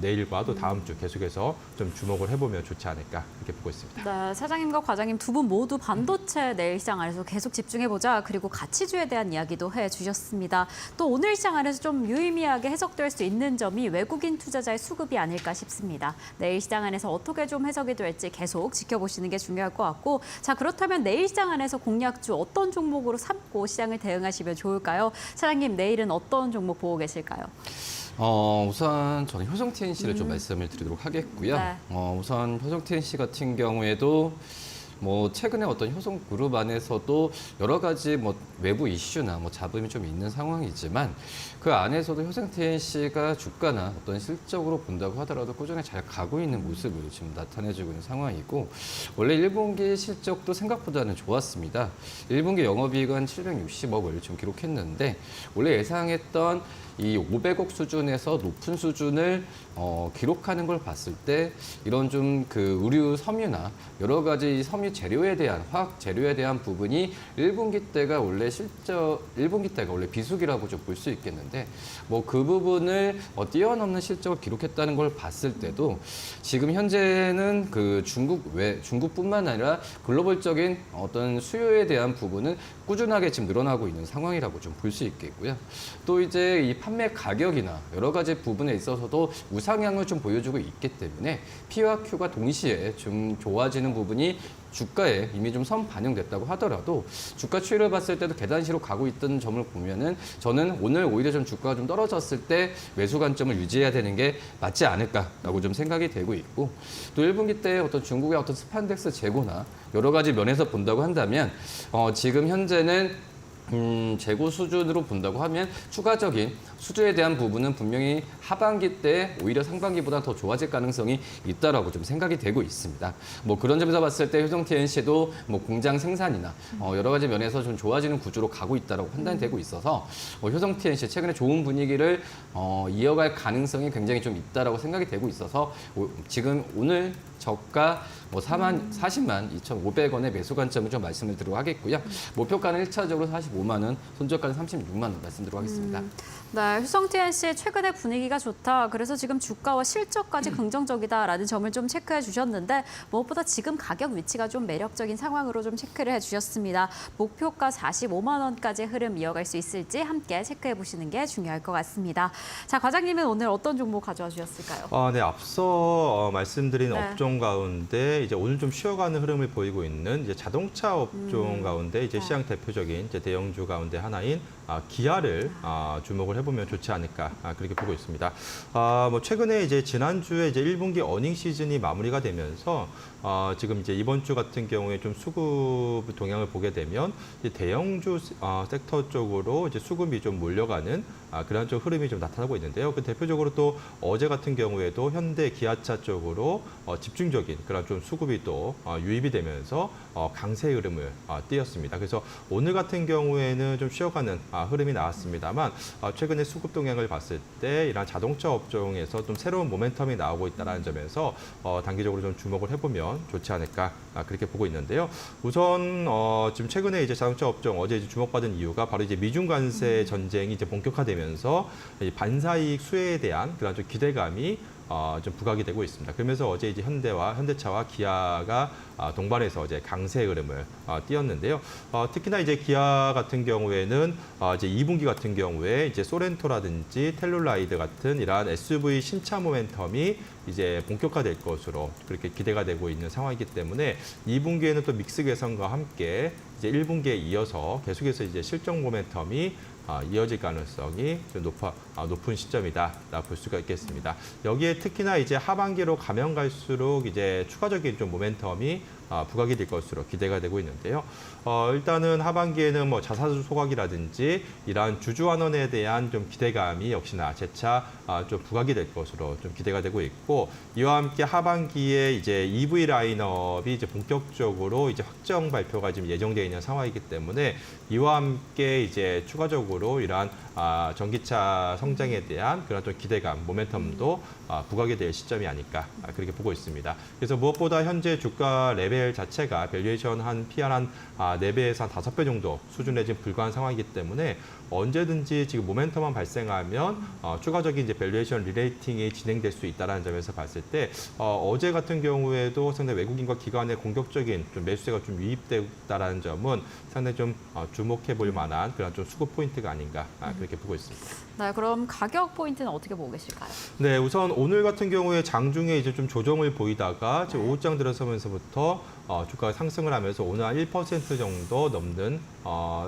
내일과 또 다음 주 계속해서 좀 주목을 해보면 좋지 않을까 이렇게 보고 있습니다. 네, 사장님과 과장님 두 분 모두 반도체 내일 시장 안에서 계속 집중해보자 그리고 가치주에 대한 이야기도 해주셨습니다. 또 오늘 시장 안에서 좀 유의미하게 해석될 수 있는 점이 외국인 투자자의 수급이 아닐까 싶습니다. 내일 시장 안에서 어떻게 좀 해석이 될지 계속 지켜보시는 게 중요할 것 같고 자 그렇다면 내일 시장 안에서 공략주 어떤 종목으로 삼고 시장을 대응하시면 좋을까요? 사장님 내일은 어떤 종목 보고 계실까요? 우선 저는 효성 TNC를 좀 말씀을 드리도록 하겠고요. 네. 우선 효성 TNC 같은 경우에도 뭐 최근에 어떤 효성 그룹 안에서도 여러 가지 뭐 외부 이슈나 뭐 잡음이 좀 있는 상황이지만 그 안에서도 효성 TNC가 주가나 어떤 실적으로 본다고 하더라도 꾸준히 잘 가고 있는 모습을 지금 나타내주고 있는 상황이고 원래 1분기 실적도 생각보다는 좋았습니다. 1분기 영업이익은 760억을 좀 기록했는데 원래 예상했던 이 500억 수준에서 높은 수준을 기록하는 걸 봤을 때 이런 좀 그 의류 섬유나 여러 가지 섬유 재료에 대한 화학 재료에 대한 부분이 1분기 때가 원래 1분기 때가 원래 비수기라고 좀 볼 수 있겠는데 뭐 그 부분을 뛰어넘는 실적을 기록했다는 걸 봤을 때도 지금 현재는 그 중국뿐만 아니라 글로벌적인 어떤 수요에 대한 부분은 꾸준하게 지금 늘어나고 있는 상황이라고 좀 볼 수 있겠고요. 또 이제 이 판매 가격이나 여러 가지 부분에 있어서도 우상향을 좀 보여주고 있기 때문에 P와 Q가 동시에 좀 좋아지는 부분이 주가에 이미 좀 선반영됐다고 하더라도 주가 추이를 봤을 때도 계단시로 가고 있던 점을 보면은 저는 오늘 오히려 좀 주가가 좀 떨어졌을 때 매수 관점을 유지해야 되는 게 맞지 않을까라고 좀 생각이 되고 있고 또 1분기 때 어떤 중국의 어떤 스판덱스 재고나 여러 가지 면에서 본다고 한다면 지금 현재는 재고 수준으로 본다고 하면 추가적인 수주에 대한 부분은 분명히 하반기 때 오히려 상반기보다 더 좋아질 가능성이 있다라고 좀 생각이 되고 있습니다. 뭐 그런 점에서 봤을 때 효성 TNC도 뭐 공장 생산이나 여러 가지 면에서 좀 좋아지는 구조로 가고 있다라고 판단이 되고 있어서 효성 TNC 최근에 좋은 분위기를 이어갈 가능성이 굉장히 좀 있다라고 생각이 되고 있어서 지금 오늘 저가 뭐 40만 2,500원의 매수 관점을 좀 말씀을 드리도록 하겠고요. 목표가는 1차적으로 45만 원, 손절가는 36만 원 말씀드리도록 하겠습니다. 네, 효성 TNC 최근에 분위기가 좋다. 그래서 지금 주가와 실적까지 긍정적이다라는 점을 좀 체크해 주셨는데 무엇보다 지금 가격 위치가 좀 매력적인 상황으로 좀 체크를 해 주셨습니다. 목표가 45만 원까지 흐름 이어갈 수 있을지 함께 체크해 보시는 게 중요할 것 같습니다. 자, 과장님은 오늘 어떤 종목 가져와 주셨을까요? 네, 앞서 말씀드린 네. 업종 가운데 이제 오늘 좀 쉬어가는 흐름을 보이고 있는 이제 자동차 업종 가운데 이제 시장 대표적인 이제 대형주 가운데 하나인 기아를 주목을 해보면 좋지 않을까 그렇게 보고 있습니다. 뭐 최근에 이제 지난주에 이제 1분기 어닝 시즌이 마무리가 되면서 지금 이제 이번 주 같은 경우에 좀 수급 동향을 보게 되면 이제 대형주 섹터 쪽으로 이제 수급이 좀 몰려가는 그런 좀 흐름이 좀 나타나고 있는데요. 그 대표적으로 또 어제 같은 경우에도 현대 기아차 쪽으로 집중적인 그런 좀 수급이 또 유입이 되면서 강세 흐름을 띄었습니다. 그래서 오늘 같은 경우에는 좀 쉬어가는 흐름이 나왔습니다만 최근에 수급 동향을 봤을 때 이런 자동차 업종에서 좀 새로운 모멘텀이 나오고 있다는 점에서 단기적으로 좀 주목을 해보면 좋지 않을까 그렇게 보고 있는데요. 우선 지금 최근에 이제 자동차 업종 어제 이제 주목받은 이유가 바로 이제 미중 관세 전쟁이 이제 본격화되면서 반사이익 수혜에 대한 그런 좀 기대감이 좀 부각이 되고 있습니다. 그러면서 어제 이제 현대차와 기아가 동반해서 이제 강세 흐름을 띄었는데요. 특히나 이제 기아 같은 경우에는 이제 2분기 같은 경우에 이제 소렌토라든지 텔룰라이드 같은 이러한 SUV 신차 모멘텀이 이제 본격화될 것으로 그렇게 기대가 되고 있는 상황이기 때문에 2분기에는 또 믹스 개선과 함께 이제 1분기에 이어서 계속해서 이제 실적 모멘텀이 이어질 가능성이 좀 높은 시점이다 볼 수가 있겠습니다. 여기에 특히나 이제 하반기로 가면 갈수록 이제 추가적인 좀 모멘텀이 부각이 될 것으로 기대가 되고 있는데요. 일단은 하반기에는 뭐 자사주 소각이라든지 이러한 주주 환원에 대한 좀 기대감이 역시나 재차 좀 부각이 될 것으로 좀 기대가 되고 있고 이와 함께 하반기에 이제 EV 라인업이 이제 본격적으로 이제 확정 발표가 지금 예정되어 있는 상황이기 때문에 이와 함께 이제 추가적으로 이러한 전기차 성장에 대한 그런 좀 기대감, 모멘텀도 부각이 될 시점이 아닐까 그렇게 보고 있습니다. 그래서 무엇보다 현재 주가 레벨 자체가 밸류에이션 한 PR 한 4배에서 한 5배 정도 수준에 지금 불과한 상황이기 때문에 언제든지 지금 모멘텀만 발생하면 추가적인 이제 밸류에이션 리레이팅이 진행될 수 있다는 점에서 봤을 때 어제 같은 경우에도 상당히 외국인과 기관의 공격적인 좀 매수세가 좀 유입됐다라는 점은 상당히 좀 주목해 볼 만한 그런 좀 수급 포인트가 아닌가 그렇게 보고 있습니다. 네, 그럼 가격 포인트는 어떻게 보고 계실까요? 네, 우선 오늘 같은 경우에 장중에 이제 좀 조정을 보이다가 지금 오후장 들어서면서부터 주가가 상승을 하면서 오늘 한 1% 정도 넘는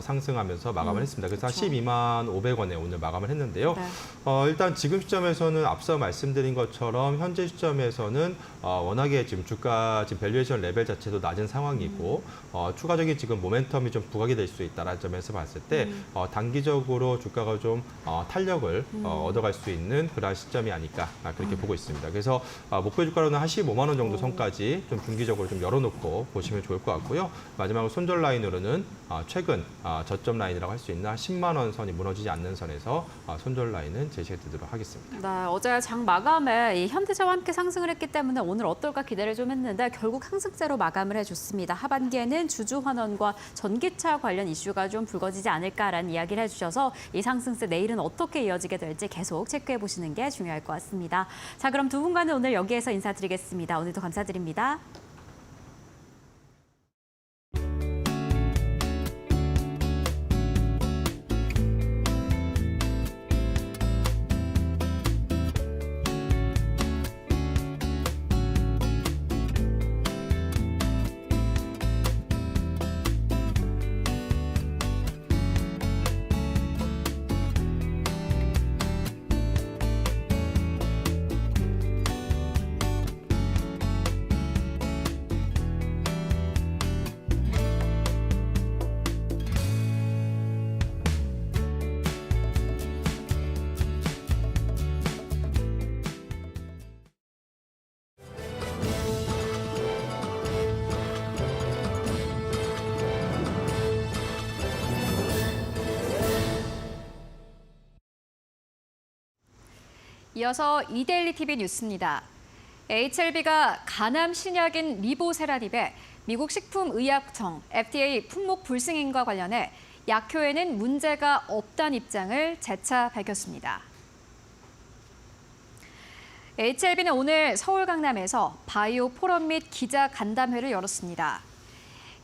상승하면서 마감을 했습니다. 그래서 한 12만 500원에 오늘 마감을 했는데요. 네. 일단 지금 시점에서는 앞서 말씀드린 것처럼 현재 시점에서는 워낙에 지금 주가 지금 밸류에이션 레벨 자체도 낮은 상황이고 추가적인 지금 모멘텀이 좀 부각이 될 수 있다는 점에서 봤을 때 단기적으로 주가가 좀 탄력을 얻어갈 수 있는 그러한 시점이 아닐까 그렇게 보고 있습니다. 그래서 목표 주가로는 한 15만 원 정도 선까지 좀 중기적으로 좀 열어놓고 보시면 좋을 것 같고요. 마지막으로 손절 라인으로는 최근 저점 라인이라고 할 수 있는 한 10만 원 선이 무너지지 않는 선에서 손절 라인은 제시해 드리도록 하겠습니다. 네, 어제 장 마감에 이 현대차와 함께 상승을 했기 때문에 오늘 어떨까 기대를 좀 했는데 결국 상승세로 마감을 해줬습니다. 하반기에는 주주 환원과 전기차 관련 이슈가 좀 불거지지 않을까라는 이야기를 해주셔서 이 상승세 내일은 어떻게 이어지게 될지 계속 체크해 보시는 게 중요할 것 같습니다. 자, 그럼 두 분과는 오늘 여기에서 인사드리겠습니다. 오늘도 감사드립니다. 이어서 이데일리 TV 뉴스입니다. HLB가 간암 신약인 리보세라닙에 미국 식품의약청 FDA 품목 불승인과 관련해 약효에는 문제가 없다는 입장을 재차 밝혔습니다. HLB는 오늘 서울 강남에서 바이오 포럼 및 기자 간담회를 열었습니다.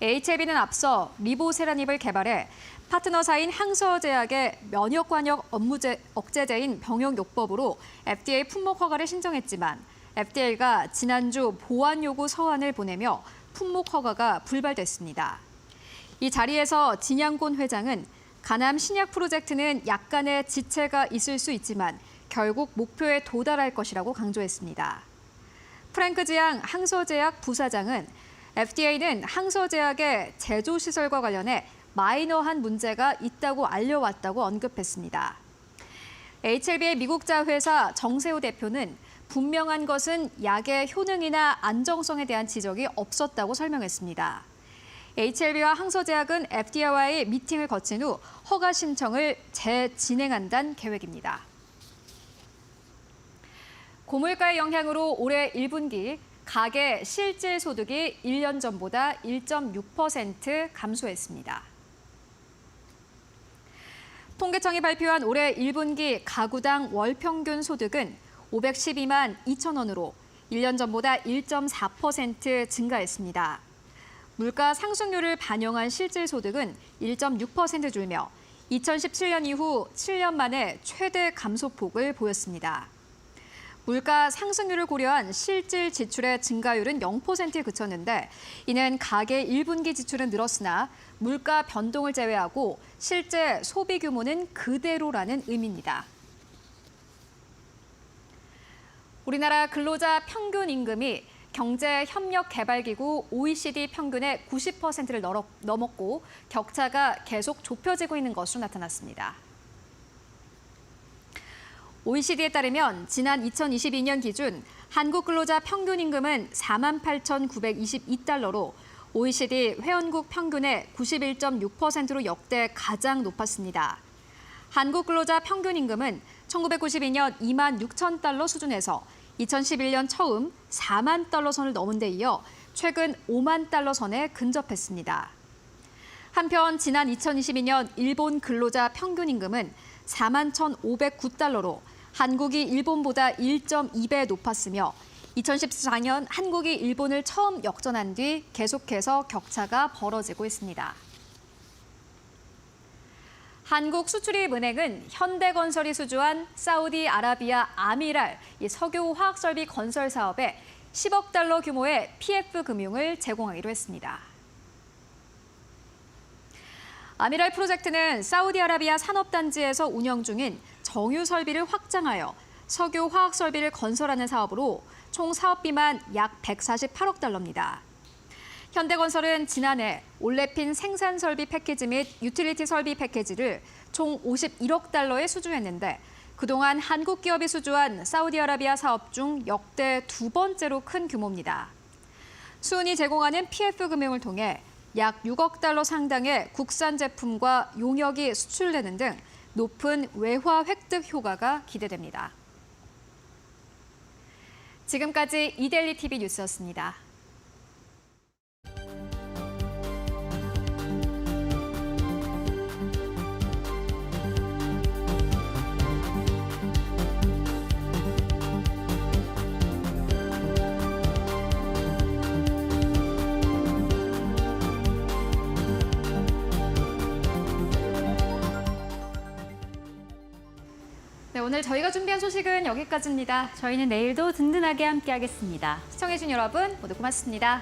HLB는 앞서 리보세라닙을 개발해 파트너사인 항서제약의 면역관역 억제제인 병용요법으로 FDA 품목 허가를 신청했지만 FDA가 지난주 보완 요구 서한을 보내며 품목 허가가 불발됐습니다. 이 자리에서 진양곤 회장은 간암 신약 프로젝트는 약간의 지체가 있을 수 있지만 결국 목표에 도달할 것이라고 강조했습니다. 프랭크 지앙 항서제약 부사장은 FDA는 항서제약의 제조시설과 관련해 마이너한 문제가 있다고 알려왔다고 언급했습니다. HLB의 미국자 회사 정세호 대표는 분명한 것은 약의 효능이나 안정성에 대한 지적이 없었다고 설명했습니다. HLB와 항서제약은 FDA와의 미팅을 거친 후 허가 신청을 재진행한다는 계획입니다. 고물가의 영향으로 올해 1분기 가계 실질 소득이 1년 전보다 1.6% 감소했습니다. 통계청이 발표한 올해 1분기 가구당 월 평균 소득은 512만 2천 원으로 1년 전보다 1.4% 증가했습니다. 물가 상승률을 반영한 실질 소득은 1.6% 줄며 2017년 이후 7년 만에 최대 감소폭을 보였습니다. 물가 상승률을 고려한 실질 지출의 증가율은 0%에 그쳤는데 이는 가계 1분기 지출은 늘었으나 물가 변동을 제외하고 실제 소비 규모는 그대로라는 의미입니다. 우리나라 근로자 평균 임금이 경제협력개발기구 OECD 평균의 90%를 넘었고 격차가 계속 좁혀지고 있는 것으로 나타났습니다. OECD에 따르면 지난 2022년 기준 한국 근로자 평균 임금은 48,922달러로 OECD 회원국 평균의 91.6%로 역대 가장 높았습니다. 한국 근로자 평균 임금은 1992년 2만 6천 달러 수준에서 2011년 처음 4만 달러 선을 넘은 데 이어 최근 5만 달러 선에 근접했습니다. 한편 지난 2022년 일본 근로자 평균 임금은 4만 1,509달러로 한국이 일본보다 1.2배 높았으며 2014년 한국이 일본을 처음 역전한 뒤 계속해서 격차가 벌어지고 있습니다. 한국수출입은행은 현대건설이 수주한 사우디아라비아 아미랄 석유화학설비 건설 사업에 10억 달러 규모의 PF 금융을 제공하기로 했습니다. 아미랄 프로젝트는 사우디아라비아 산업단지에서 운영 중인 정유 설비를 확장하여 석유 화학 설비를 건설하는 사업으로 총 사업비만 약 148억 달러입니다. 현대건설은 지난해 올레핀 생산 설비 패키지 및 유틸리티 설비 패키지를 총 51억 달러에 수주했는데 그동안 한국 기업이 수주한 사우디아라비아 사업 중 역대 두 번째로 큰 규모입니다. 수은이 제공하는 PF 금융을 통해 약 6억 달러 상당의 국산 제품과 용역이 수출되는 등 높은 외화 획득 효과가 기대됩니다. 지금까지 이데일리 TV 뉴스였습니다. 네, 오늘 저희가 준비한 소식은 여기까지입니다. 저희는 내일도 든든하게 함께하겠습니다. 시청해주신 여러분 모두 고맙습니다.